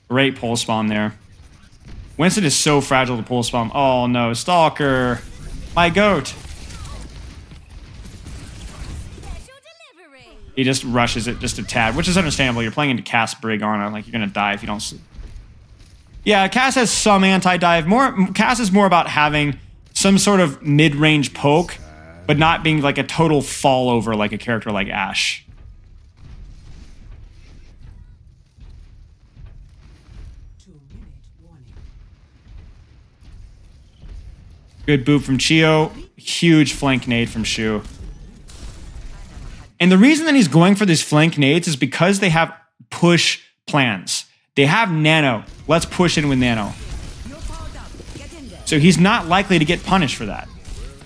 Great pulse bomb there. Winston is so fragile to pulse bomb. Oh no, Stalker. My goat. He just rushes it just a tad, which is understandable. You're playing into Cass Brig on it, like you're gonna die if you don't sleep. Yeah, Cass has some anti-dive. Cass is more about having some sort of mid-range poke, but not being like a total fall over like a character like Ashe. Good boop from Chio. Huge flank nade from Shu. And the reason that he's going for these flank nades is because they have push plans. They have Nano. Let's push in with Nano. So he's not likely to get punished for that.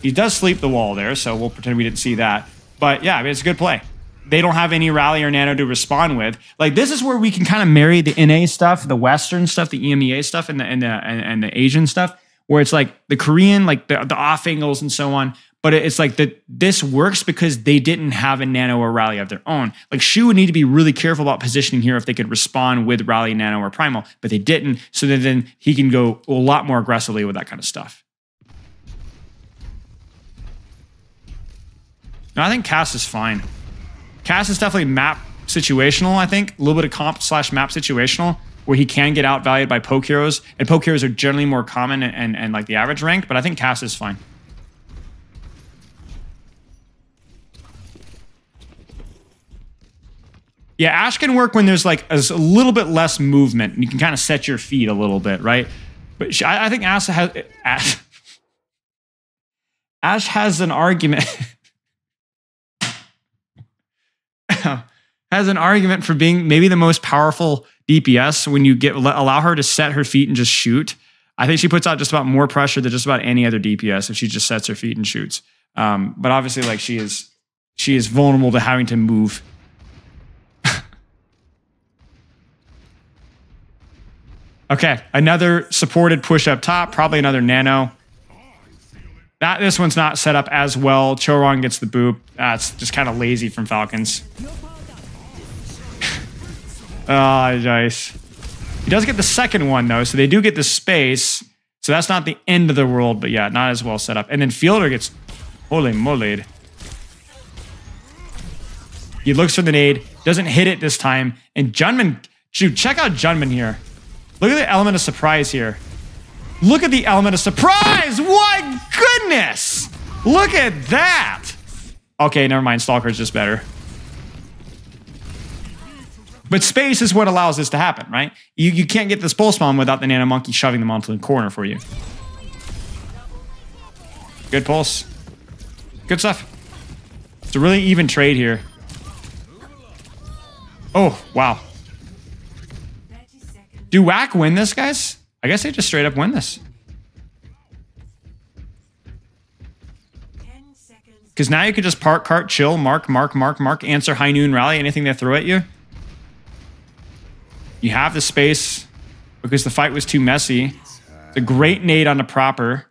He does sleep the wall there, so we'll pretend we didn't see that. But yeah, I mean, it's a good play. They don't have any rally or Nano to respond with. Like, this is where we can kind of marry the NA stuff, the Western stuff, the EMEA stuff, and the Asian stuff, where it's like the Korean, like the off angles and so on. But it's like this works because they didn't have a Nano or rally of their own. Like, Shu would need to be really careful about positioning here if they could respond with rally, Nano, or Primal, but they didn't. So then he can go a lot more aggressively with that kind of stuff. No, I think Cass is fine. Cass is definitely map situational, I think. A little bit of comp / map situational, where he can get outvalued by poke heroes. And poke heroes are generally more common and like the average ranked, but I think Cass is fine. Yeah, Ashe can work when there's like a little bit less movement and you can kind of set your feet a little bit, right? But I think Ashe has an argument. Has an argument for being maybe the most powerful DPS when you allow her to set her feet and just shoot. I think she puts out just about more pressure than just about any other DPS if she just sets her feet and shoots. But obviously, like, she is vulnerable to having to move. Okay, another supported push up top, probably another Nano. This one's not set up as well. Chorong gets the boop. It's just kind of lazy from Falcons. Oh, nice. He does get the second one, though, so they do get the space. So that's not the end of the world, but yeah, not as well set up. And then Fielder gets holy moly. He looks for the nade, doesn't hit it this time, and Junman Dude, check out Junman here. Look at the element of surprise here. Look at the element of surprise! My goodness! Look at that! Okay, never mind. Stalker's just better. But space is what allows this to happen, right? You can't get this pulse bomb without the Nano Monkey shoving them onto the corner for you. Good pulse. Good stuff. It's a really even trade here. Oh, wow. Do WAC win this, guys? I guess they just straight up win this. Because now you can just park, cart, chill, mark, answer high noon rally, anything they throw at you. You have the space because the fight was too messy. It's a great nade on the proper.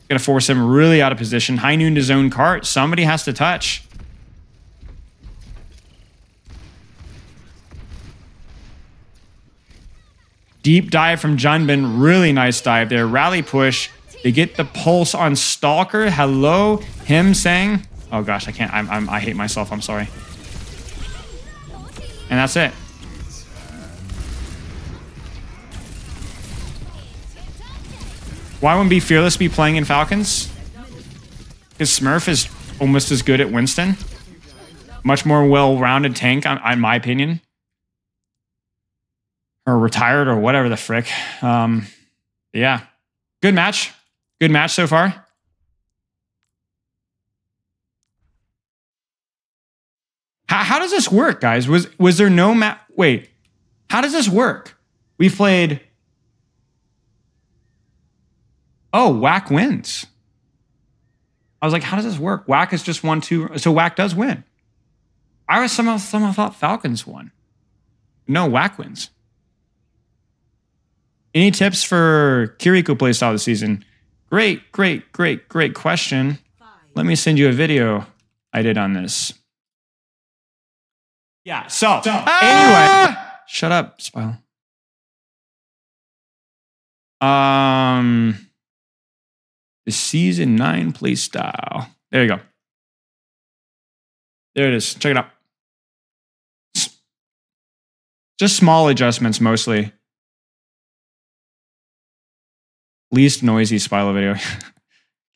Gonna force him really out of position. High noon to zone cart. Somebody has to touch. Deep dive from Junbin. Really nice dive there. Rally push. They get the pulse on Stalker. Hello. Him saying, oh gosh, I can't. I hate myself. I'm sorry. And that's it. Why wouldn't Be Fearless be playing in Falcons? Because Smurf is almost as good at Winston. Much more well-rounded tank, in my opinion. Or retired or whatever the frick. Yeah. Good match. Good match so far. How does this work, guys? Was there no match? Wait. How does this work? We played... Oh, WAC wins. I was like, how does this work? WAC is just 1-2. So WAC does win. I was somehow thought Falcons won. No, WAC wins. Any tips for Kiriko playstyle this season? Great question. Let me send you a video I did on this. Yeah, so anyway. Shut up, Spilo. The Season 9 playstyle. There you go. There it is. Check it out. Just small adjustments mostly. Least noisy Spilo video. Can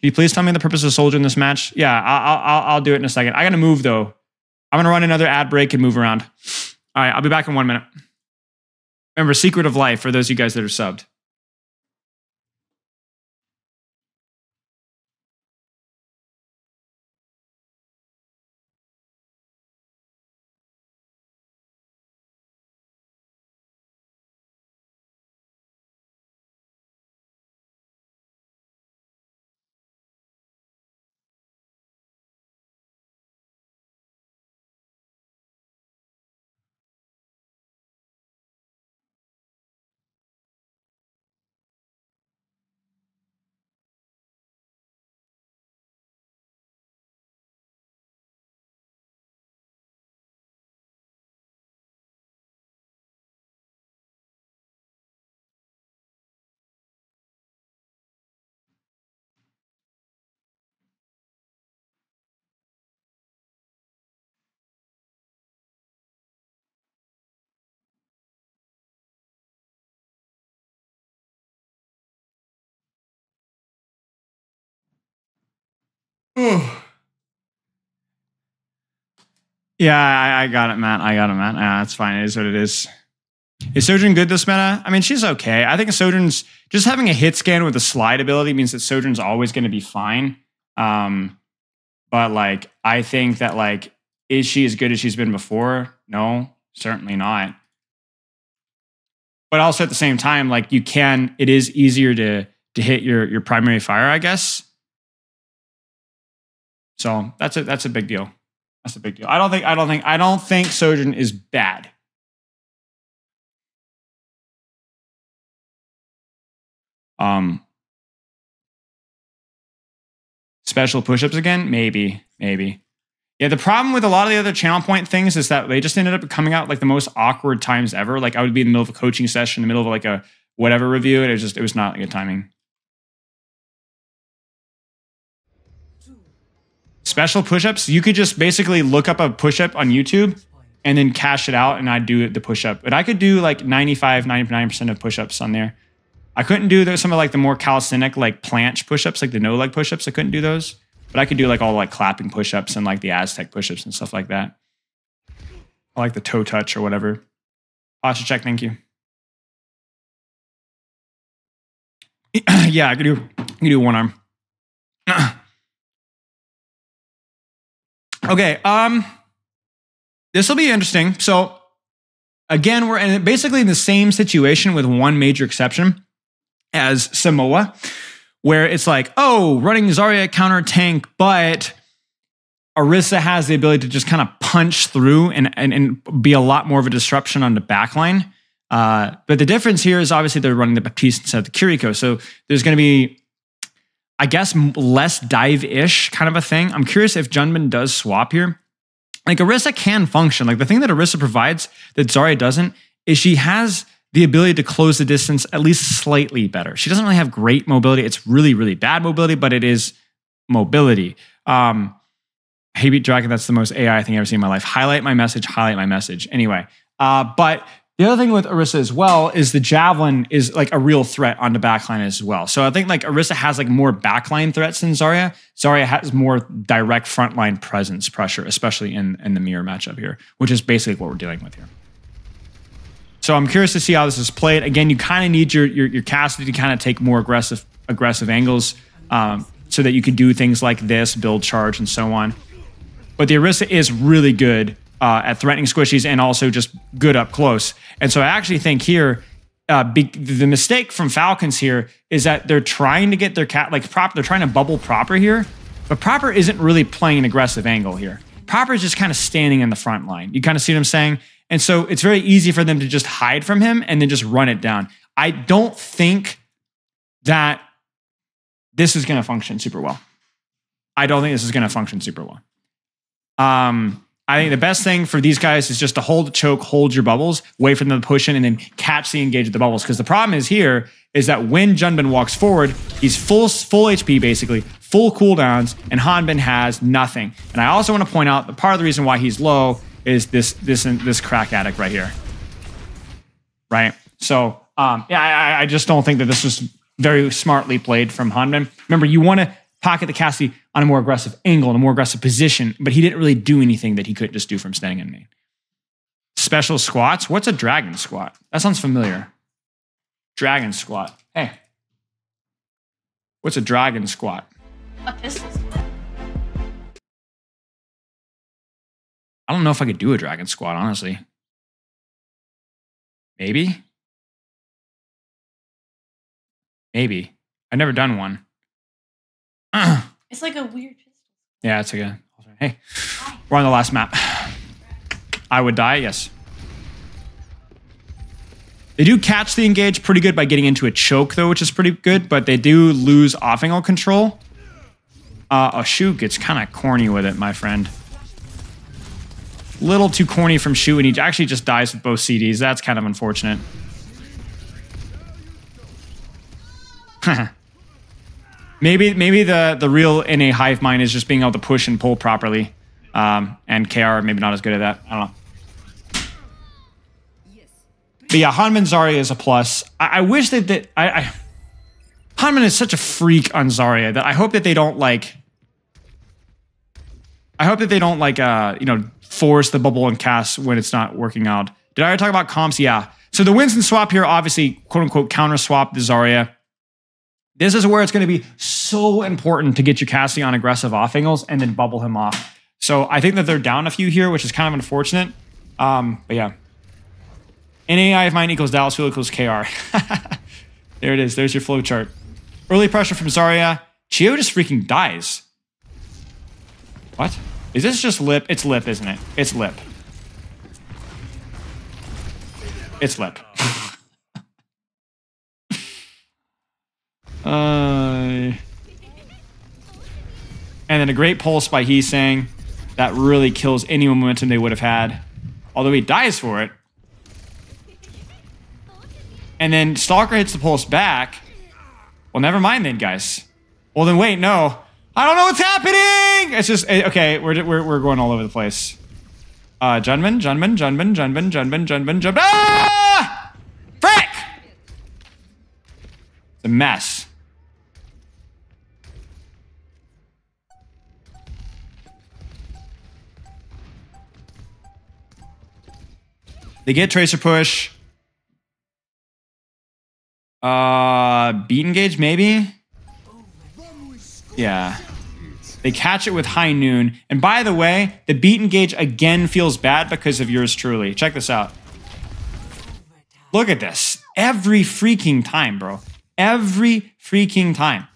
you please tell me the purpose of Soldier in this match? Yeah, I'll do it in a second. I gotta move though. I'm gonna run another ad break and move around. All right, I'll be back in 1 minute. Remember, Secret of Life for those of you guys that are subbed. Yeah, I got it, Matt. Yeah, that's fine. It is what it is. Is Sojourn good this meta? I mean, she's okay. I think Sojourn's just having a hit scan with a slide ability means that Sojourn's always going to be fine. But like, I think that like, is she as good as she's been before? No, certainly not. But also at the same time, like it is easier to hit your primary fire, I guess. So that's a big deal. That's a big deal. I don't think Sojourn is bad. Special push-ups again? Maybe. Yeah, the problem with a lot of the other channel point things is that they just ended up coming out like the most awkward times ever. Like I would be in the middle of a coaching session, in the middle of like a whatever review, and it was not good timing. Special push-ups, you could just basically look up a push-up on YouTube and then cash it out, and I'd do the push-up. But I could do like 95, 99% of push-ups on there. I couldn't do some of like the more calisthenic, like planche push-ups, like the no-leg push-ups. I couldn't do those. But I could do like all like clapping push-ups and like the Aztec push-ups and stuff like that. I like the toe touch or whatever. Posture check, thank you. Yeah, I could do one arm. Okay, this will be interesting. So again, we're basically in the same situation with one major exception as Samoa, where it's like, oh, running Zarya counter tank, but Orisa has the ability to just kind of punch through and be a lot more of a disruption on the backline. But the difference here is obviously they're running the Baptiste instead of the Kiriko. So there's going to be, I guess, less dive-ish kind of a thing. I'm curious if Junbin does swap here. Like Orisa can function. Like the thing that Orisa provides that Zarya doesn't is she has the ability to close the distance at least slightly better. She doesn't really have great mobility. It's really, really bad mobility, but it is mobility. Hey, Beat Dragon, that's the most AI thing I've ever seen in my life. Highlight my message, highlight my message. Anyway, but the other thing with Orisa as well is the Javelin is like a real threat on the backline as well. So I think like Orisa has like more backline threats than Zarya. Zarya has more direct frontline presence pressure, especially in the mirror matchup here, which is basically what we're dealing with here. So I'm curious to see how this is played. Again, you kind of need your Cassidy to kind of take more aggressive angles so that you can do things like this, build charge, and so on. But the Orisa is really good at threatening squishies and also just good up close. And so I actually think here, the mistake from Falcons here is that they're trying to get their they're trying to bubble Proper here, but Proper isn't really playing an aggressive angle here. Proper is just kind of standing in the front line. You kind of see what I'm saying? And so it's very easy for them to just hide from him and then just run it down. I don't think that this is going to function super well. I don't think this is going to function super well. I think the best thing for these guys is just to hold the choke, hold your bubbles, wait for them to push in, and then catch the engage of the bubbles. Because the problem is here is that when Junbin walks forward, he's full HP basically, full cooldowns, and Hanbin has nothing. And I also want to point out that part of the reason why he's low is this crack addict right here. Right? So yeah, I just don't think that this was very smartly played from Hanbin. Remember, you want to pocket the Cassidy on a more aggressive angle, in a more aggressive position, but he didn't really do anything that he couldn't just do from standing in main. Special squats? What's a dragon squat? That sounds familiar. Dragon squat. Hey. What's a dragon squat? A pistol squat. I don't know if I could do a dragon squat, honestly. Maybe? Maybe. I've never done one. It's like a weird pistol. Yeah, it's like a... Hey, we're on the last map. I would die, yes. They do catch the engage pretty good by getting into a choke, though, which is pretty good, but they do lose off-angle control. Shu gets kind of corny with it, my friend. Little too corny from Shu, and he actually just dies with both CDs. That's kind of unfortunate. Maybe the real NA hive mind is just being able to push and pull properly. And KR maybe not as good at that. I don't know. But yeah, Hanbin Zarya is a plus. I wish that Hanbin is such a freak on Zarya that I hope that they don't like. I hope that they don't like you know, force the bubble and cast when it's not working out. Did I already talk about comps? Yeah. So the Winston swap here, obviously, quote unquote, counter swap the Zarya. This is where it's going to be so important to get your Cassidy on aggressive off angles and then bubble him off. So I think that they're down a few here, which is kind of unfortunate. But yeah. NAI of mine equals Dallas Fuel equals KR. There it is. There's your flow chart. Early pressure from Zarya. Chio just freaking dies. What? Is this just lip? It's lip, isn't it? It's lip. It's lip. And then a great pulse by Heesang. That really kills any momentum they would have had. Although he dies for it. And then Stalker hits the pulse back. Well, never mind then, guys. Well, then wait, no. I don't know what's happening! It's just, okay, we're going all over the place. Junman. Ah! Frick! It's a mess. They get Tracer Push. Beat Engage, maybe? Yeah. They catch it with High Noon. And by the way, the Beat Engage again feels bad because of yours truly. Check this out. Look at this. Every freaking time, bro. Every freaking time.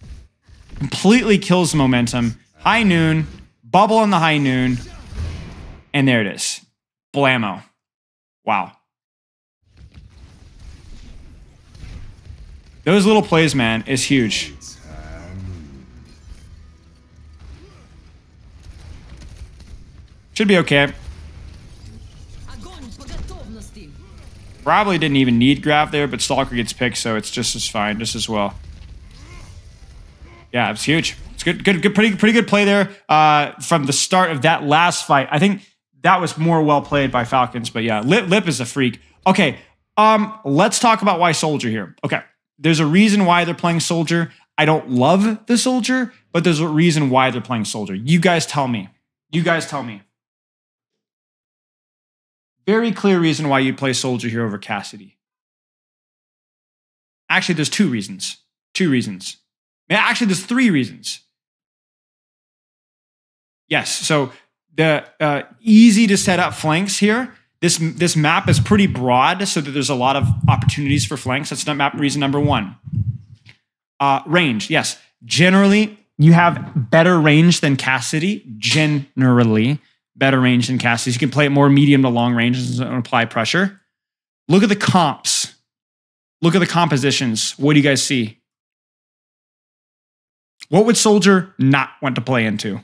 Completely kills the momentum. High Noon. Bubble on the High Noon. And there it is. Blammo. Wow. Those little plays, man, is huge. Should be okay. Probably didn't even need grab there, but Stalker gets picked, so it's just as fine, just as well. Yeah, it's huge. It's good, pretty good play there from the start of that last fight. I think that was more well played by Falcons, but yeah, Lip is a freak. Okay, let's talk about why Soldier here. Okay, there's a reason why they're playing Soldier. I don't love the Soldier, but there's a reason why they're playing Soldier. You guys tell me. You guys tell me. Very clear reason why you'd play Soldier here over Cassidy. Actually, there's two reasons. Actually, there's three reasons. Yes, so the easy to set up flanks here. This map is pretty broad, so that there's a lot of opportunities for flanks. That's not map reason number one. Range, yes. Generally, you have better range than Cassidy. Generally. Better range than Cassidy. You can play it more medium to long range and apply pressure. Look at the comps. Look at the compositions. What do you guys see? What would Soldier not want to play into?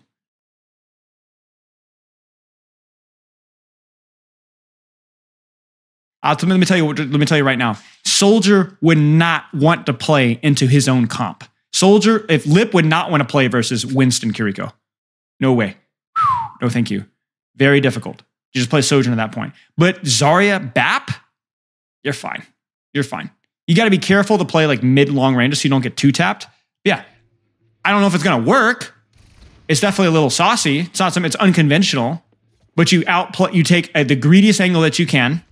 Let me tell you right now. Soldier would not want to play into his own comp. Soldier, if Lip would not want to play versus Winston Kiriko. No way. No, thank you. Very difficult. You just play Sojourn at that point. But Zarya, BAP, you're fine. You're fine. You got to be careful to play like mid-long range so you don't get too tapped. Yeah. I don't know if it's going to work. It's definitely a little saucy. It's not something, it's unconventional. But you take the greediest angle that you can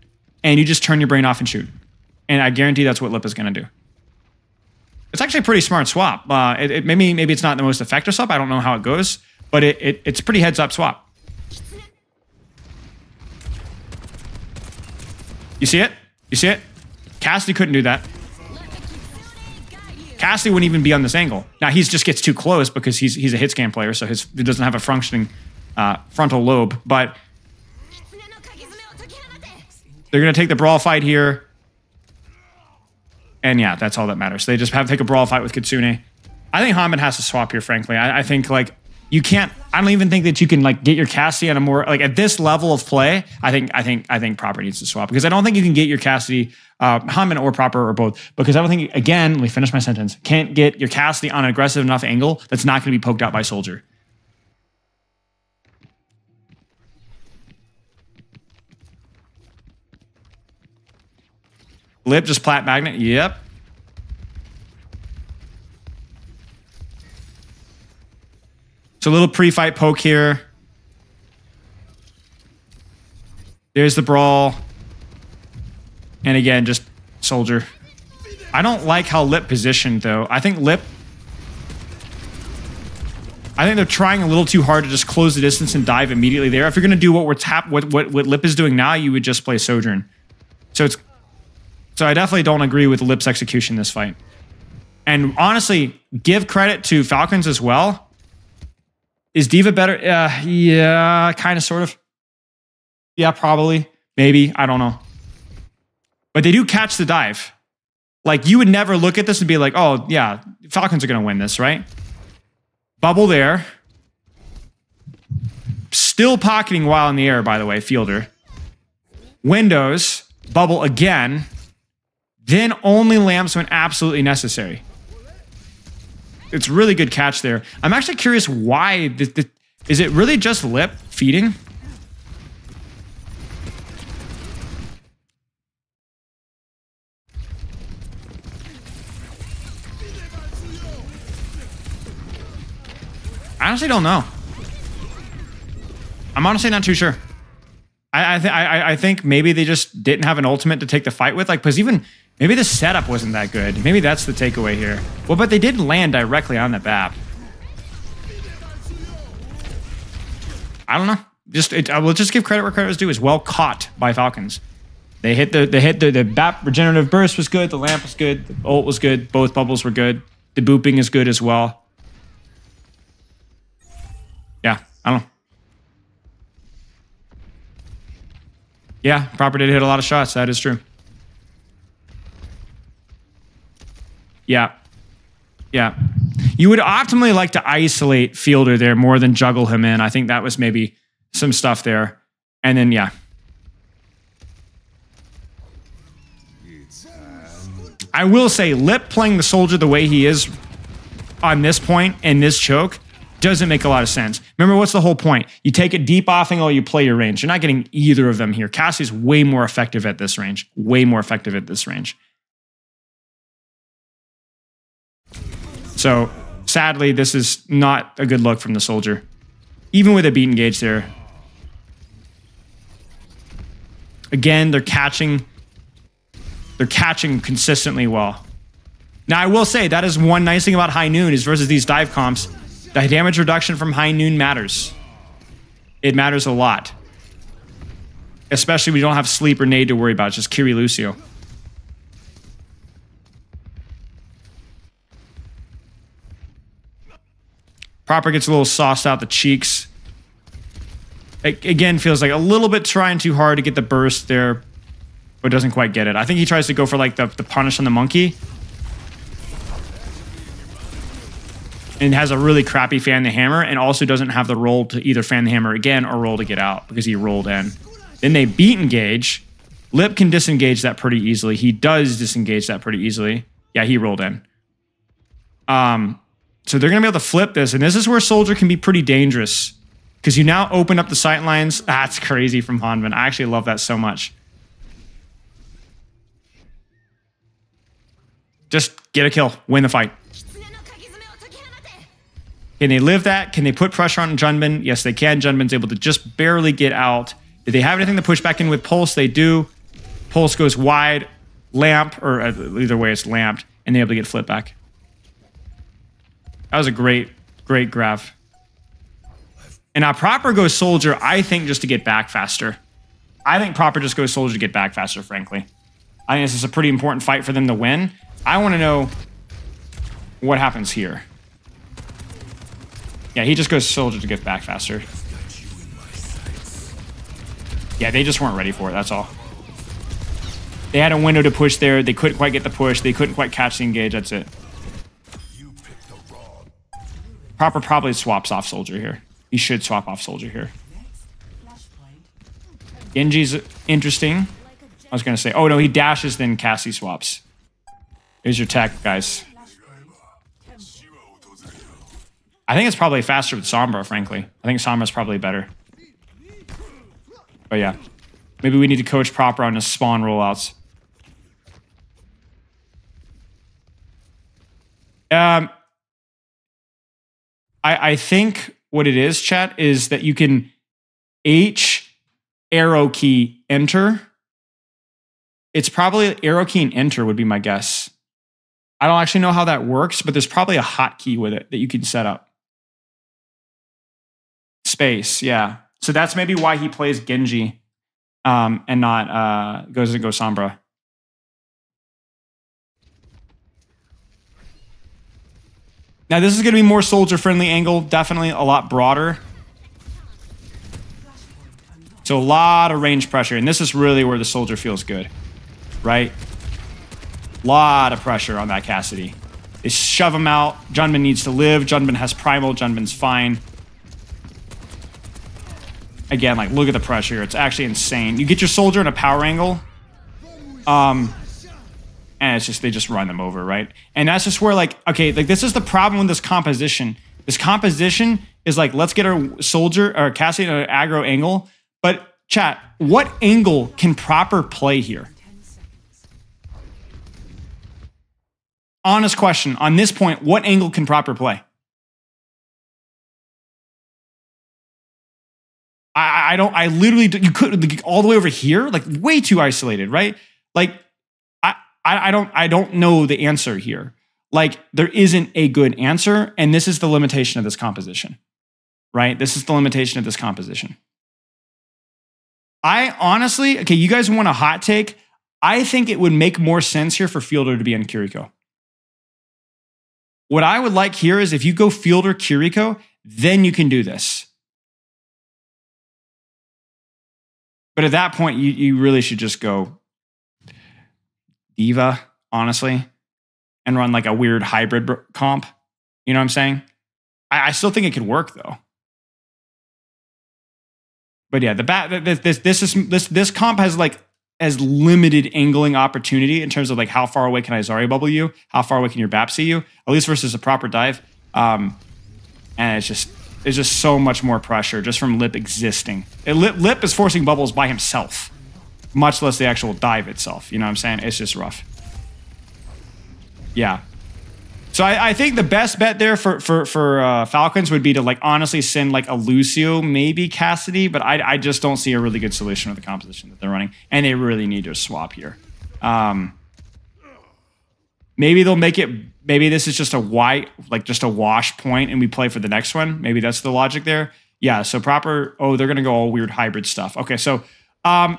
and you just turn your brain off and shoot. And I guarantee that's what Lip is going to do. It's actually a pretty smart swap. Maybe it's not the most effective swap. I don't know how it goes. But it's pretty heads-up swap. You see it? You see it? Cassidy couldn't do that. Cassidy wouldn't even be on this angle. Now, he just gets too close because he's a hit scan player, so he doesn't have a functioning frontal lobe. But they're going to take the brawl fight here. And yeah, that's all that matters. They just have to take a brawl fight with Kitsune. I think Hamid has to swap here, frankly. I think, like, you can't. I don't even think that you can like get your Cassidy on a more like at this level of play. I think Proper needs to swap because I don't think you can get your Cassidy, Hamid or Proper or both. Because I don't think again. Let me finish my sentence. Can't get your Cassidy on an aggressive enough angle that's not going to be poked out by Soldier. Lip just plat magnet. Yep. So a little pre-fight poke here. There's the brawl. And again, just Soldier. I don't like how Lip positioned, though. I think they're trying a little too hard to just close the distance and dive immediately there. If you're going to do what Lip is doing now, you would just play Sojourn. So I definitely don't agree with Lip's execution this fight. And honestly, give credit to Falcons as well. Is Diva better? Yeah, kind of, sort of. Yeah, probably. Maybe. I don't know. But they do catch the dive. Like, you would never look at this and be like, oh, yeah, Falcons are going to win this, right? Bubble there. Still pocketing while in the air, by the way, Fielder. Windows. Bubble again. Then only lamps when absolutely necessary. It's really good catch there. I'm actually curious why. Is it really just Lip feeding? I honestly don't know. I'm honestly not too sure. I think maybe they just didn't have an ultimate to take the fight with. Like, because even maybe the setup wasn't that good. Maybe that's the takeaway here. Well, but they did land directly on the BAP. I don't know. I will just give credit where credit is due. Is well caught by Falcons. They hit the BAP regenerative burst was good. The lamp was good. The ult was good. Both bubbles were good. The booping is good as well. Yeah, I don't know. Yeah, Proper did hit a lot of shots. That is true. Yeah. Yeah. You would optimally like to isolate Fielder there more than juggle him in. I think that was maybe some stuff there. And then, yeah. I will say, Lip playing the soldier the way he is on this point and this choke doesn't make a lot of sense. Remember, what's the whole point? You take it deep off angle, you play your range. You're not getting either of them here. Cassie's way more effective at this range. Way more effective at this range. So, sadly, this is not a good look from the soldier. Even with a beat engage there. Again, they're catching consistently well. Now, I will say, that is one nice thing about High Noon is versus these dive comps. The damage reduction from High Noon matters. It matters a lot. Especially when you don't have sleep or nade to worry about. It's just Kiri Lucio. Proper gets a little sauced out the cheeks. It, again, feels like a little bit trying too hard to get the burst there, but doesn't quite get it. I think he tries to go for like the punish on the monkey. And has a really crappy fan the hammer and also doesn't have the roll to either fan the hammer again or roll to get out because he rolled in. Then they beat engage. Lip can disengage that pretty easily. He does disengage that pretty easily. Yeah, he rolled in. So they're going to be able to flip this. And this is where Soldier can be pretty dangerous because you now open up the sight lines. That's crazy from Hanvin. I actually love that so much. Just get a kill. Win the fight. Can they live that? Can they put pressure on Junbin? Yes, they can. Junbin's able to just barely get out. Do they have anything to push back in with Pulse? They do. Pulse goes wide. Lamp, or either way it's lamped, and they're able to get flip back. That was a great grab. And now Proper goes Soldier, I think, just to get back faster. I think Proper just goes Soldier to get back faster, frankly. I think this is a pretty important fight for them to win. I want to know what happens here. Yeah, he just goes Soldier to get back faster. Yeah, they just weren't ready for it, that's all. They had a window to push there. They couldn't quite get the push. They couldn't quite catch the engage, that's it. Proper probably swaps off Soldier here. He should swap off Soldier here. Genji's interesting. I was going to say, oh no, he dashes, then Cassie swaps. Here's your tech, guys. I think it's probably faster with Sombra, frankly. I think Sombra's probably better. But yeah. Maybe we need to coach Proper on his spawn rollouts. I think what it is, chat, is that you can H arrow key enter. It's probably arrow key and enter would be my guess. I don't actually know how that works, but there's probably a hotkey with it that you can set up. Space, yeah. So that's maybe why he plays Genji and not goes Sombra. Now this is going to be more soldier-friendly angle, definitely a lot broader. So a lot of range pressure, and this is really where the soldier feels good, right? Lot of pressure on that Cassidy. They shove him out. Junbin needs to live. Junbin has primal. Junbin's fine. Again, like, look at the pressure here. It's actually insane. You get your soldier in a power angle, and it's just, they just run them over, right? And that's just where, like, okay, like, this is the problem with this composition. This composition is like, let's get our soldier, or Cassie in an aggro angle, but chat, what angle can Proper play here? Honest question, on this point, what angle can Proper play? I literally, you could like, all the way over here, like way too isolated, right? Like I don't know the answer here. Like there isn't a good answer. And this is the limitation of this composition, right? This is the limitation of this composition. I honestly, okay, you guys want a hot take? I think it would make more sense here for Fielder to be on Kiriko. What I would like here is if you go Fielder Kiriko, then you can do this. But at that point, you really should just go Diva, honestly, and run like a weird hybrid comp. You know what I'm saying? I still think it could work though. But yeah, this comp has like as limited angling opportunity in terms of like how far away can I Zarya bubble you, how far away can your BAP see you, at least versus a proper dive. And it's just so much more pressure just from Lip existing. Lip is forcing bubbles by himself, much less the actual dive itself. You know what I'm saying? It's just rough. Yeah. So I think the best bet there for Falcons would be to like honestly send like a Lucio, maybe Cassidy, but I just don't see a really good solution with the composition that they're running, and they really need to swap here. Maybe they'll make it. Maybe this is just a just a wash point, and we play for the next one. Maybe that's the logic there. Yeah. So proper. Oh, they're gonna go all weird hybrid stuff. Okay. So, I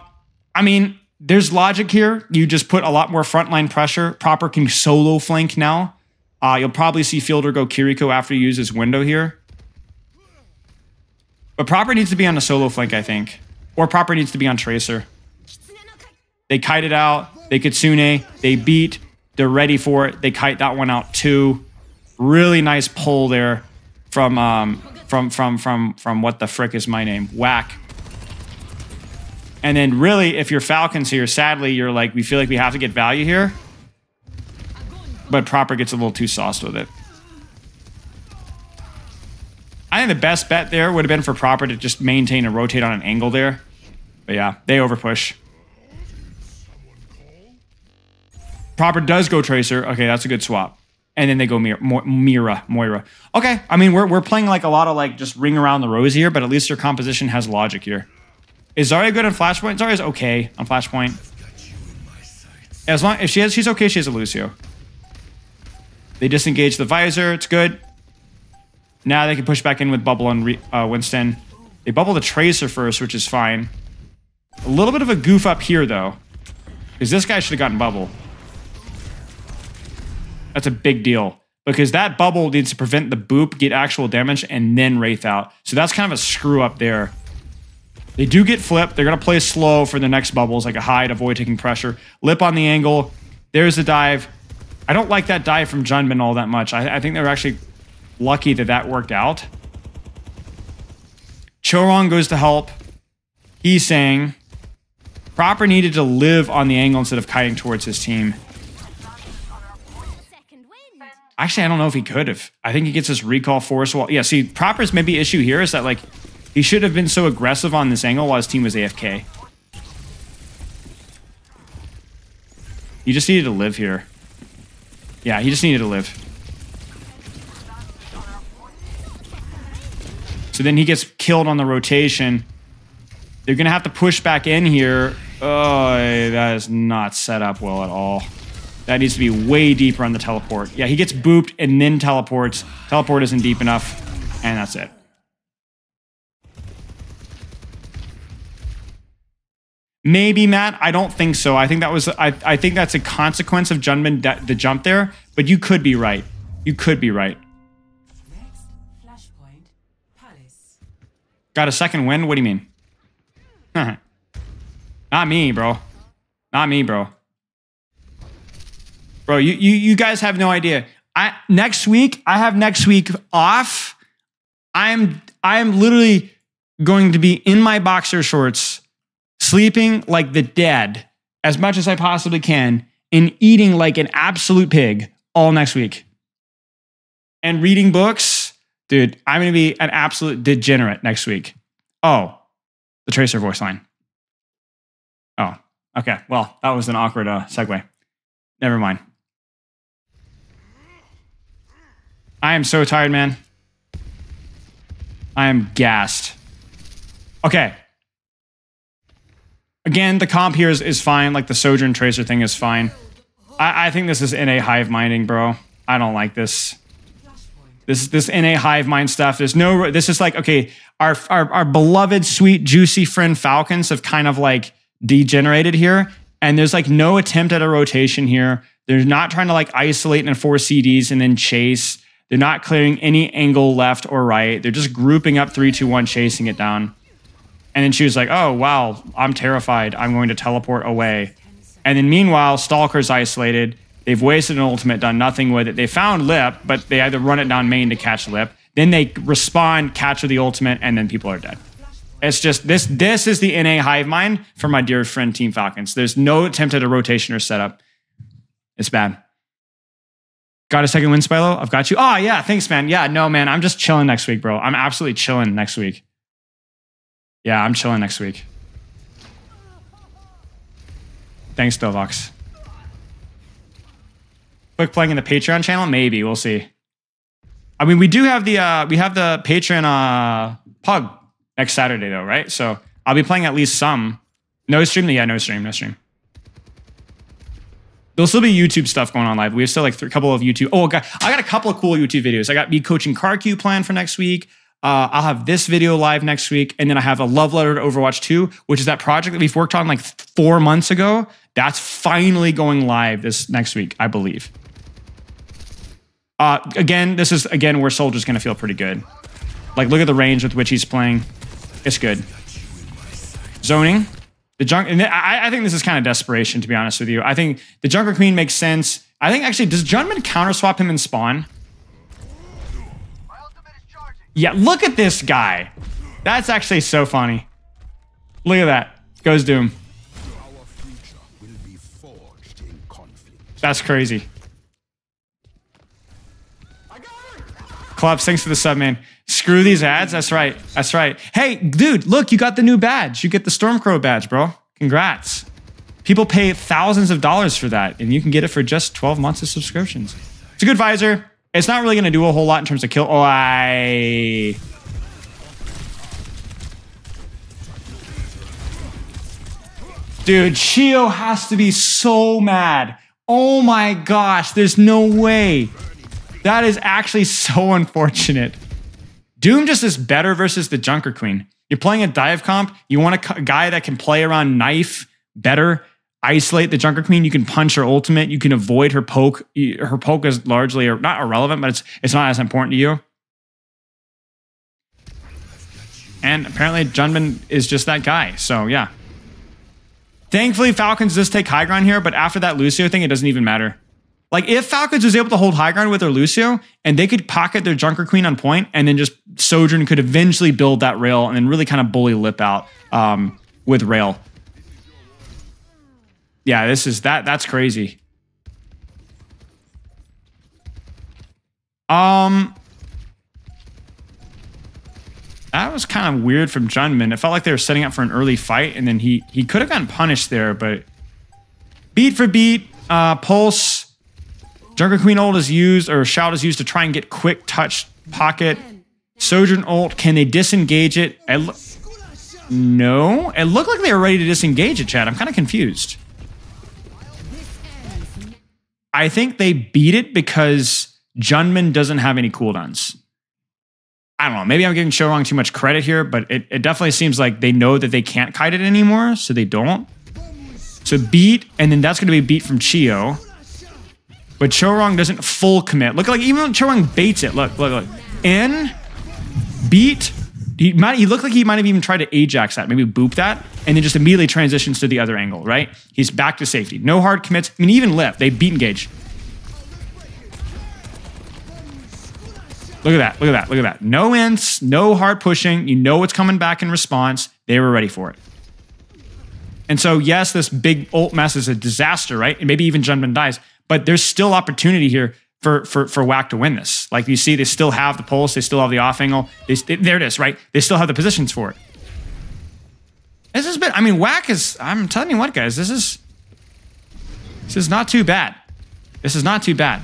mean, there's logic here. You just put a lot more frontline pressure. Proper can solo flank now. You'll probably see Fielder go Kiriko after you use his window here. But Proper needs to be on a solo flank, I think. Or Proper needs to be on Tracer. They kite it out. They Kitsune. They beat. They're ready for it. They kite that one out too. Really nice pull there from what the frick is my name? WAC. And then really, if you're Falcons here, sadly, you're like, we feel like we have to get value here. But Proper gets a little too sauced with it. I think the best bet there would have been for Proper to just maintain and rotate on an angle there. But yeah, they overpush. Proper does go Tracer. Okay, that's a good swap. And then they go Moira. Okay, I mean, we're playing like a lot of like just ring around the rosy here, but at least their composition has logic here. Is Zarya good on Flashpoint? Zarya's okay on Flashpoint. As long as she's okay, she has a Lucio. They disengage the visor. It's good. Now they can push back in with Bubble on Winston. They bubble the Tracer first, which is fine. A little bit of a goof up here, though. Because this guy should have gotten Bubble. That's a big deal. Because that Bubble needs to prevent the boop, get actual damage, and then Wraith out. So that's kind of a screw up there. They do get flipped. They're going to play slow for the next bubbles, like a hide, avoid taking pressure. Lip on the angle. There's the dive. I don't like that dive from Junbin all that much. I think they were actually lucky that that worked out. Choron goes to help. He's saying Proper needed to live on the angle instead of kiting towards his team. Actually, I don't know if he could have. I think he gets his recall force wall. Yeah, see, Proper's maybe issue here is that like he should have been so aggressive on this angle while his team was AFK. He just needed to live here. Yeah, he just needed to live. So then he gets killed on the rotation. They're going to have to push back in here. Oh, that is not set up well at all. That needs to be way deeper on the teleport. Yeah, he gets booped and then teleports. Teleport isn't deep enough. And that's it. Maybe, Matt. I don't think so. I think that was. I think that's a consequence of Junbin the jump there. But you could be right. You could be right. Next flashpoint, Palace. Got a second win? What do you mean? Not me, bro. Not me, bro. Bro, you guys have no idea. Next week, I have next week off. I'm literally going to be in my boxer shorts, sleeping like the dead as much as I possibly can, and eating like an absolute pig all next week. And reading books. Dude, I'm going to be an absolute degenerate next week. Oh, the Tracer voice line. Oh, okay. Well, that was an awkward segue. Never mind. I am so tired, man. I am gassed. Okay. Again, the comp here is fine. Like the Sojourn Tracer thing is fine. I think this is NA hive minding, bro. I don't like this. This NA hive mind stuff. There's no. This is like, okay, our beloved, sweet, juicy friend Falcons have kind of like degenerated here, and there's like no attempt at a rotation here. They're not trying to like isolate and force CDs and then chase. They're not clearing any angle left or right. They're just grouping up 3-2-1, chasing it down. And then she was like, oh, wow, I'm terrified. I'm going to teleport away. And then meanwhile, Stalker's isolated. They've wasted an ultimate, done nothing with it. They found Lip, but they either run it down main to catch Lip. Then they respond, capture the ultimate, and then people are dead. It's just, this is the NA hive mind for my dear friend Team Falcons. There's no attempt at a rotation or setup. It's bad. Got a second win, Spilo? I've got you. Oh, yeah, thanks, man. Yeah, no, man, I'm just chilling next week, bro. I'm absolutely chilling next week. Yeah, I'm chilling next week. Thanks, Dovox. Quick playing in the Patreon channel? Maybe. We'll see. I mean, we do have the Patreon pug next Saturday, though, right? So I'll be playing at least some. No stream? Yeah, no stream. There'll still be YouTube stuff going on live. We have still like a couple of YouTube. Oh, God, I got a couple of cool YouTube videos. I got me coaching car queue planned for next week. I'll have this video live next week. And then I have a love letter to Overwatch 2, which is that project that we've worked on like 4 months ago. That's finally going live this next week, I believe. Again, this is, where Soldier's going to feel pretty good. Like, look at the range with which he's playing. It's good. Zoning. And I think this is kind of desperation, to be honest with you. I think the Junker Queen makes sense. I think, actually, does Junman counter swap him in spawn? Yeah, look at this guy. That's actually so funny. Look at that. Goes Doom. That's crazy. Clubs, thanks for the sub, man. Screw these ads. That's right. That's right. Hey, dude, look, you got the new badge. You get the Stormcrow badge, bro. Congrats. People pay thousands of dollars for that, and you can get it for just 12 months of subscriptions. It's a good visor. It's not really going to do a whole lot in terms of kill. Oh, Dude, Chio has to be so mad. Oh my gosh, there's no way. That is actually so unfortunate. Doom just is better versus the Junker Queen. You're playing a dive comp. You want a guy that can play around knife better, isolate the Junker Queen. You can punch her ultimate. You can avoid her poke. Her poke is largely not irrelevant, but it's not as important to you. And apparently Junman is just that guy. So yeah. Thankfully, Falcons does take high ground here, but after that Lucio thing, it doesn't even matter. Like, if Falcons was able to hold high ground with their Lucio, and they could pocket their Junker Queen on point, and then just Sojourn could eventually build that rail and then really kind of bully Lip out with rail. Yeah, that's crazy. That was kind of weird from Junman. It felt like they were setting up for an early fight, and then he could have gotten punished there, but beat for beat, Pulse, Junker Queen ult is used, or Shout is used to try and get quick touch pocket. Sojourn ult, can they disengage it? No, it looked like they were ready to disengage it, Chad. I'm kind of confused. I think they beat it because Junman doesn't have any cooldowns. I don't know. Maybe I'm giving Showrong too much credit here, but it definitely seems like they know that they can't kite it anymore, so they don't. So beat, and then that's going to be beat from Chio. But Chorong doesn't full commit. Look, like even when Chorong baits it. Look. In, beat. He looked like he might have even tried to Ajax that, maybe boop that, and then just immediately transitions to the other angle, right? He's back to safety. No hard commits. I mean, even Lip, they beat engage. Look at that. No ints, no hard pushing. You know what's coming back in response. They were ready for it. And so, yes, this big ult mess is a disaster, right? And maybe even Junman dies. But there's still opportunity here for WAC to win this. Like you see, they still have the pulse. They still have the off angle. There it is, right? They still have the positions for it. This has been, I mean, WAC is, I'm telling you what, guys, this is not too bad. This is not too bad.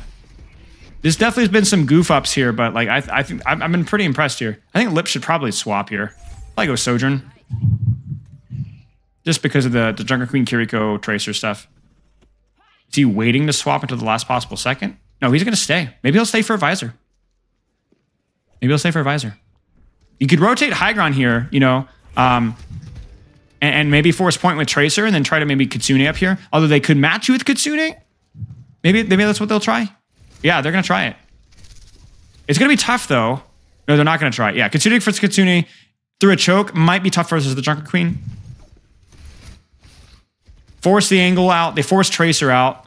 There's definitely been some goof ups here, but like I think I've been pretty impressed here. I think Lip should probably swap here. Probably go Sojourn. just because of the Junker Queen Kiriko Tracer stuff. Is he waiting to swap until the last possible second? No, he's going to stay. Maybe he'll stay for a visor. Maybe he'll stay for a visor. You could rotate high ground here, you know, and maybe force point with Tracer and then try to maybe Kitsune up here. Although they could match you with Kitsune. Maybe that's what they'll try. Yeah, they're going to try it. It's going to be tough, though. No, they're not going to try it. Yeah, Kitsune for Kitsune through a choke might be tough versus the Junker Queen. Force the angle out. They force Tracer out.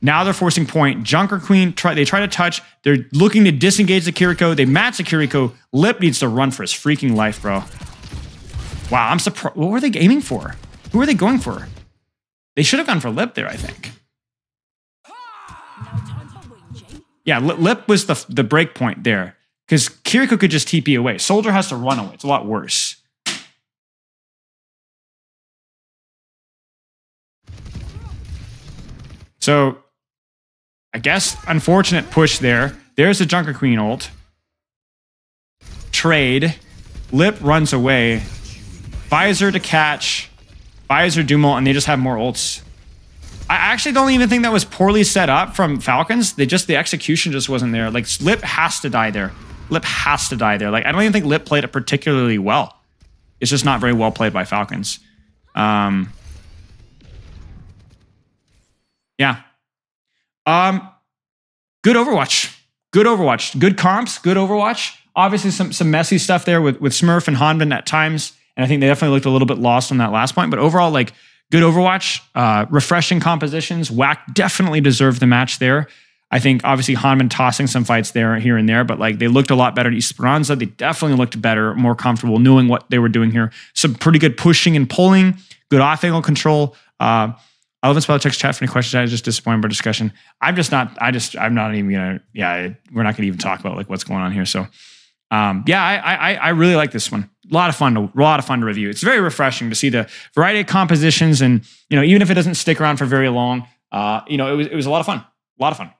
Now they're forcing point. Junker Queen, they try to touch. They're looking to disengage the Kiriko. They match the Kiriko. Lip needs to run for his freaking life, bro. Wow, I'm surprised. What were they aiming for? Who were they going for? They should have gone for Lip there, I think. Yeah, Lip was the break point there. Because Kiriko could just TP away. Soldier has to run away. It's a lot worse. So, I guess, unfortunate push there. There's the Junker Queen ult. Trade. Lip runs away. Visor to catch. Visor Dumal, and they just have more ults. I actually don't even think that was poorly set up from Falcons. The execution just wasn't there. Like, Lip has to die there. Lip has to die there. Like, I don't even think Lip played it particularly well. It's just not very well played by Falcons. Yeah. Good Overwatch. Good Overwatch. Good comps. Good Overwatch. Obviously, some messy stuff there with Smurf and Hanbin at times. And I think they definitely looked a little bit lost on that last point. But overall, like, good Overwatch. Refreshing compositions. WAC definitely deserved the match there. I think, obviously, Hanbin tossing some fights there, here and there. But, like, they looked a lot better at Esperanca. They definitely looked better, more comfortable, knowing what they were doing here. Some pretty good pushing and pulling. Good off-angle control. I love in Spilo checks chat for any questions. I was just disappointed by discussion. I'm not even gonna. Yeah, we're not gonna even talk about like what's going on here. So, yeah, I really like this one. A lot of fun to review. It's very refreshing to see the variety of compositions, and you know, even if it doesn't stick around for very long, you know, it was a lot of fun. A lot of fun.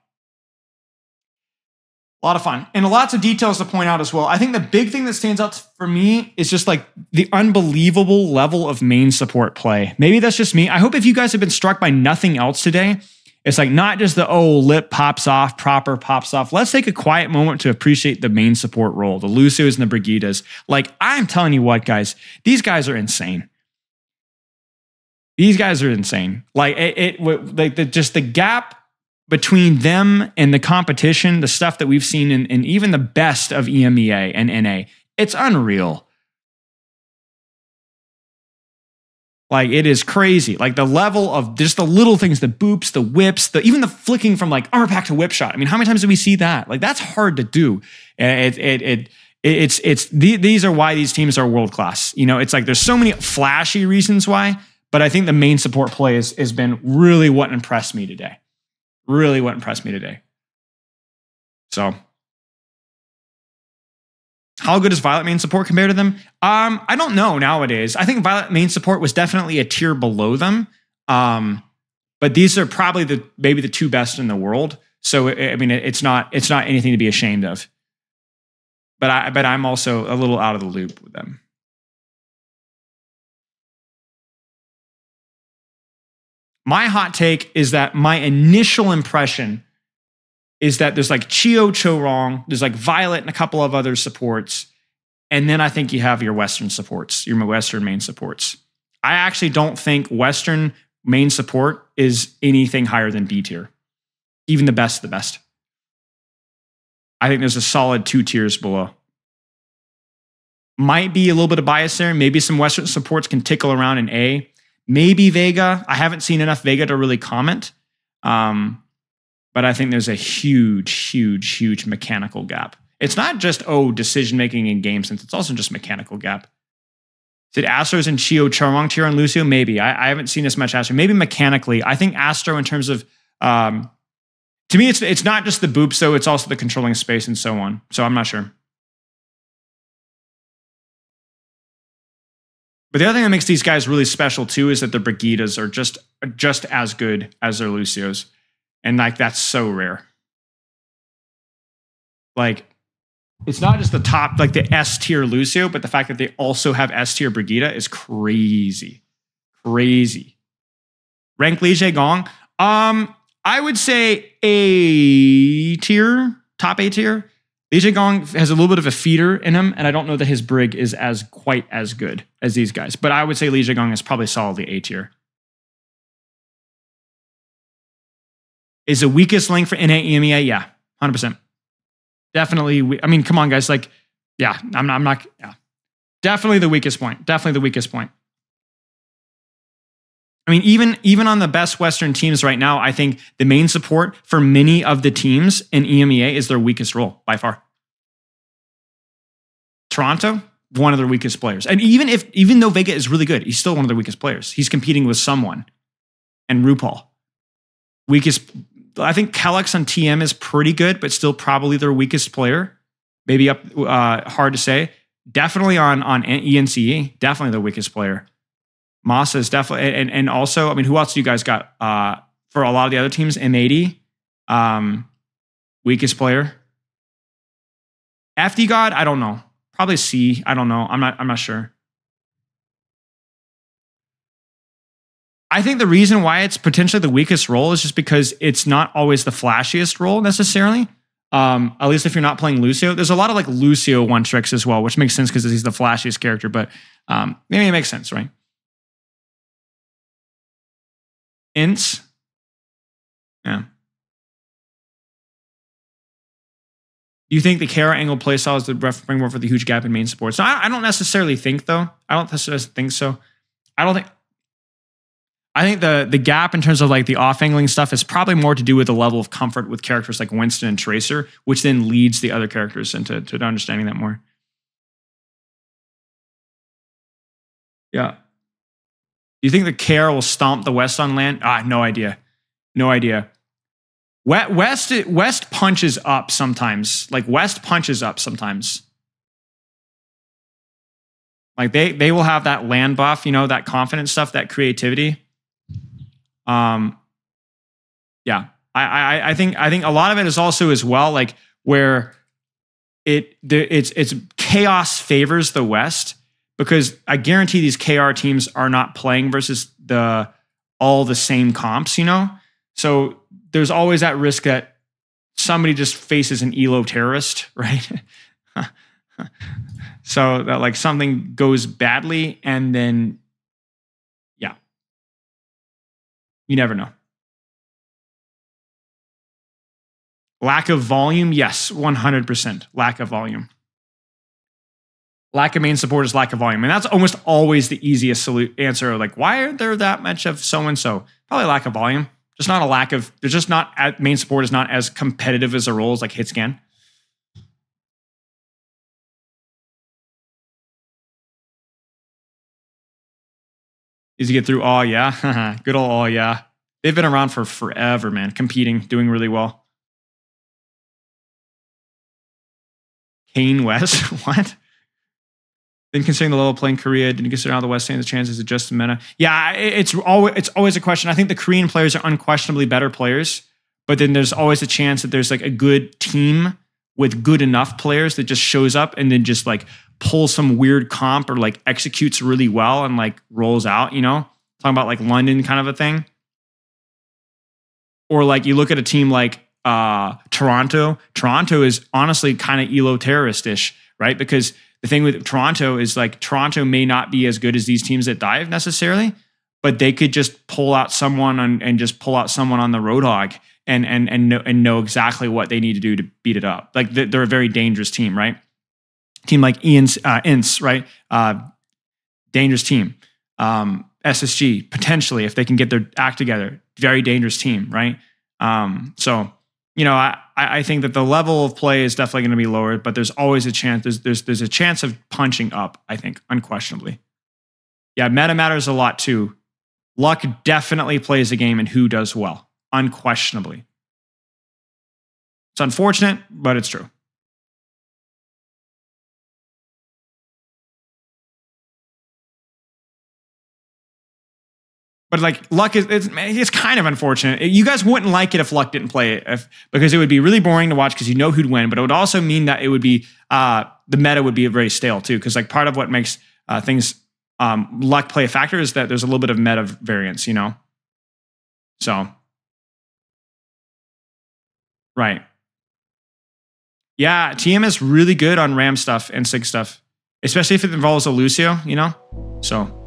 A lot of fun. And lots of details to point out as well. I think the big thing that stands out for me is just like the unbelievable level of main support play. Maybe that's just me. I hope if you guys have been struck by nothing else today, it's like not just the, oh, Lip pops off, Proper pops off. Let's take a quiet moment to appreciate the main support role, the Lucios and the Brigidas. Like, I'm telling you what, guys, these guys are insane. These guys are insane. Like, just the gap between them and the competition, the stuff that we've seen in even the best of EMEA and NA, it's unreal. Like, it is crazy. Like, the level of just the little things, the boops, the whips, even the flicking from like armor pack to whip shot. I mean, how many times do we see that? Like, that's hard to do. These are why these teams are world class. You know, it's like there's so many flashy reasons why, but I think the main support play has been really what impressed me today. Really what impressed me today. So, how good is Violet main support compared to them? I don't know nowadays. I think Violet main support was definitely a tier below them. But these are probably maybe the two best in the world. So I mean, it's not anything to be ashamed of. But I'm also a little out of the loop with them. My hot take is that my initial impression is that there's like Chio Chorong, there's like Violet and a couple of other supports, and then I think you have your Western supports, your Western main supports. I actually don't think Western main support is anything higher than B tier. Even the best of the best. I think there's a solid 2 tiers below. Might be a little bit of bias there. Maybe some Western supports can tickle around in A. Maybe Vega. I haven't seen enough Vega to really comment. But I think there's a huge mechanical gap. It's not just, decision-making in game sense. It's also just mechanical gap. Did Astros and Chio Charmong tier on Lucio? Maybe. I haven't seen as much Astro. Maybe mechanically. I think Astro in terms of... to me, it's not just the boops, though. It's also the controlling space and so on. So I'm not sure. But the other thing that makes these guys really special too is that their Brigidas are just as good as their Lucios. And like, that's so rare. Like, it's not just the top, like the S tier Lucio, but the fact that they also have S tier Brigida is crazy. Crazy. Rank Li Gong. I would say A tier, top A tier. Li Gong has a little bit of a feeder in him, and I don't know that his brig is quite as good as these guys. But I would say Li Gong is probably solidly A tier. Is the weakest link for NA EMEA? Yeah, 100%. Definitely. I mean, come on, guys. Like, yeah, I'm not. Yeah, definitely the weakest point. Definitely the weakest point. I mean, even on the best Western teams right now, I think the main support for many of the teams in EMEA is their weakest role by far. Toronto, one of their weakest players. And even though Vega is really good, he's still one of their weakest players. He's competing with someone. And RuPaul. Weakest, I think Kellex on TM is pretty good, but still probably their weakest player. Maybe up, hard to say. Definitely on ENCE, definitely the weakest player. Masa is definitely, and also, I mean, who else do you guys got for a lot of the other teams? M80, weakest player. FD God, I don't know. Probably C. I don't know. I'm not sure. I think the reason why it's potentially the weakest role is just because it's not always the flashiest role necessarily. At least if you're not playing Lucio. There's a lot of like Lucio one tricks as well, which makes sense because he's the flashiest character, but maybe it makes sense, right? Ints. Yeah. Do you think the Kara angle playstyle is the framework for the huge gap in main support? So I don't necessarily think, though. I don't necessarily think so. I think the gap in terms of like the off-angling stuff is probably more to do with the level of comfort with characters like Winston and Tracer, which then leads the other characters into understanding that more. Yeah. Do you think the KR will stomp the West on land? No idea. No idea. West punches up sometimes. Like West punches up sometimes. Like they will have that land buff, you know, that confidence stuff, that creativity. Yeah. I think a lot of it is also as well like where it's chaos favors the West. Because I guarantee these KR teams are not playing versus all the same comps, you know? So there's always that risk that somebody just faces an ELO terrorist, right? So that like something goes badly and then, yeah. You never know. Lack of volume? Yes, 100%. Lack of volume. Lack of main support is lack of volume. And that's almost always the easiest answer. Like, why aren't there that much of so-and-so? Probably lack of volume. Just not a lack of, there's just not, main support is not as competitive as a role as like hit scan. Easy to get through. Oh, yeah. Good old, oh, yeah. They've been around for forever, man. Competing, doing really well. Kane West? What? Then considering the level playing Korea, didn't consider how the West stands a chance as a just meta. Yeah, it's always a question. I think the Korean players are unquestionably better players, but then there's always a chance that there's like a good team with good enough players that just shows up and then just like pulls some weird comp or like executes really well and like rolls out, you know? Talking about like London kind of a thing. Or like you look at a team like Toronto. Toronto is honestly kind of ELO terrorist-ish, right? Because the thing with Toronto is like Toronto may not be as good as these teams that dive necessarily, but they could just pull out someone and just pull out someone on the Roadhog and know exactly what they need to do to beat it up. Like they're a very dangerous team, right? Team like Ints, right? Dangerous team. SSG potentially if they can get their act together, very dangerous team, right? So. You know, I think that the level of play is definitely going to be lower, but there's always a chance. There's a chance of punching up, I think, unquestionably. Yeah, meta matters a lot too. Luck definitely plays a game in who does well, unquestionably. It's unfortunate, but it's true. But like luck it's kind of unfortunate. You guys wouldn't like it if luck didn't play it, because it would be really boring to watch because you know who'd win. But it would also mean that it would be the meta would be very stale too. Because like part of what makes things luck play a factor is that there's a little bit of meta variance, you know? So, right. Yeah, TM is really good on Ram stuff and Sig stuff, especially if it involves a Lucio, you know? So.